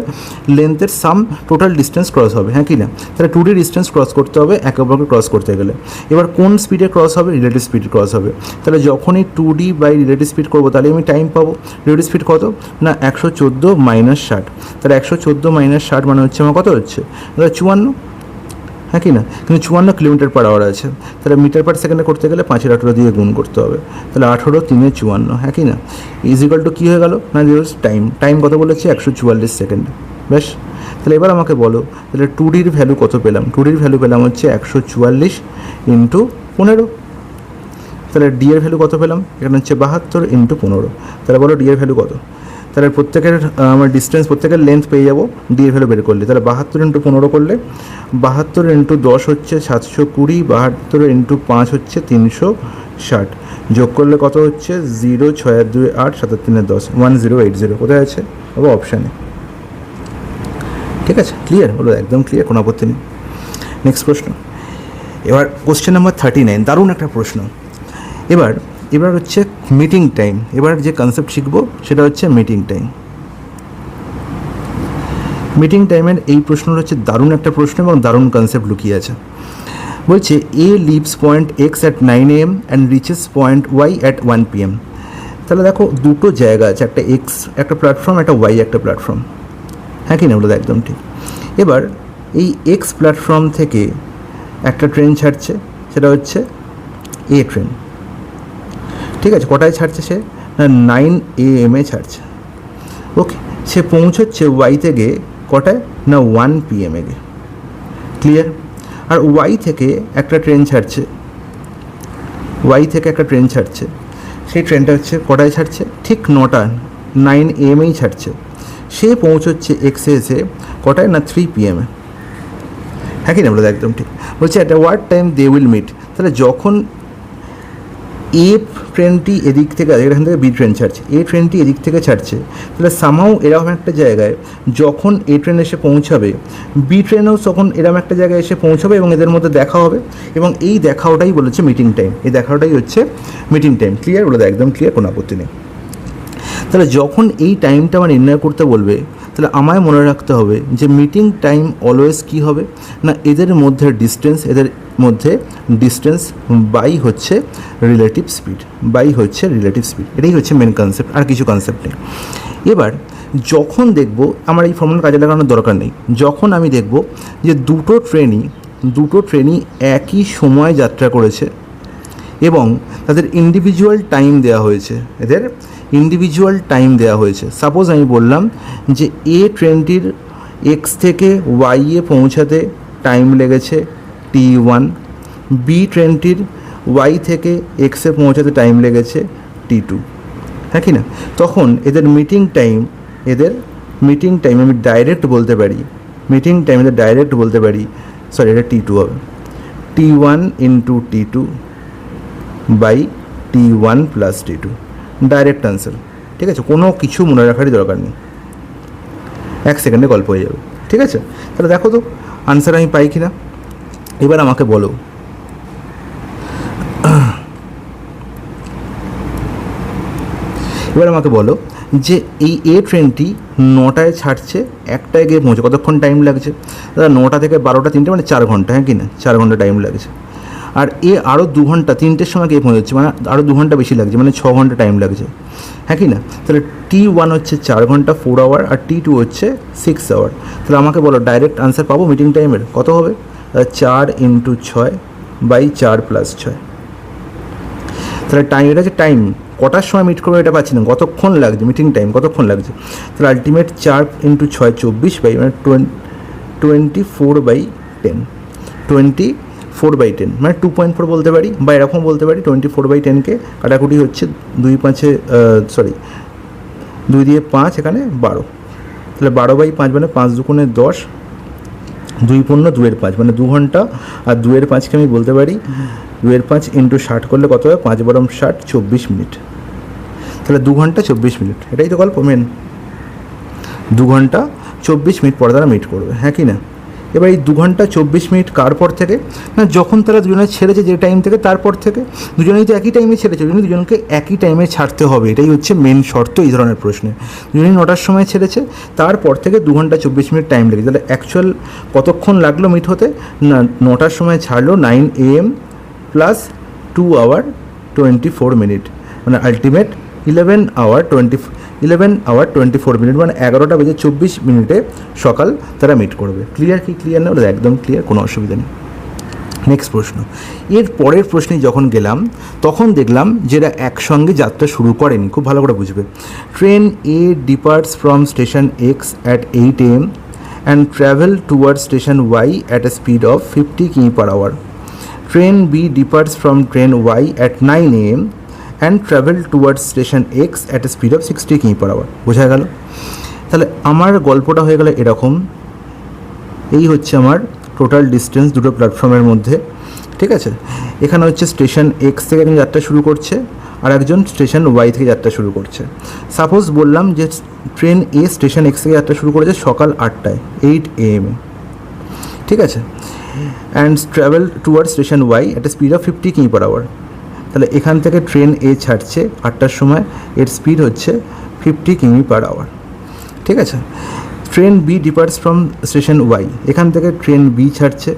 লেন্থের সাম টোটাল ডিস্টেন্স ক্রস হবে, হ্যাঁ কি না। তাহলে 2D ডিস্টেন্স ক্রস করতে হবে একে অপরকে ক্রস করতে গেলে। এবার কোন স্পিডে ক্রস হবে, রিলেটিভ স্পিড ক্রস হবে। তাহলে যখনই 2D বাই রিলেটিভ স্পিড করবো তাহলে আমি টাইম পাবো। রিলেটিভ স্পিড কত না 114 - 60, তাহলে 114 - 60 মানে হচ্ছে আমার কত হচ্ছে, তাহলে 54, হ্যাঁ কি না। কিন্তু 54 km/h আছে, তাহলে মিটার পার সেকেন্ডে করতে গেলে 5 × 18 দিয়ে গুণ করতে হবে, তাহলে 18 × 3 = 54, হ্যাঁ কি না। ইজ ইকুয়াল টু কী হয়ে গেল না টাইম কত বলেছি 144 সেকেন্ড, বেশ। তাহলে এবার আমাকে বলো তাহলে 2Dর ভ্যালু কত পেলাম, 2Dর ভ্যালু পেলাম হচ্ছে 144 × 15, তাহলে ডি এর ভ্যালু কত পেলাম, এখানে হচ্ছে 72 × 15, তাহলে বলো ডি এর ভ্যালু কত। তাহলে প্রত্যেকের আমার ডিস্টেন্স প্রত্যেকের লেন্থ পেয়ে যাবো ডি এর ভ্যালু বের করলে, তাহলে 72 × 15 করলে 72 × 10 হচ্ছে 720, 72 × 5 হচ্ছে 360, যোগ করলে কত হচ্ছে 0 6 2 8 7 3 10 1080, কোথায় আছে বাবা অপশানে, ঠিক আছে, ক্লিয়ার, বলো একদম ক্লিয়ার, কোনো আপত্তি নেই। নেক্সট প্রশ্ন, এবার কোশ্চেন নাম্বার 39, দারুণ একটা প্রশ্ন। এবার হচ্ছে মিটিং টাইম। এবার যে কনসেপ্ট শিখবো সেটা হচ্ছে মিটিং টাইম। মিটিং টাইমের এই প্রশ্নটা হচ্ছে দারুণ একটা প্রশ্ন এবং দারুণ কনসেপ্ট লুকিয়ে আছে। বলছে A leaves point X at 9 AM and reaches point Y at 1 PM। তাহলে দেখো দুটো জায়গা আছে, একটা এক্স একটা প্ল্যাটফর্ম, একটা ওয়াই একটা প্ল্যাটফর্ম, হ্যাঁ কি না, বলো একদম ঠিক। এবার এই এক্স প্ল্যাটফর্ম থেকে একটা ট্রেন ছাড়ছে, সেটা হচ্ছে এ ট্রেন, ঠিক আছে। কটায় ছাড়ছে সে না 9 AM ছাড়ছে, ওকে। সে পৌঁছচ্ছে ওয়াইতে গিয়ে কটায় না 1 PM গিয়ে, ক্লিয়ার। আর ওয়াই থেকে একটা ট্রেন ছাড়ছে, সেই ট্রেনটা হচ্ছে কটায় ছাড়ছে, ঠিক 9 AM ছাড়ছে। সে পৌঁছচ্ছে এক্সে এসে কটায় না 3 PM, হ্যাঁ কি না, বলো একদম ঠিক। বলছে at what time they will meet. তাহলে যখন এ ট্রেনটি এদিক থেকে, এখান থেকে বি ট্রেন ছাড়ছে, এ ট্রেনটি এদিক থেকে ছাড়ছে, তাহলে সামহাও এরকম একটা জায়গায় যখন এ ট্রেন এসে পৌঁছাবে বি ট্রেনও তখন এরকম একটা জায়গায় এসে পৌঁছাবে এবং এদের মধ্যে দেখা হবে, এবং এই দেখাওটাই বলেছে মিটিং টাইম, এই দেখাওটাই হচ্ছে মিটিং টাইম, ক্লিয়ার, বলে একদম ক্লিয়ার, কোনো আপত্তি নেই। তাহলে যখন এই টাইমটা আমার নির্ণয় করতে বলবে তাহলে আমায় মনে রাখতে হবে যে মিটিং টাইম অলওয়েজ কী হবে না এদের মধ্যে ডিস্টেন্স বাই হচ্ছে রিলেটিভ স্পিড, এটাই হচ্ছে মেন কনসেপ্ট, আর কিছু কনসেপ্ট নেই। এবার যখন দেখব, আমার এই ফর্মুলা কাজে লাগানোর দরকার নেই, যখন আমি দেখব যে দুটো ট্রেনই একই সময় যাত্রা করেছে এবং তাদের ইন্ডিভিজুয়াল টাইম দেওয়া হয়েছে, সাপোজ আমি বললাম যে এ ট্রেনটির এক্স থেকে ওয়াইয়ে পৌঁছাতে টাইম লেগেছে T1, বি ট্রেনটির ওয়াই থেকে এক্সে পৌঁছাতে টাইম লেগেছে T2, হ্যাঁ কি না। তখন এদের মিটিং টাইম মিটিং টাইম আমি ডাইরেক্ট বলতে পারি, সরি এটা T2 হবে, T1 into T2 by T1 plus T2, direct answer. ঠিক আছে, কোনো কিছু মনে রাখারই দরকার নেই, 1 সেকেন্ডে গল্প হয়ে যাবে। ঠিক আছে, তাহলে দেখো তো আনসার আমি পাই কিনা। এবার আমাকে বলো যে এই এ ট্রেনটি 9টায় ছাড়ছে, 1টায় গিয়ে পৌঁছে কতক্ষণ টাইম লাগছে? দাদা 9টা থেকে 12টা 3টে মানে 4 ঘন্টা, হ্যাঁ কি না, 4 ঘন্টা টাইম লাগছে। আর এ আরও 2 ঘন্টা 3টের সময় গিয়ে পৌঁছচ্ছে, মানে আরও 2 ঘন্টা বেশি লাগছে, মানে 6 ঘন্টা টাইম লাগছে, হ্যাঁ কি না। তাহলে T1 হচ্ছে 4 ঘন্টা 4 আওয়ার, আর T2 হচ্ছে 6 আওয়ার। তাহলে আমাকে বলো ডাইরেক্ট আনসার পাবো মিটিং টাইমের কত হবে? 4 ইন্টু 6 বাই 4 প্লাস 6। তাহলে টাইম, এটা হচ্ছে টাইম, কটার সময় মিট করবে এটা পাচ্ছি না, কতক্ষণ লাগছে মিটিং টাইম কতক্ষণ লাগছে। তাহলে আলটিমেট 4 ইন্টু 6 24 বাই মানে 24/10, 24/10 মানে 2.4 বলতে পারি, বা এরকম বলতে পারি 24/10কে কাটাকুটি হচ্ছে 2 দিয়ে 5 এখানে 12, তাহলে 12/5 মানে 5 দুগুণে 10, 2 পূর্ণ 2 5 মানে 2 ঘন্টা, আর 2 5কে আমি বলতে পারি 2 5 ইন্টু 60 করলে কত হবে? 5 বারম 60, 24 মিনিট। তাহলে 2 ঘন্টা 24 মিনিট, এটাই তো গল্প মেন। 2 ঘন্টা 24 মিনিট পরে তারা মিট করবে, হ্যাঁ কি না। এবার এই 2 ঘন্টা 24 মিনিট কার পর থেকে? না যখন তারা দুজনে ছেড়েছে যে টাইম থেকে, তারপর থেকে। দুজনেই তো একই টাইমে ছেড়েছে, দুজনকে একই টাইমে ছাড়তে হবে, এটাই হচ্ছে মেন শর্ত এই ধরনের প্রশ্নে। দুজনেই 9টার সময় ছেড়েছে, তারপর থেকে 2 ঘন্টা 24 মিনিট টাইম লেগেছে। তাহলে অ্যাকচুয়াল কতক্ষণ লাগলো মিট হতে? না 9টার সময় ছাড়লো 9 AM প্লাস 2 আওয়ার 24 মিনিট, মানে আলটিমেট 11 আওয়ার 24 মিনিট, মানে 11টা বেজে 24 মিনিটে সকাল তারা মিট করবে। ক্লিয়ার কি ক্লিয়ার না? ওটা একদম ক্লিয়ার, কোনো অসুবিধা নেই। নেক্সট প্রশ্ন, এর পরের প্রশ্নে যখন গেলাম তখন দেখলাম যেটা একসঙ্গে যাত্রা শুরু করেনি, খুব ভালো করে বুঝবে। Train A departs from station X at 8 AM and travel toward station Y at a speed of 50 কিমি/আওয়ার। Train B departs from train Y at 9 AM and travel towards station X at a speed of 60 কিমি/আওয়ার। বোঝা গেল? তাহলে আমার গল্পটা হয়ে গেল এরকম, এই হচ্ছে আমার টোটাল ডিস্টেন্স দুটো প্ল্যাটফর্মের মধ্যে। ঠিক আছে, এখানে হচ্ছে স্টেশন এক্স থেকে একজন যাত্রা শুরু করছে, আর একজন স্টেশন ওয়াই থেকে যাত্রা শুরু করছে। সাপোজ বললাম যে ট্রেন এ স্টেশন এক্স থেকে যাত্রা শুরু করেছে সকাল 8টায় 8 AM, ঠিক আছে, and travel toward station Y at a speed of 50 কিমি/আওয়ার। তাহলে এখান থেকে ট্রেন এ ছাড়ছে 8টার সময়, এর স্পিড হচ্ছে 50 কিমি/আওয়ার। ঠিক আছে, train B departs from station Y, এখান থেকে ট্রেন বি ছাড়ছে,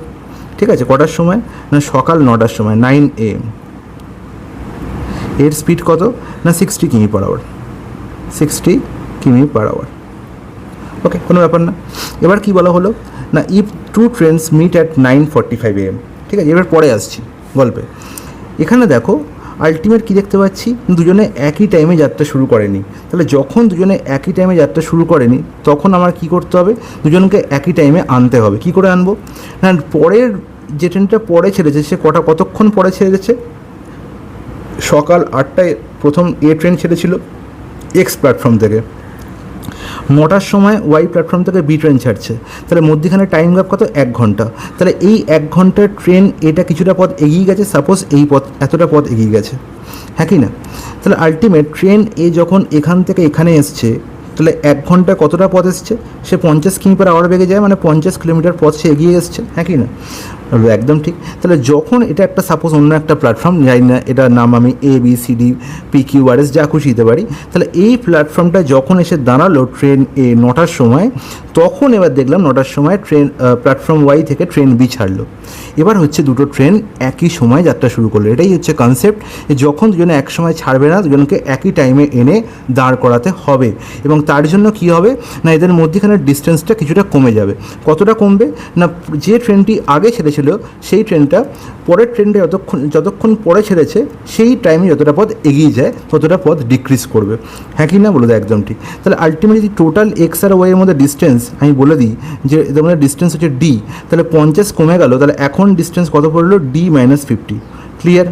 ঠিক আছে, কটার সময়? না সকাল 9টার সময় 9 AM। এর স্পিড কত? না 60 কিমি/আওয়ার, 60 কিমি/আওয়ার। ওকে, কোনো ব্যাপার না। এবার কি বলা হলো না, if two trains meet at 9:45 AM। ঠিক আছে, এবার পরে আসছি গল্পে। এখানে দেখো আলটিমেট কী দেখতে পাচ্ছি, দুজনে একই টাইমে যাত্রা শুরু করেনি। তাহলে যখন দুজনে একই টাইমে যাত্রা শুরু করেনি তখন আমার কি করতে হবে? দুজনকে একই টাইমে আনতে হবে। কি করে আনবো? না পরের যে ট্রেনটা পরে ছেড়েছে সে কতক্ষণ পরে ছেড়েছে? সকাল 8টায় প্রথম এ ট্রেন ছেড়েছিল এক্স প্ল্যাটফর্ম থেকে, 9টার সময় ওয়াই প্ল্যাটফর্ম থেকে বি ট্রেন ছাড়ছে। তাহলে মধ্যখানে টাইম গ্যাপ কত? 1 ঘন্টা। তাহলে এই 1 ঘন্টার ট্রেন এটা কিছুটা পথ এগিয়ে গেছে, সাপোজ এই পথ এতটা পথ এগিয়ে গেছে, হ্যাঁ কি না। তাহলে আলটিমেট ট্রেন এ যখন এখান থেকে এখানে এসছে, তাহলে 1 ঘন্টায় কতটা পথ এসছে? সে 50 কিমি/আওয়ার বেগে যায়, মানে 50 কিলোমিটার পথ সে এগিয়ে এসছে, হ্যাঁ কি না। একদম ঠিক। তাহলে যখন এটা একটা সাপোজ অন্য একটা প্ল্যাটফর্ম, জানি না এটার নাম আমি ABCD PQRS যা খুশি দিতে পারি, তাহলে এই প্ল্যাটফর্মটা যখন এসে দাঁড়ালো ট্রেন এ 9টার সময়, তখন এবার দেখলাম 9টার সময় ট্রেন প্ল্যাটফর্ম ওয়াই থেকে ট্রেন বি ছাড়লো। এবার হচ্ছে দুটো ট্রেন একই সময় যাত্রা শুরু করলো। এটাই হচ্ছে কনসেপ্ট, যখন দুজনে এক সময় ছাড়বে না, দুজনকে একই টাইমে এনে দাঁড় করাতে হবে। এবং তার জন্য কি হবে না, এদের মধ্যেখানে ডিস্টেন্সটা কিছুটা কমে যাবে। কতটা কমবে না, যে ট্রেনটি আগে ছেড়েছিল সেই ট্রেনটা পরের ট্রেনটা যতক্ষণ পরে ছেড়েছে সেই টাইমে যতটা পথ এগিয়ে যায় ততটা পথ ডিক্রিজ করবে, হ্যাঁ কি না বলে দেয়? একদম ঠিক। তাহলে আলটিমেটলি টোটাল এক্স আর ওয়াইয়ের মধ্যে ডিস্টেন্স আমি বলে দিই যে এদের মধ্যে ডিস্টেন্স হচ্ছে D। তাহলে 50 কমে গেল, তাহলে এখন ডিস্টেন্স কত পড়লো? D - 50। ক্লিয়ার?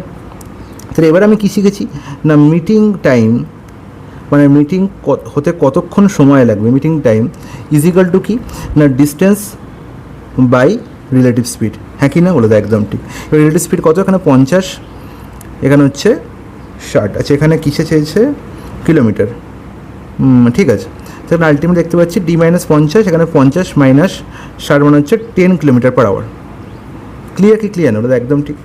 তাহলে এবার আমি কী শিখেছি না, মিটিং টাইম মানে মিটিং হতে কতক্ষণ সময় লাগবে, meeting time is equal two কি না ডিস্টেন্স বাই রিলেটিভ স্পিড, হ্যাঁ কি না বলে দাও, একদম ঠিক। এবার রিলেটিভ স্পিড কত, এখানে 50, এখানে হচ্ছে 60, আচ্ছা এখানে কিসে চেয়েছে কিলোমিটার, ঠিক আছে। তাহলে আলটিমেট দেখতে পাচ্ছি D-50, এখানে 50 মাইনাস 60 মানে হচ্ছে 10 কিলোমিটার পার আওয়ার। ক্লিয়ার কি ক্লিয়ার না ওটা একদম ঠিক।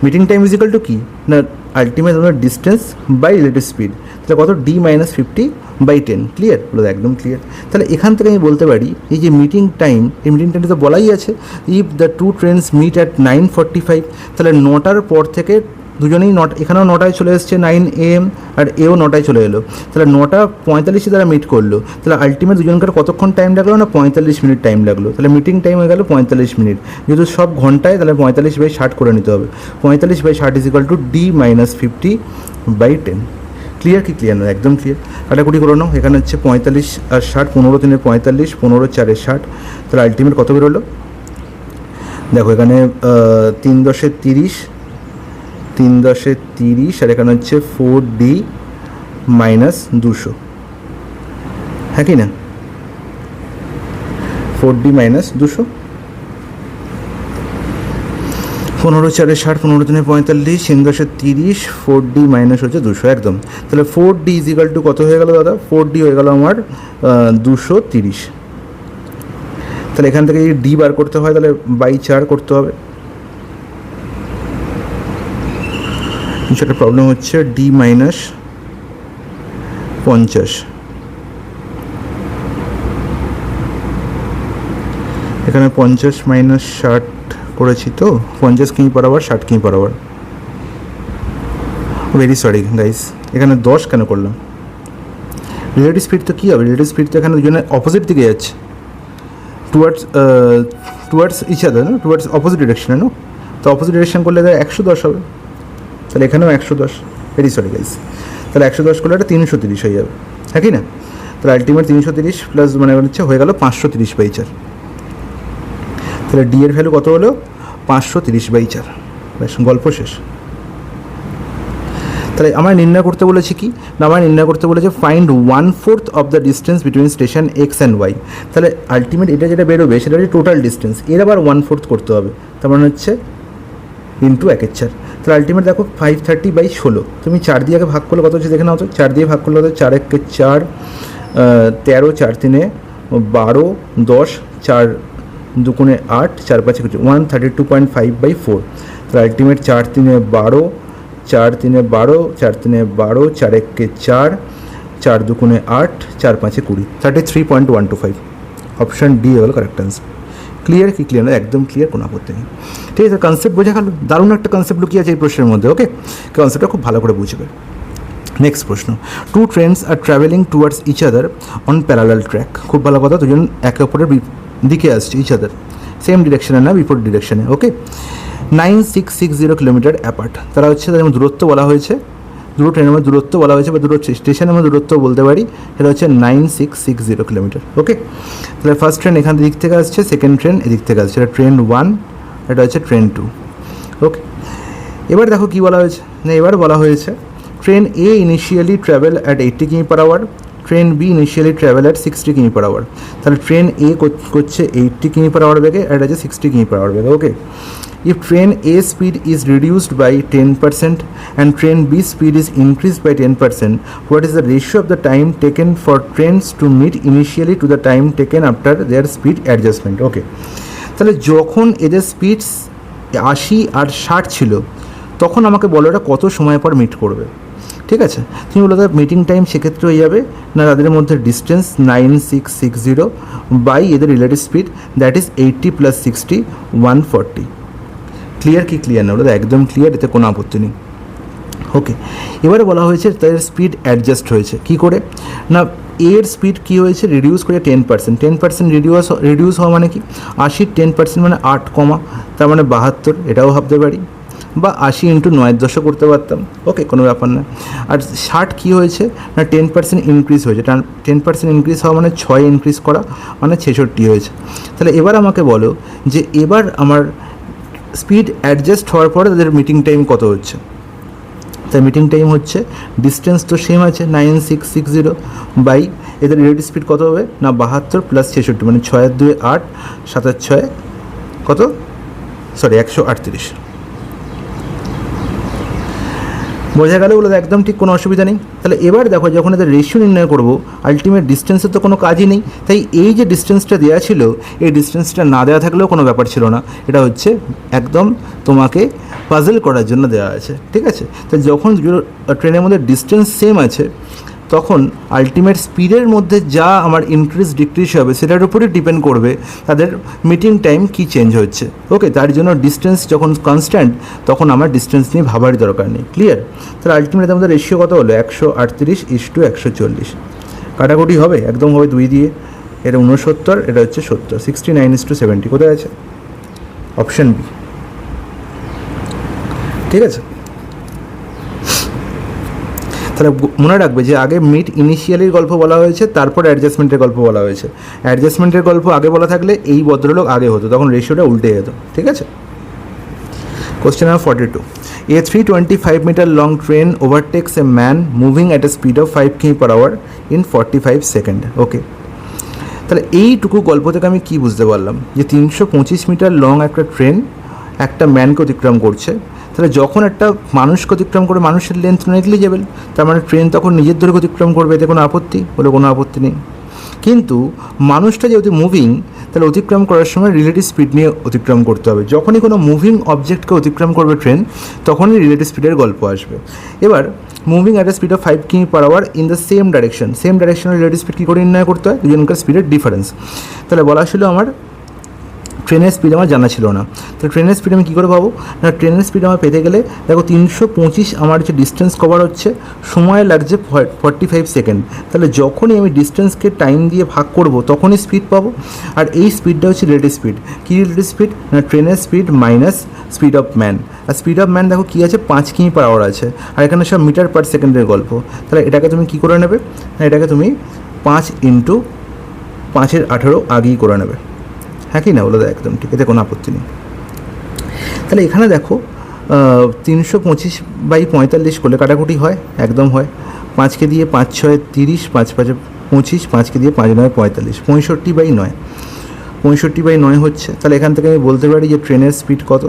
Meeting time is equal two কি না আলটিমেট আমরা ডিস্টেন্স বাই রিলেটিভ স্পিড, তাহলে কত D-50/10, ক্লিয়ার ওটা একদম ক্লিয়ার। তাহলে এখান থেকে আমি বলতে পারি এই যে মিটিং টাইম, এই মিটিং টাইমটা তো বলাই আছে, if the two trains meet at 9:45, তাহলে 9টার পর থেকে দুজনেই এখানেও 9টায় চলে এসছে 9 AM, আর এও 9টায় চলে এলো, তাহলে 9:45 তারা মিট করলো, তাহলে আলটিমেট দুজনকার কতক্ষণ টাইম লাগলো না 45 মিনিট টাইম লাগলো, তাহলে মিটিং টাইম হয়ে গেল 45 মিনিট। যেহেতু সব ঘন্টায় তাহলে 45/60 করে নিতে হবে, 45/60 is equal two D-50/10। Clear কি ক্লিয়ার না একদম ক্লিয়ার। কাটাকুটি করে নাও, এখানে হচ্ছে 45 আর 60, 15 3 45, 15 4 60, তাহলে আলটিমেট কত বেরোলো দেখো, এখানে 3 10 30, 3 10 30, আর এখানে হচ্ছে 4D - 200, হ্যাঁ কি না 4D - 200, 15 4 60, 15 3 45, 3 10 30, 4D হচ্ছে 200 একদম। তাহলে 4D ইজ ইকাল টু কত হয়ে গেল দাদা, 4D হয়ে গেল আমার 230। তাহলে এখান থেকে যদি D বার করতে হয় তাহলে বাই 4 করতে হবে। সেটা প্রবলেম হচ্ছে D-50, এখানে 50 - 60 করেছি তো, 50 কিমি পার আওয়ার, 60 কিমি per hour, very sorry guys, এখানে 10 কেন করলাম। রিলেটিভ স্পিড তো কী হবে, রিলেটিভ স্পিড তো এখানে দুজনে অপোজিট দিকে যাচ্ছে, টুয়ার্ডস ইচ আদার না, টুয়ার্ডস অপোজিট ডিরেকশনে না, তো অপোজিট ডিরেকশন করলে 110 হবে, তাহলে এখানেও 110, ভেরি সরি গাইস, তাহলে 110 করলে এটা 330 হয়ে যাবে, হ্যাঁ কি না। তাহলে আলটিমেট 330 প্লাস মানে হচ্ছে হয়ে গেল 530/4, তাহলে ডি এর ভ্যালু কত হলো 530/4, বেশ গল্প শেষ। তাহলে আমার নির্ণয় করতে বলেছি কি না, আমার নির্ণয় করতে বলেছে find 1/4 of the distance between station X and Y, তাহলে আলটিমেট এটা যেটা বেরোবে সেটা হচ্ছে টোটাল ডিস্টেন্স, এর আবার 1/4 করতে হবে, তার মানে হচ্ছে ইন্টু 1/4, তাহলে আলটিমেট দেখো 530/16, তুমি 4 দিয়ে আগে ভাগ করলে কত হচ্ছে দেখে নাও তো, 4 দিয়ে ভাগ করলে কত, 4 1 4, 13, 4 3 12, 10, 4 2 8, 4 5 132.5/4, তাহলে আলটিমেট 4 3 12, 4 3 12, 4 3 12, 4 1 4, 4 2 8, 4 5 20, 33.125, অপশান ডি হলো কারেক্ট অ্যান্সার। ক্লিয়ার কি ক্লিয়ার না একদম ক্লিয়ার, কোনো আপত্তি নেই, ঠিক আছে। কনসেপ্ট বোঝা গেল, দারুণ একটা কনসেপ্ট লুকিয়ে আছে এই প্রশ্নের মধ্যে, ওকে, কনসেপ্টটা খুব ভালো করে বুঝবে। নেক্সট প্রশ্ন, two trains are travelling towards each other on parallel track, খুব ভালো কথা, দুজন একে অপরের দিকে আসছে, ইচ আদার সেম ডিরেকশনে না বিপরীত ডিরেকশনে, ওকে, 9660 কিলোমিটার অ্যাপার্ট, তারা হচ্ছে তাদের দূরত্ব বলা হয়েছে, দুটো ট্রেনের মধ্যে দূরত্ব বলা হয়েছে বা দুটো স্টেশনের মধ্যে দূরত্ব বলতে পারি, সেটা হচ্ছে 9660 কিলোমিটার, ওকে। তাহলে ফার্স্ট ট্রেন এখান দিক থেকে আসছে, সেকেন্ড ট্রেন এদিক থেকে আসছে, এটা ট্রেন 1, এটা হচ্ছে ট্রেন 2, ওকে। এবার দেখো কী বলা হয়েছে না, এবার বলা হয়েছে train A initially travel at 80 কিমি per hour, train B initially travel at 60 কিমি পার আওয়ার, তাহলে ট্রেন এ করছে 80 কিমি পার আওয়ার বেগে, আর এটা হচ্ছে 60 কিমি পার আওয়ার বেগে, ওকে। If train A speed is reduced by 10% and train B speed is increased by 10%, what is the ratio of the time taken for trains to meet initially to the time taken after their speed adjustment? Okay, তাহলে যখন এদের speed 80 আর 60 ছিল তখন আমাকে বলো এটা কত সময় পর মিট করবে, ঠিক আছে। তুমি বলো তার মিটিং টাইম সেক্ষেত্রে হয়ে যাবে না তাদের মধ্যে ডিস্টেন্স 9660 বাই এদের relative speed, that is 80 + 60 140। Clear কি ক্লিয়ার না, ওটা একদম ক্লিয়ার, এতে কোনো আপত্তি নেই, ওকে। এবারে বলা হয়েছে তাদের স্পিড অ্যাডজাস্ট হয়েছে কী করে না, এর স্পিড কী হয়েছে রিডিউস করে 10%, 10% রিডিউস হওয়া মানে কি, 80 10% মানে 8 কমা, তার মানে 72, এটাও ভাবতে পারি, বা 80 × 9 করতে পারতাম, ওকে, কোনো ব্যাপার না। আর 60 কী হয়েছে না 10% ইনক্রিজ হয়েছে, 10% ইনক্রিজ হওয়া মানে 6 ইনক্রিজ করা মানে 66 হয়েছে। তাহলে এবার আমাকে বলো যে এবার আমার স্পিড অ্যাডজাস্ট হওয়ার পরে তাদের মিটিং টাইম কত হচ্ছে, তাই মিটিং টাইম হচ্ছে, ডিস্টেন্স তো সেম আছে 9660 বাই এদের রিলেটিভ স্পিড কত হবে না 72 প্লাস 66 মানে 6 2 8 7 6 কত 138। বোঝা গেল বলে একদম ঠিক, কোনো অসুবিধা নেই। তাহলে এবার দেখো যখন এদের রেশিও নির্ণয় করবো, আলটিমেট ডিস্টেন্সের তো কোনো কাজই নেই, তাই এই যে ডিস্টেন্সটা দেওয়া ছিল এই ডিস্টেন্সটা না দেওয়া থাকলেও কোনো ব্যাপার ছিল না, এটা হচ্ছে একদম তোমাকে পাজল করার জন্য দেওয়া আছে, ঠিক আছে। তো যখন ট্রেনের মধ্যে ডিস্টেন্স সেম আছে তখন আলটিমেট স্পিডের মধ্যে যা আমার ইনক্রিজ ডিক্রিজ হবে সেটার উপরে ডিপেন্ড করবে তাদের মিটিং টাইম কি চেঞ্জ হচ্ছে। ওকে, তার জন্য ডিস্টেন্স যখন কনস্ট্যান্ট তখন আমার ডিস্টেন্স নিয়ে ভাবার দরকার নেই। ক্লিয়ার? তাহলে আলটিমেট আমাদের রেশিও কত হলো 138:140। কাটাকুটি হবে, একদম হবে 2 দিয়ে, এটা 69, এটা হচ্ছে 70, 69:70 কোথায় আছে? অপশান বি, ঠিক আছে। তাহলে মনে রাখবে যে আগে মিড ইনিশিয়ালির গল্প বলা হয়েছে, তারপর অ্যাডজাস্টমেন্টের গল্প বলা হয়েছে। অ্যাডজাস্টমেন্টের গল্প আগে বলা থাকলে এই ভদ্রলোক আগে হতো, তখন রেশিওটা উল্টে যেত, ঠিক আছে। Question number 42, a 325-meter long train overtakes a man moving at a speed of 5 km/h in 45 seconds. ওকে, তাহলে এইটুকু গল্প থেকে আমি কী বুঝতে পারলাম যে 325 মিটার লং একটা ট্রেন একটা ম্যানকে অতিক্রম করছে। তাহলে যখন একটা মানুষকে অতিক্রম করে মানুষের লেন্থ নেগলিজেবল, তার মানে ট্রেন তখন নিজের দৈর্ঘ্য অতিক্রম করবে, এতে কোনো আপত্তি বলে কোনো আপত্তি নেই। কিন্তু মানুষটা যেহেতু মুভিং, তাহলে অতিক্রম করার সময় রিলেটিভ স্পিড নিয়ে অতিক্রম করতে হবে। যখনই কোনো মুভিং অবজেক্টকে অতিক্রম করবে ট্রেন তখনই রিলেটিভ স্পিডের গল্প আসবে। এবার moving at a speed of 5 km/h in the same direction, same ডাইরেকশনের রিলেটিভ স্পিড কী করে নির্ণয় করতে হয়? দুজনকার স্পিডের ডিফারেন্স। তাহলে বলা ছিল আমার ট্রেনের স্পিড আমার জানা ছিল না, তো ট্রেনের স্পিড আমি কী করে পাবো না, ট্রেনের স্পিড আমার পেতে গেলে দেখো 325 আমার যে ডিস্টেন্স কভার হচ্ছে, সময় লাগছে 45 সেকেন্ড। তাহলে যখনই আমি ডিস্টেন্সকে টাইম দিয়ে ভাগ করব তখনই স্পিড পাবো। আর এই স্পিডটা হচ্ছে রিলেটিভ স্পিড। কী রিলেটিভ স্পিড না ট্রেনের speed minus speed of man. আর স্পিড অফ ম্যান দেখো কী আছে 5 km/h আছে, আর এখানে সব মিটার পার সেকেন্ডের গল্প। তাহলে এটাকে তুমি কী করে নেবে না, এটাকে তুমি 5 × 5^18 আগেই করে নেবে। হ্যাঁ কি না বলো? একদম ঠিক, এতে কোনো আপত্তি নেই। তাহলে এখানে দেখো 325/45 করলে কাটাকুটি হয়, একদম হয়। 5কে দিয়ে 5 6 30, 5 5 25, 5কে দিয়ে 5 9 45, 65/9, 65/9 হচ্ছে। তাহলে এখান থেকে আমি বলতে পারি যে ট্রেনের স্পিড কত?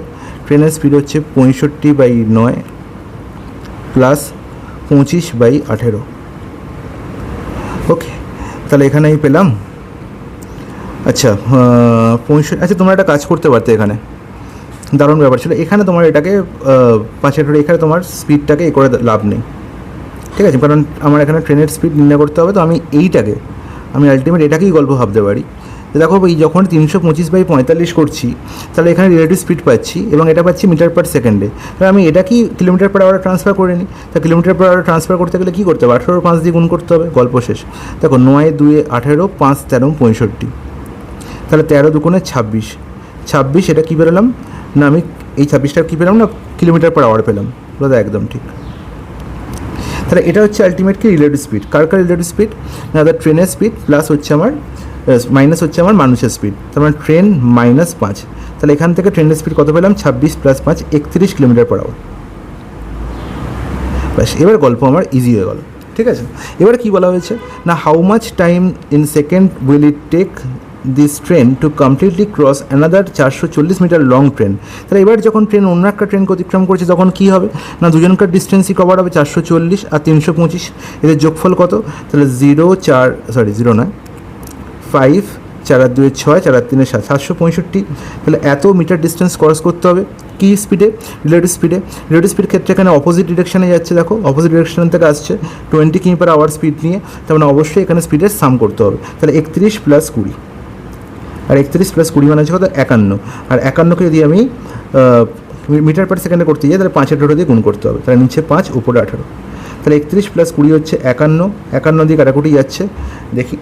ট্রেনের স্পিড হচ্ছে 65/9 প্লাস 25/18। ওকে, তাহলে এখানে আমি পেলাম আচ্ছা 65। আচ্ছা তোমরা একটা কাজ করতে পারতে, এখানে দারুণ ব্যাপার ছিল। এখানে তোমার এটাকে 5 এখানে তোমার স্পিডটাকে করে লাভ নেই, ঠিক আছে, কারণ আমার এখানে ট্রেনের স্পিড নির্ণয় করতে হবে। তো আমি এইটাকে আমি আলটিমেট এটাকেই গল্প ভাবতে পারি। দেখো এই যখন 325/45 করছি তাহলে এখানে রিলেটিভ স্পিড পাচ্ছি এবং এটা পাচ্ছি মিটার পার সেকেন্ডে। তাহলে আমি এটাকেই কিলোমিটার/আওয়ারে ট্রান্সফার করে নিই। তা কিলোমিটার/আওয়ারে ট্রান্সফার করতে গেলে কী করতে হবে? 18 5 দিয়ে গুণ করতে হবে, গল্প শেষ। দেখো 9 2 18, 5 13 65, তাহলে 13 2 26, 26 এটা কী পেলাম না, আমি এই 26টা কী পেলাম না কিলোমিটার/আওয়ার পেলাম। দাদা একদম ঠিক। তাহলে এটা হচ্ছে আলটিমেট কি রিলেটিভ স্পিড। কার রিলেটিভ স্পিড না, ট্রেনের স্পিড প্লাস হচ্ছে আমার মাইনাস হচ্ছে আমার মানুষের স্পিড, তার মানে ট্রেন -5। তাহলে এখান থেকে ট্রেনের স্পিড কত পেলাম 26 + 5 31 km/h। ব্যাস, এবার গল্প আমার ইজি হয়ে গেল, ঠিক আছে। এবার কি বলা হয়েছে না, how much time in second will it take this train to completely cross another 440 metre long train. তাহলে এবার যখন ট্রেন অন্য একটা ট্রেনকে অতিক্রম করছে তখন কী হবে না, দুজনকার ডিস্টেন্সই কভার হবে 440 আর 325, এদের যোগফল কত? তাহলে 5 4 আর 2 6 4 আর 3 7, 765। তাহলে এত মিটার ডিস্টেন্স ক্রস করতে হবে কি স্পিডে? রিলেটিভ স্পিডে। রিলেটিভ স্পিড ক্ষেত্রে এখানে অপোজিট ডিরেকশানে যাচ্ছে, দেখো অপোজিট ডিরেকশন থেকে আসছে 20 km/h স্পিড নিয়ে, তার মানে অবশ্যই এখানে স্পিডের সাম করতে হবে। তাহলে 31 + 20, আর 31 + 20 মানে হচ্ছে কত 51, আর 51কে যদি আমি মিটার পার সেকেন্ডে করতে যাই তাহলে 5 দিয়ে গুণ করতে হবে। তাহলে নিচে 5 উপরে 18, তাহলে 31 + 20 হচ্ছে 51, 51 দিয়ে কাটাকুটি যাচ্ছে, দেখি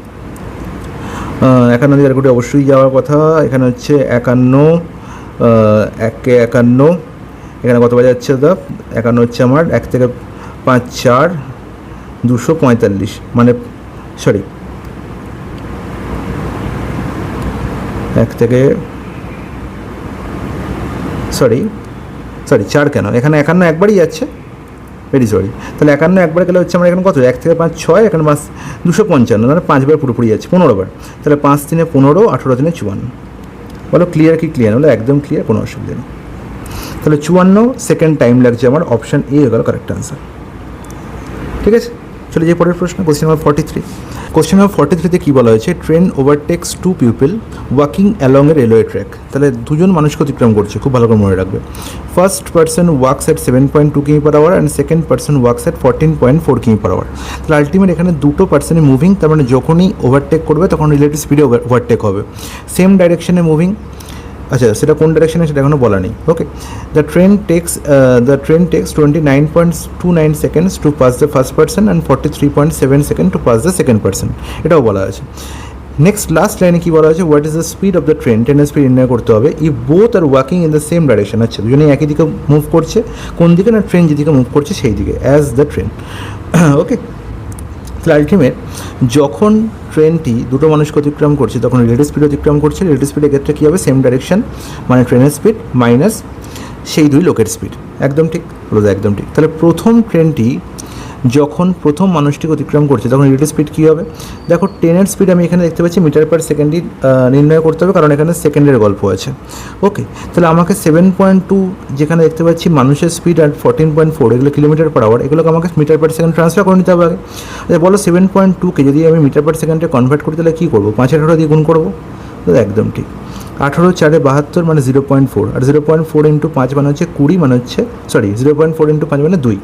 51 দিয়ে কাটাকুটি অবশ্যই যাওয়ার কথা। এখানে হচ্ছে 51, 1 51, এখানে কত বাজে যাচ্ছে দাদা? 51 হচ্ছে আমার 1 থেকে 5 4 245, মানে সরি 1 থেকে সরি 4 কেন, এখানে 51 একবারই যাচ্ছে, ভেরি সরি। তাহলে 51 একবার গেলে হচ্ছে আমার এখানে কত, 1 থেকে 5 6, এখানে 255, মানে 5বার পুরোপুরি যাচ্ছে, 15বার। তাহলে 5 3 15, 18 3 54। বলো ক্লিয়ার কি ক্লিয়ার? হলো একদম ক্লিয়ার, কোনো অসুবিধা নেই। তাহলে 54 সেকেন্ড টাইম লাগছে আমার, অপশান এ হয়ে গেল কারেক্ট আনসার। ঠিক আছে, চলে যাই পরের প্রশ্ন, কোশ্চেন নাম্বার 43। কোশ্চেন নাম্বার 43-তে কী বলা হয়েছে, ট্রেন ওভারটেক্স 2 পিপল ওয়াকিং অ্যালং এ রেলওয়ে ট্র্যাক। তাহলে দুজন মানুষকে অতিক্রম করছে, খুব ভালো করে মনে রাখবে। ফার্স্ট পার্সন ওয়াক্স অ্যাট 7.2 কিমি/আওয়ার and second person walks at 14.4 কিমি/আওয়ার। তাহলে আলটিমেট এখানে দুটো পার্সনই মুভিং, তার মানে যখনই ওভারটেক করবে তখন রিলেটিভ স্পিডে ওভারটেক হবে, সেম ডাইরেকশনে মুভিং। আচ্ছা, সেটা কোন ডাইরেকশনে সেটা এখনও বলা নেই। Okay, the train takes 29.29 seconds to pass the first person and 43.7 second to pass the second person, এটাও বলা আছে। নেক্সট লাস্ট লাইনে কী বলা হয়েছে, what is the speed of the train, ট্রেনের স্পিড নির্ণয় করতে হবে if both are walking in the same direction. আচ্ছা, দুজনেই একই দিকে মুভ করছে, কোন দিকে না, ট্রেন যেদিকে মুভ করছে সেই দিকে, অ্যাজ দ্য ট্রেন। ওকে, তাহলে আলটিমেট যখন ট্রেনটি দুটো মানুষকে অতিক্রম করছে তখন রিলেটিভ স্পিড অতিক্রম করছে, রিলেটিভ স্পিডের ক্ষেত্রে কী হবে, সেম ডাইরেকশন, মানে ট্রেনের স্পিড মাইনাস সেই দুই লোকের স্পিড। একদম ঠিক, রোজা একদম ঠিক। তাহলে প্রথম ট্রেনটি যখন প্রথম মানুষটিকে অতিক্রম করছে তখন রিলেটিভ স্পিড কী হবে, দেখো ট্রেনের স্পিড আমি এখানে দেখতে পাচ্ছি মিটার পার সেকেন্ডই নির্ণয় করতে হবে, কারণ এখানে সেকেন্ডের গল্প আছে। ওকে, তাহলে আমাকে 7.2 যেখানে দেখতে পাচ্ছি মানুষের স্পিড আর 14.4 এগুলো কিলোমিটার/আওয়ার, এগুলোকে আমাকে মিটার পার সেকেন্ড ট্রান্সফার করে নিতে হবে আগে। বলো 7.2কে যদি আমি মিটার পার সেকেন্ডে কনভার্ট করি তাহলে কী করবো, 5/18 দিয়ে গুণ করবো। একদম ঠিক, 18 4 72 মানে 0.4, আর 0.4 ইন্টু 5 মানে হচ্ছে 20, মানে হচ্ছে 0.4 ইন্টু 5 মানে 2,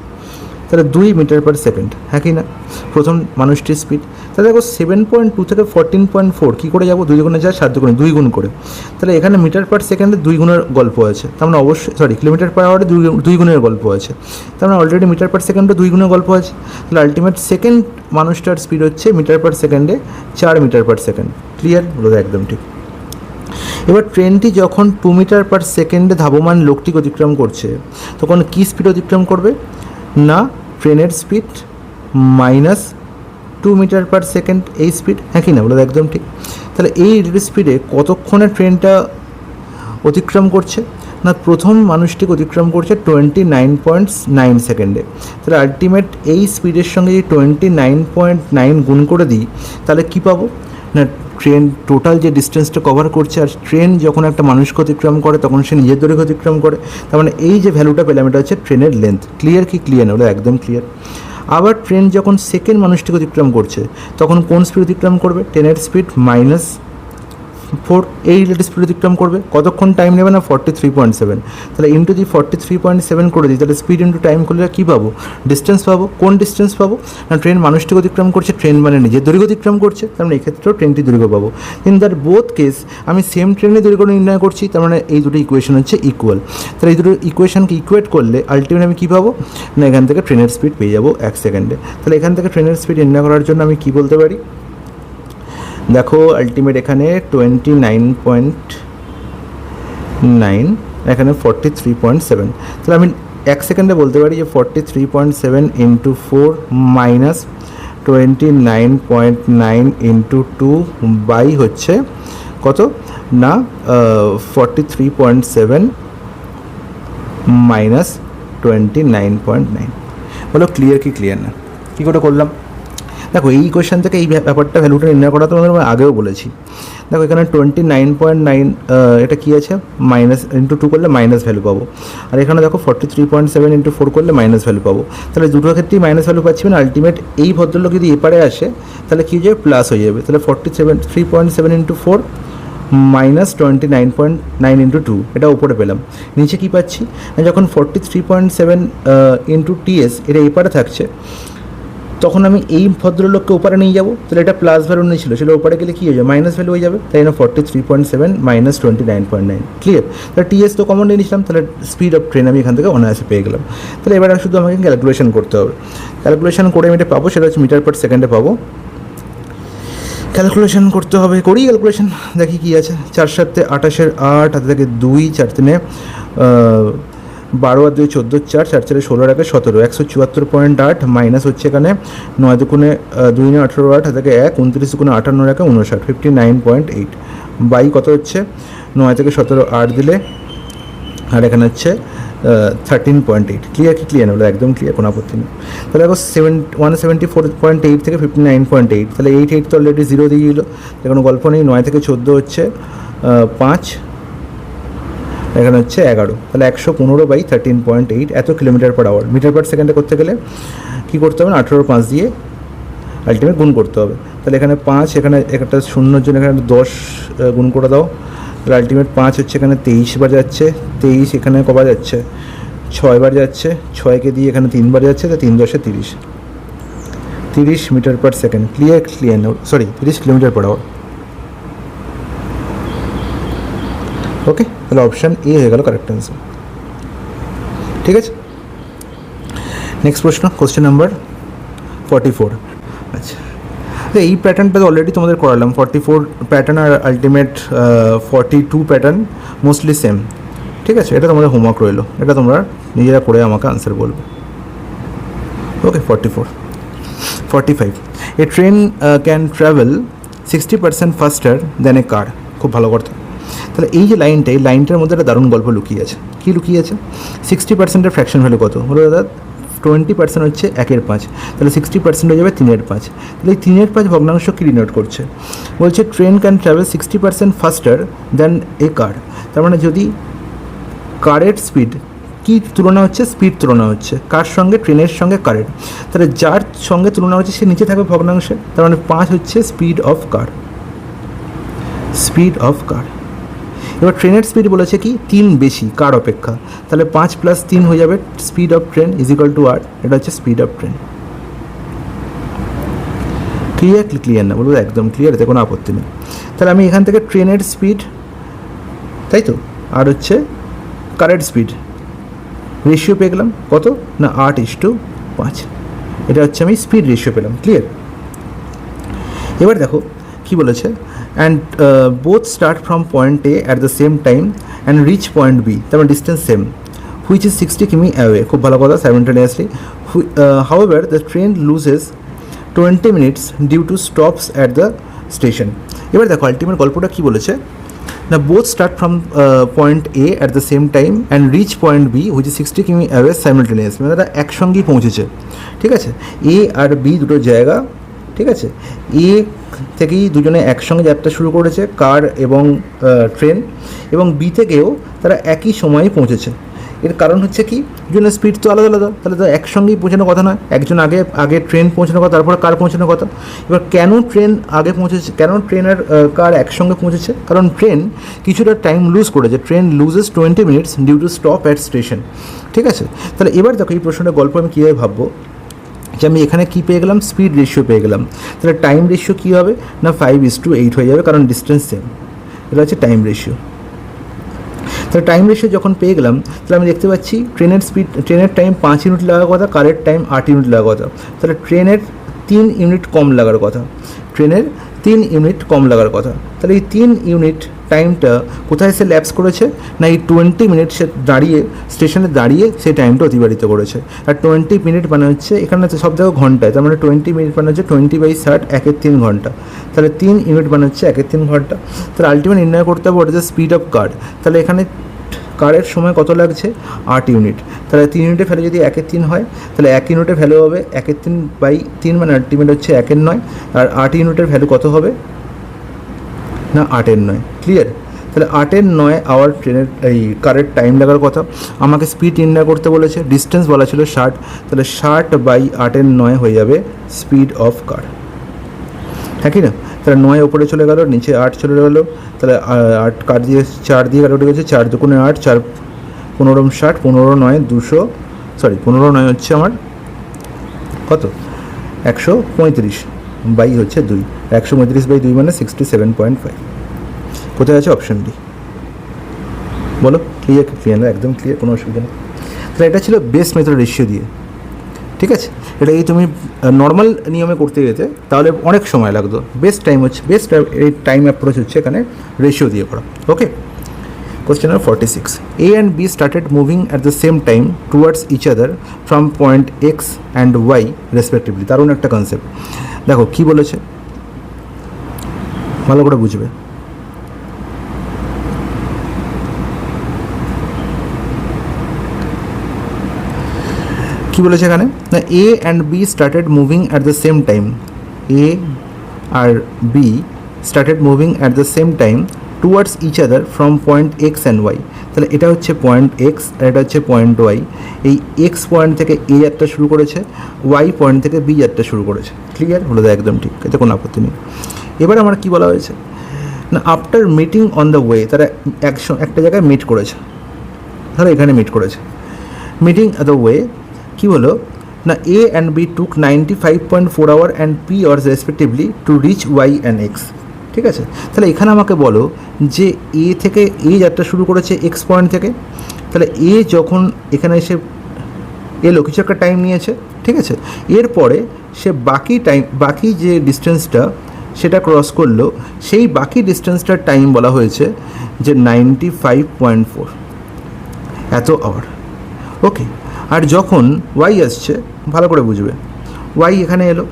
তাহলে 2 মিটার পার সেকেন্ড, হ্যাঁ কি না, প্রথম মানুষটির স্পিড। তাহলে দেখো 7.2 থেকে 14.4 কী করে যাবো, 2 গুণে যায় 7 গুণে 2 গুণ করে, তাহলে এখানে মিটার পার সেকেন্ডে 2 গুণের গল্প আছে, তার মানে অবশ্যই কিলোমিটার/আওয়ারে 2 গুণের গল্প আছে, তার মানে অলরেডি মিটার পার সেকেন্ডে 2 গুণের গল্প আছে। তাহলে আলটিমেট সেকেন্ড মানুষটার স্পিড হচ্ছে মিটার পার সেকেন্ডে 4 মিটার পার সেকেন্ড। ক্লিয়ার, বলো একদম ঠিক। এবার ট্রেনটি যখন 2 মিটার পার সেকেন্ডে ধাবমান লোকটিকে অতিক্রম করছে তখন কী স্পিড অতিক্রম করবে না, ট্রেনের speed minus 2 metre per second, এই স্পিড, হ্যাঁ কি না, বলো একদম ঠিক। তাহলে এই স্পিডে কতক্ষণে ট্রেনটা অতিক্রম করছে না, প্রথম মানুষটিকে অতিক্রম করছে 29.9 সেকেন্ডে। তাহলে আলটিমেট এই স্পিডের সঙ্গে যদি 29.9 গুণ করে দিই তাহলে কী পাবো না, ট্রেন টোটাল যে ডিস্টেন্সটা কভার করছে, আর ট্রেন যখন একটা মানুষকে অতিক্রম করে তখন সে নিজের দৈর্ঘ্য অতিক্রম করে, তার মানে এই যে ভ্যালুটা পেলাম এটা হচ্ছে ট্রেনের লেন্থ। ক্লিয়ার কি ক্লিয়ার না, হলো একদম ক্লিয়ার। আবার ট্রেন যখন সেকেন্ড মানুষটিকে অতিক্রম করছে তখন কোন স্পিড অতিক্রম করবে, ট্রেনের স্পিড মাইনাস 4, এই রিলেটিভ স্পিড অতিক্রম করবে, কতক্ষণ টাইম নেবে না, 43.7। তাহলে ইন্টু যদি 43.7 করে দিই তাহলে স্পিড ইন্টু টাইম করলে কী পাবো, ডিস্টেন্স পাবো। কোন ডিস্টেন্স পাবো না, ট্রেন মানুষটিকে অতিক্রম করছে, ট্রেন মানে নিজের দৈর্ঘ্য অতিক্রম করছে, তার মানে এক্ষেত্রেও ট্রেনটি দৈর্ঘ্য পাবো। ইন দ্যাট বোথ কেস আমি সেম ট্রেনের দৈর্ঘ্য নির্ণয় করছি, তার মানে এই দুটো ইকুয়েশন হচ্ছে ইকুয়াল। তাহলে এই দুটো ইকুয়েশনকে ইকুয়েট করলে আলটিমেট আমি কী পাবো না, এখান থেকে ট্রেনের স্পিড পেয়ে যাবো 1 সেকেন্ডে। তাহলে এখান থেকে ট্রেনের স্পিড নির্ণয় করার জন্য আমি কী বলতে পারি, দেখো আলটিমেট এখানে 29.9, এখানে 43.7, তাহলে আমি 1 সেকেন্ডে বলতে পারি যে 43.7 ইন্টু 4 মাইনাস 29.9 ইন্টু 2 বাই হচ্ছে কত না 43.7 মাইনাস 29.9। বলো ক্লিয়ার কি ক্লিয়ার না, কী করে করলাম, দেখো এই কোয়েশ্চেন থেকে এই ব্যাপারটা ভ্যালুটা নির্ণয় করা তোমাদের আমি আগেও বলেছি। দেখো এখানে 29.9 এটা কী আছে, মাইনাস ইন্টু 2 করলে মাইনাস ভ্যালু পাবো, আর এখানে দেখো 43.7 ইন্টু 4 করলে মাইনাস ভ্যালু পাবো। তাহলে দুটোর ক্ষেত্রেই মাইনাস ভ্যালু পাচ্ছি, মানে আলটিমেট এই ভদ্রলোক যদি এপারে আসে তাহলে কী হয়ে যাবে, প্লাস হয়ে যাবে। তাহলে 43.7 ইন্টু 4 মাইনাস 29.9 ইন্টু 2, এটা উপরে পেলাম। নিচে কী পাচ্ছি, যখন 43.7 ইন্টু টিএস এটা এপারে থাকছে তখন আমি এই ভদ্রলোককে ওপারে নিয়ে যাবো, তাহলে এটা প্লাস ভ্যালু নিয়েছিল, সেটা ওপারে গেলে কী হয়ে যাবে, মাইনাস ভ্যালু হয়ে যাবে। তাই না 43.7 মাইনাস 29.9, ক্লিয়ার। তাহলে টিএস তো কমন নিয়ে নিয়েছিলাম, তাহলে স্পিড অফ ট্রেন আমি এখান থেকে অনায়াসে পেয়ে গেলাম। তাহলে এবার শুধু আমাকে ক্যালকুলেশন করতে হবে, ক্যালকুলেশন করে আমি এটা পাবো, সেটা হচ্ছে মিটার পার সেকেন্ডে পাবো। ক্যালকুলেশন করতে হবে, করি ক্যালকুলেশন, দেখি কী আছে। 4 7 28 8, হাতে থেকে 2, 4 3 12 আর 2 14, 4 4 4 16 17, 174.8 মাইনাস হচ্ছে এখানে 9 দুগুণে 2 9 18 8, হাতে থেকে 1 29 দুগুণে 58 59, 59.8 বাই কত হচ্ছে 9 থেকে 17 8 দিলে, আর এখানে হচ্ছে 13.8 ক্লিয়ার কি ক্লিয়ার হলো একদম ক্লিয়ার কোনো আপত্তি নেই তাহলে দেখো 174.8 থেকে 59.8 তাহলে 8 তো অলরেডি 0 দিয়ে দিল কোনো গল্প নেই 9 থেকে 14 হচ্ছে 5 এখানে হচ্ছে 11 তাহলে 115/13.8 এত kilometre per hour metre per সেকেন্ডে করতে গেলে কী করতে হবে 18 দিয়ে আলটিমেট গুণ করতে হবে তাহলে এখানে 5 এখানে একটা শূন্যর জন্য এখানে 10 গুণ করে দাও তাহলে আলটিমেট 5 হচ্ছে এখানে 23 বার যাচ্ছে 23 এখানে কবার যাচ্ছে 6 বার যাচ্ছে 6কে দিয়ে এখানে 3 বার যাচ্ছে তো 3 10 30 metre per second clear sorry 30 kilometre per hour okay তাহলে অপশান এ হয়ে গেল কারেক্ট অ্যান্সার ঠিক আছে নেক্সট প্রশ্ন কোশ্চেন নাম্বার 44 আচ্ছা এই প্যাটার্নটা তো অলরেডি তোমাদের করালাম 44 প্যাটার্ন আর আলটিমেট 42 প্যাটার্ন মোস্টলি সেম ঠিক আছে এটা তোমাদের হোমওয়ার্ক রইলো এটা তোমরা নিজেরা করে আমাকে আনসার বলবে okay 45 a train can travel 60% faster than a car খুব ভালো কথা তাহলে এই যে লাইনটা এই লাইনটার মধ্যে একটা দারুণ গল্প লুকিয়ে আছে কী লুকিয়ে আছে 60%-এর ফ্র্যাকশন ভ্যালু কত হলো দাদা 20% হচ্ছে 1/5 তাহলে 60% হয়ে যাবে 3/5 তাহলে এই 3/5 ভগ্নাংশ কী ডিনোট করছে বলছে train can travel 60% faster than a car তার মানে যদি কারের স্পিড কী তুলনা হচ্ছে স্পিড তুলনা হচ্ছে কার সঙ্গে ট্রেনের সঙ্গে কারের তাহলে যার সঙ্গে তুলনা হচ্ছে সে নিচে থাকবে ভগ্নাংশে তার মানে 5 হচ্ছে স্পিড অফ কার এবার ট্রেনের স্পিড বলেছে কি 3 বেশি কার অপেক্ষা তাহলে 5 + 3 হয়ে যাবে স্পিড অফ ট্রেন = r এটা হচ্ছে স্পিড অফ ট্রেন ক্লিয়ার না বলবো একদম ক্লিয়ার এতে কোনো আপত্তি নেই তাহলে আমি এখান থেকে ট্রেনের স্পিড তাই তো আর হচ্ছে কারের স্পিড রেশিও পেয়ে গেলাম কত না 8:5 এটা হচ্ছে আমি স্পিড রেশিও পেলাম ক্লিয়ার এবার দেখো কি বলেছে and both start from point A at the same time and reach point B তার মানে ডিস্টেন্স সেম হুইচ ইজ 60 কিমি অ্যাওয়ে খুব ভালো কথা simultaneously however the train loses 20 minutes due to stops at the station এবার দেখো ultimate গল্পটা কী বলেছে না both start from point A at the same time and reach point B which is 60 কিমি অ্যাওয়ে সাইমেন্টেনিয়াসলি মানে তারা একসঙ্গেই পৌঁছেছে ঠিক আছে এ আর বি দুটো জায়গা ঠিক আছে এ থেকেই দুজনে একসঙ্গে যাত্রা শুরু করেছে কার এবং ট্রেন এবং বি থেকেও তারা একই সময়ে পৌঁছেছে এর কারণ হচ্ছে কি দুজনের স্পিড তো আলাদা আলাদা তাহলে তো একসঙ্গেই পৌঁছানোর কথা নয় একজন আগে ট্রেন পৌঁছানোর কথা তারপর কার পৌঁছানোর কথা এবার কেন ট্রেন আগে পৌঁছেছে কেন ট্রেন আর কার একসঙ্গে পৌঁছেছে কারণ ট্রেন কিছুটা টাইম লুজ করেছে train loses 20 minutes due to stop at station ঠিক আছে তাহলে এবার দেখো এই প্রশ্নটার গল্প আমি কীভাবে ভাববো যে আমি এখানে কী পেয়ে গেলাম স্পিড রেশিও পেয়ে গেলাম তাহলে টাইম রেশিও কী হবে না 5:8 হয়ে যাবে কারণ ডিস্টেন্স সেম এটা হচ্ছে টাইম রেশিও তাহলে টাইম রেশিও যখন পেয়ে গেলাম তাহলে আমি দেখতে পাচ্ছি ট্রেনের টাইম 5 ইউনিট লাগার কথা কারের টাইম 8 ইউনিট লাগার কথা তাহলে ট্রেনের 3 ইউনিট কম লাগার কথা তাহলে এই 3 ইউনিট টাইমটা কোথায় সে ল্যাপস করেছে না এই 20 মিনিট সে স্টেশনে দাঁড়িয়ে সেই টাইমটা অতিবাহিত করেছে আর 20 মিনিট মানে হচ্ছে এখানে সব জায়গায় ঘন্টায় তার মানে 20 মিনিট মানে হচ্ছে 20/60 1/3 ঘন্টা তাহলে 3 ইউনিট মানে হচ্ছে 1/3 ঘন্টা তাহলে আলটিমেট নির্ণয় করতে হবে ওটা হচ্ছে স্পিড অফ কার তাহলে এখানে কারের সময় কত লাগছে 8 ইউনিট তাহলে 3 ইউনিটের ভ্যালু যদি 1/3 হয় তাহলে 1 ইউনিটের ভ্যালু হবে 1/3/3 মানে আলটিমেট হচ্ছে 1/9 আর 8 ইউনিটের ভ্যালু কত হবে না 8/9 ক্লিয়ার তাহলে 8/9 আওয়ার ট্রেনের এই কারের টাইম লাগার কথা আমাকে স্পিড নির্ণয় করতে বলেছে ডিস্টেন্স বলা ছিল 60 তাহলে 60/8/9 হয়ে যাবে স্পিড অফ কার হ্যাঁ কি না তাহলে 9 ওপরে চলে গেল নিচে 8 চলে গেলো তাহলে 8 কার দিয়ে 4 দিয়ে উঠে গেছে 4 দুগুণে 8 4 15 60 15 200 15 হচ্ছে আমার কত 135 বাই হচ্ছে 2 135/2 মানে 67.5 কোথায় আছে অপশন ডি বলো ক্লিয়ার একদম ক্লিয়ার কোনো অসুবিধা নেই তাহলে এটা ছিল বেস্ট মেথড রেশিও দিয়ে ঠিক আছে এটা এই তুমি নর্মাল নিয়মে করতে যেতে তাহলে অনেক সময় লাগতো বেস্ট এই টাইম অ্যাপ্রোচ হচ্ছে এখানে রেশিও দিয়ে করা ওকে question number 46 A and B started moving at the same time towards each other from point X and Y respectively দারুণ একটা কনসেপ্ট দেখো কি বলেছে ভালো করে বুঝবে কী বলেছে এখানে না A and B started moving at the same time, A আর B started moving at the same time towards each other from point X and Y. তাহলে এটা হচ্ছে পয়েন্ট এক্স আর এটা হচ্ছে পয়েন্ট ওয়াই। এই এক্স পয়েন্ট থেকে A যাত্রা শুরু করেছে, ওয়াই পয়েন্ট থেকে বি যাত্রা শুরু করেছে। ক্লিয়ার হলো? একদম ঠিক, এতে কোনো আপত্তি নেই। এবার আমার কী বলা হয়েছে না after meeting on the way, তারা একটা জায়গায় মিট করেছে, ধরো এখানে মিট করেছে। মিটিং অ্যাট দ্য ওয়ে কী হলো না A and B took 95.4 hour and P hours respectively to reach Y and X. ঠিক আছে, তাহলে এখানে আমাকে বলো যে এ থেকে এ যাত্রা শুরু করেছে এক্স পয়েন্ট থেকে, তাহলে এ যখন এখানে এসে এলো কিছু একটা টাইম নিয়েছে, ঠিক আছে, এরপরে সে বাকি যে ডিস্টেন্সটা সেটা ক্রস করলো, সেই বাকি ডিস্টেন্সটার টাইম বলা হয়েছে যে 95.4 এত আওয়ার। ওকে, আর যখন ওয়াই আসছে, ভালো করে বুঝবে, ওয়াই এখানে এলো,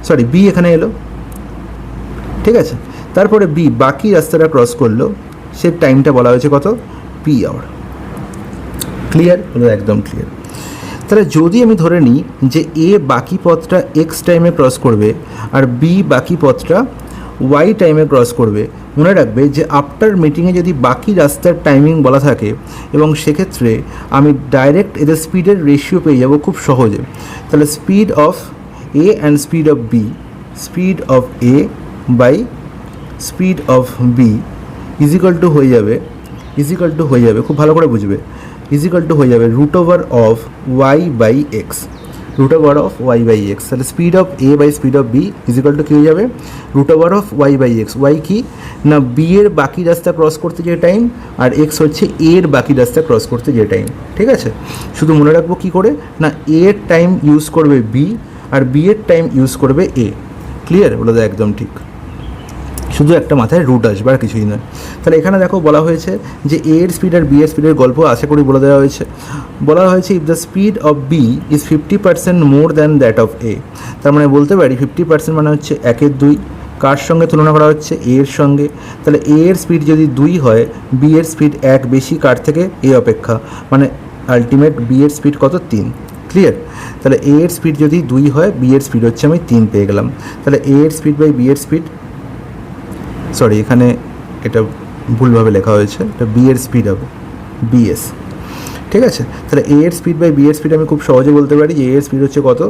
সরি বি এখানে এলো, ঠিক আছে, তারপরে বি বাকি রাস্তাটা ক্রস করলো, সে টাইমটা বলা হয়েছে কত, পি আওয়ার। ক্লিয়ার হলো? একদম ক্লিয়ার। তাহলে যদি আমি ধরে নিই যে এ বাকি পথটা এক্স টাইমে ক্রস করবে আর বি বাকি পথটা ওয়াই টাইমে ক্রস করবে, মনে রাখবে যে আফটার মিটিংয়ে যদি বাকি রাস্তার টাইমিং বলা থাকে এবং সেক্ষেত্রে আমি ডাইরেক্ট এদের স্পিডের রেশিও পেয়ে যাব খুব সহজে। তাহলে speed of A and speed of B, speed of A by speed of B is equal to হয়ে যাবে, খুব ভালো করে বুঝবে, ইজিক্যাল টু হয়ে যাবে root over of Y by X, root over of Y by X. তাহলে speed of A by speed of B is equal to কী হয়ে যাবে, root over of Y by X. Y কি না বি এর বাকি রাস্তা ক্রস করতে যে টাইম, আর এক্স হচ্ছে এ এর বাকি রাস্তা ক্রস করতে যে টাইম। ঠিক আছে, শুধু মনে রাখবো কী করে না এ এর টাইম ইউজ করবে বি আর বি এর টাইম ইউজ করবে এ। ক্লিয়ার হলো? একদম ঠিক, শুধু একটা মাথায় রুট আসবে আর কিছুই নয়। তাহলে এখানে দেখো বলা হয়েছে যে এ এর স্পিড আর বি এর স্পিডের গল্প আশা করি বলে দেওয়া হয়েছে। বলা হয়েছে if the speed of B is 50% more than that of A, তার মানে বলতে পারি 50% মানে হচ্ছে 1/2, কার সঙ্গে তুলনা করা হচ্ছে, এ এর সঙ্গে। তাহলে এ এর স্পিড যদি 2 হয়, বি এর স্পিড 1 বেশি কার থেকে, এ অপেক্ষা, মানে আলটিমেট বি এর স্পিড কত, 3। ক্লিয়ার? তাহলে এ এর স্পিড যদি 2 হয়, বি এর স্পিড হচ্ছে আমি 3 পেয়ে গেলাম। তাহলে এ এর স্পিড বাই বি এর স্পিড, সরি এখানে এটা ভুলভাবে লেখা হয়েছে, এটা বি এর স্পিড হবে বিএস। ঠিক আছে, তাহলে এ এর স্পিড বাই বি এর স্পিড আমি খুব সহজে বলতে পারি যে এ এর স্পিড হচ্ছে কত,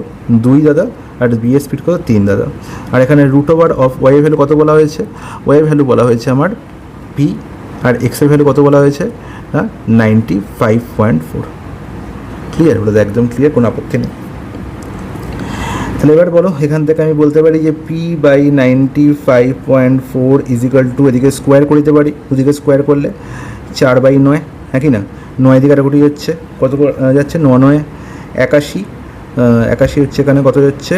2 দাদা, আর বি এর স্পিড কত, 3 দাদা। আর এখানে রুট ওভার অফ ওয়াই এর ভ্যালু কত বলা হয়েছে, ওয়াই এর ভ্যালু বলা হয়েছে আমার পি, আর এক্স এর ভ্যালু কত বলা হয়েছে না 95.4। ক্লিয়ার হলো? একদম ক্লিয়ার, কোনো আপত্তি নেই। তাহলে এবার বলো, এখান থেকে আমি বলতে পারি যে পি বাই 95.4 ইজিক্যাল টু, এদিকে স্কোয়ার করে দিতে পারি, দুদিকে স্কোয়ার করলে 4/9, হ্যাঁ কি না, 9 দিকে কাটাকুটি হচ্ছে, কত যাচ্ছে, 9 81, 81 হচ্ছে এখানে কত যাচ্ছে,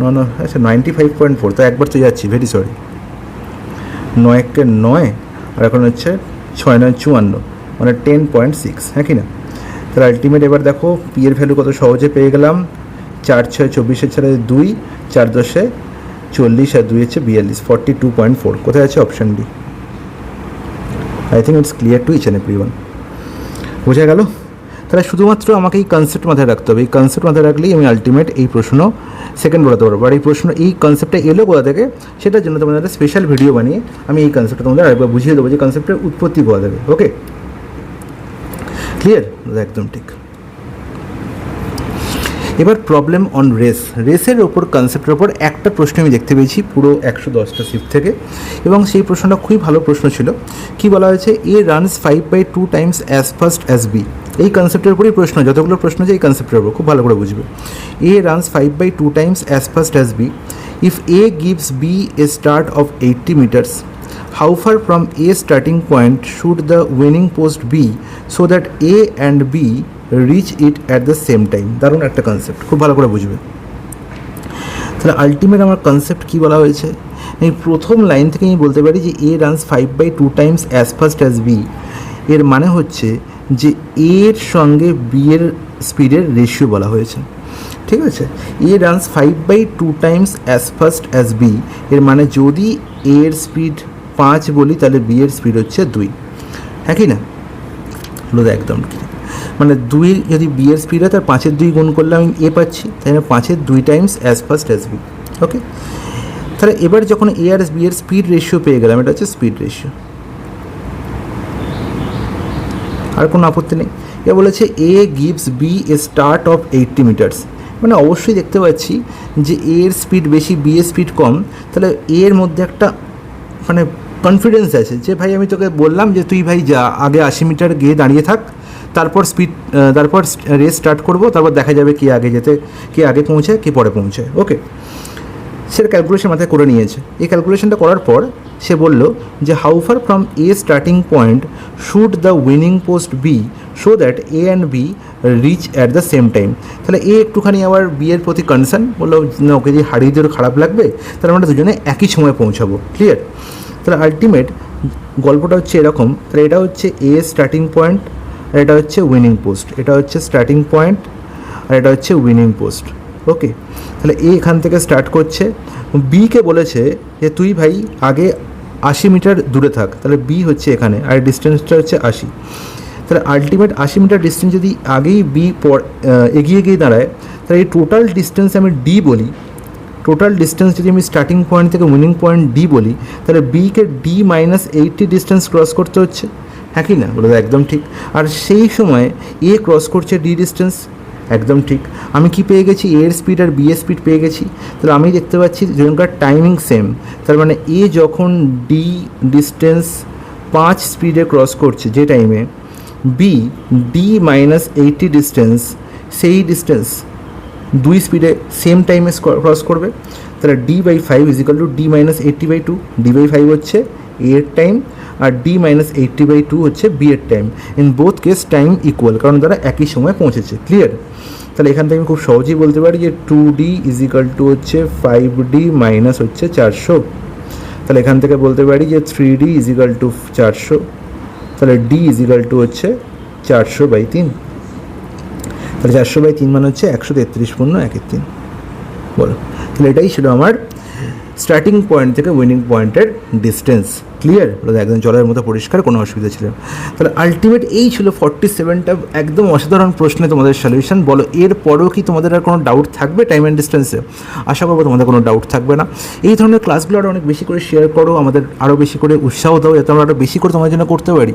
9 আচ্ছা 95.4, তো একবার তো যাচ্ছি, ভেরি সরি, 9 9 আর এখন হচ্ছে 6 9 54, মানে 10.6, হ্যাঁ কি না। তাহলে আলটিমেট এবার দেখো পি এর ভ্যালু কত সহজে পেয়ে গেলাম, 4 6 24 ছাড়া 2, 4 10 40 আর 2 হচ্ছে 42, 42.4। কোথায় আছে, option D. I think it's clear to each and everyone. বোঝা গেল? তাহলে শুধুমাত্র আমাকে এই কনসেপ্ট মাথায় রাখতে হবে, এই কনসেপ্ট মাথায় রাখলেই আমি আলটিমেট এই প্রশ্ন সেকেন্ড বলাতে পারবো। আর এই কনসেপ্টটা এলো কোথা থেকে, সেটার জন্য তোমাদের একটা স্পেশাল ভিডিও বানিয়ে আমি এই কনসেপ্টটা তোমাদের আরেকবার বুঝিয়ে দেবো যে কনসেপ্টের উৎপত্তি কোথা থেকে। ওকে, ক্লিয়ার? একদম ঠিক। এবার প্রবলেম অন রেসের ওপর, কনসেপ্টের ওপর একটা প্রশ্ন আমি দেখতে পেয়েছি পুরো 110টা শিফট থেকে, এবং সেই প্রশ্নটা খুবই ভালো প্রশ্ন ছিল। কি বলা হয়েছে, A runs 5/2 times as fast as B. এই কনসেপ্টের উপরই প্রশ্ন, যতগুলো প্রশ্ন আছে এই কনসেপ্টের উপর, খুব ভালো করে বুঝবে। A runs 5/2 times as fast as B, if A gives B a start of 80 meters, how far from A starting point should the winning post be so that A and B reach it at the same time? দারুণ একটা concept, খুব ভালো করে বুঝবে। তাহলে ultimate আমার concept কী বলা হয়েছে, এই প্রথম লাইন থেকে আমি বলতে পারি যে A runs 5/2 times as fast as B, এর মানে হচ্ছে যে এর সঙ্গে বি এর স্পিডের রেশিও বলা হয়েছে। ঠিক আছে, A runs 5/2 times as fast as B, এর মানে যদি এর স্পিড 5 বলি তাহলে বি এর স্পিড হচ্ছে 2, হ্যাঁ কি না, হলো একদম ঠিক। মানে 2 যদি বি এর স্পিড হয় তার 5-এর 2 গুণ করলে আমি এ পাচ্ছি, তাই না 5-এর 2 times as fast as B. Okay, তাহলে এবার যখন এ আর বি এর স্পিড রেশিও পেয়ে গেলাম, এটা হচ্ছে স্পিড রেশিও, আর কোনো আপত্তি নেই। এ বলেছে A gives B a start of 80 metres, মানে অবশ্যই দেখতে পাচ্ছি যে এ এর স্পিড বেশি বি এর স্পিড কম, তাহলে এ এর মধ্যে একটা মানে কনফিডেন্স আছে যে ভাই আমি তোকে বললাম যে তুই ভাই যা আগে 80 মিটার গিয়ে দাঁড়িয়ে থাক, তারপর তারপর রেস স্টার্ট করবো, তারপর দেখা যাবে কে আগে কে আগে পৌঁছায় কে পরে পৌঁছায়। ওকে, সে ক্যালকুলেশন মাথায় করে নিয়েছে। এই ক্যালকুলেশনটা করার পর সে বলল যে how far from A starting point should the winning post be so that A and B reach at the same time. তাহলে এ একটুখানি আবার বি এর প্রতি কনসার্ন, বললো না ওকে যে হারিয়ে দিয়ে খারাপ লাগবে, তাহলে আমরা দুজনে একই সময় পৌঁছাবো। ক্লিয়ার? তাহলে আলটিমেট গল্পটা হচ্ছে এরকম। তাহলে এটা হচ্ছে এ স্টার্টিং পয়েন্ট, আর এটা হচ্ছে উইনিং পোস্ট, এটা হচ্ছে স্টার্টিং পয়েন্ট আর এটা হচ্ছে উইনিং পোস্ট। ওকে, তাহলে এ এখান থেকে স্টার্ট করছে, বিকে বলেছে যে তুই ভাই আগে 80 মিটার দূরে থাক, তাহলে বি হচ্ছে এখানে আর ডিস্টেন্সটা হচ্ছে 80। তাহলে আলটিমেট 80 মিটার ডিস্টেন্স যদি আগেই বি এগিয়ে গিয়ে দাঁড়ায়, তাহলে এই টোটাল ডিস্টেন্স আমি ডি বলি, টোটাল ডিস্টেন্স যদি আমি স্টার্টিং পয়েন্ট থেকে উইনিং পয়েন্ট ডি বলি, তাহলে বিকে ডি -80 ডিস্টেন্স ক্রস করতে হচ্ছে, হ্যাঁ কি না? বলে একদম ঠিক। আর সেই সময় এ ক্রস করছে ডি ডিস্টেন্স, একদম ঠিক। আমি কি পেয়ে গেছি? এ এর স্পিড আর বি এর স্পিড পেয়ে গেছি। তাহলে আমি দেখতে পাচ্ছি দুজনকার টাইমিং সেম, তার মানে এ যখন ডি ডিস্টেন্স 5 স্পিডে ক্রস করছে যে টাইমে, বি ডি -80 ডিস্টেন্স সেই ডিস্টেন্স 2 স্পিডে সেম টাইমে ক্রস করবে। তাহলে d/5 = d-80/2, d/5 হচ্ছে এ এর টাইম আর d-80/2 হচ্ছে বি এর time. In both case time equal, কারণ তারা একই সময় পৌঁছেছে। ক্লিয়ার? তাহলে এখান থেকে আমি খুব সহজেই বলতে পারি যে 2d = হচ্ছে 5d মাইনাস হচ্ছে 400। তাহলে এখান থেকে বলতে পারি যে 3d = 400, তাহলে d = হচ্ছে 400/3। তাহলে 400/3 মানে হচ্ছে 133.13। বলো, তাহলে এটাই ছিল আমার স্টার্টিং পয়েন্ট থেকে উইনিং পয়েন্টের ডিস্টেন্স। ক্লিয়ার? একদম জলের মতো পরিষ্কার, কোনো অসুবিধা ছিল না। তাহলে আলটিমেট এই ছিল 47টা একদম অসাধারণ প্রশ্নে তোমাদের সলিউশন। বলো এর পরেও কি তোমাদের আর কোনো ডাউট থাকবে টাইম অ্যান্ড ডিস্টেন্সে? আশা করবো তোমাদের কোনো ডাউট থাকবে না। এই ধরনের ক্লাসগুলো আরও অনেক বেশি করে শেয়ার করো, আমাদের আরও বেশি করে উৎসাহ দাও, যাতে আমরা আরও বেশি করে তোমাদের জন্য করতে পারি।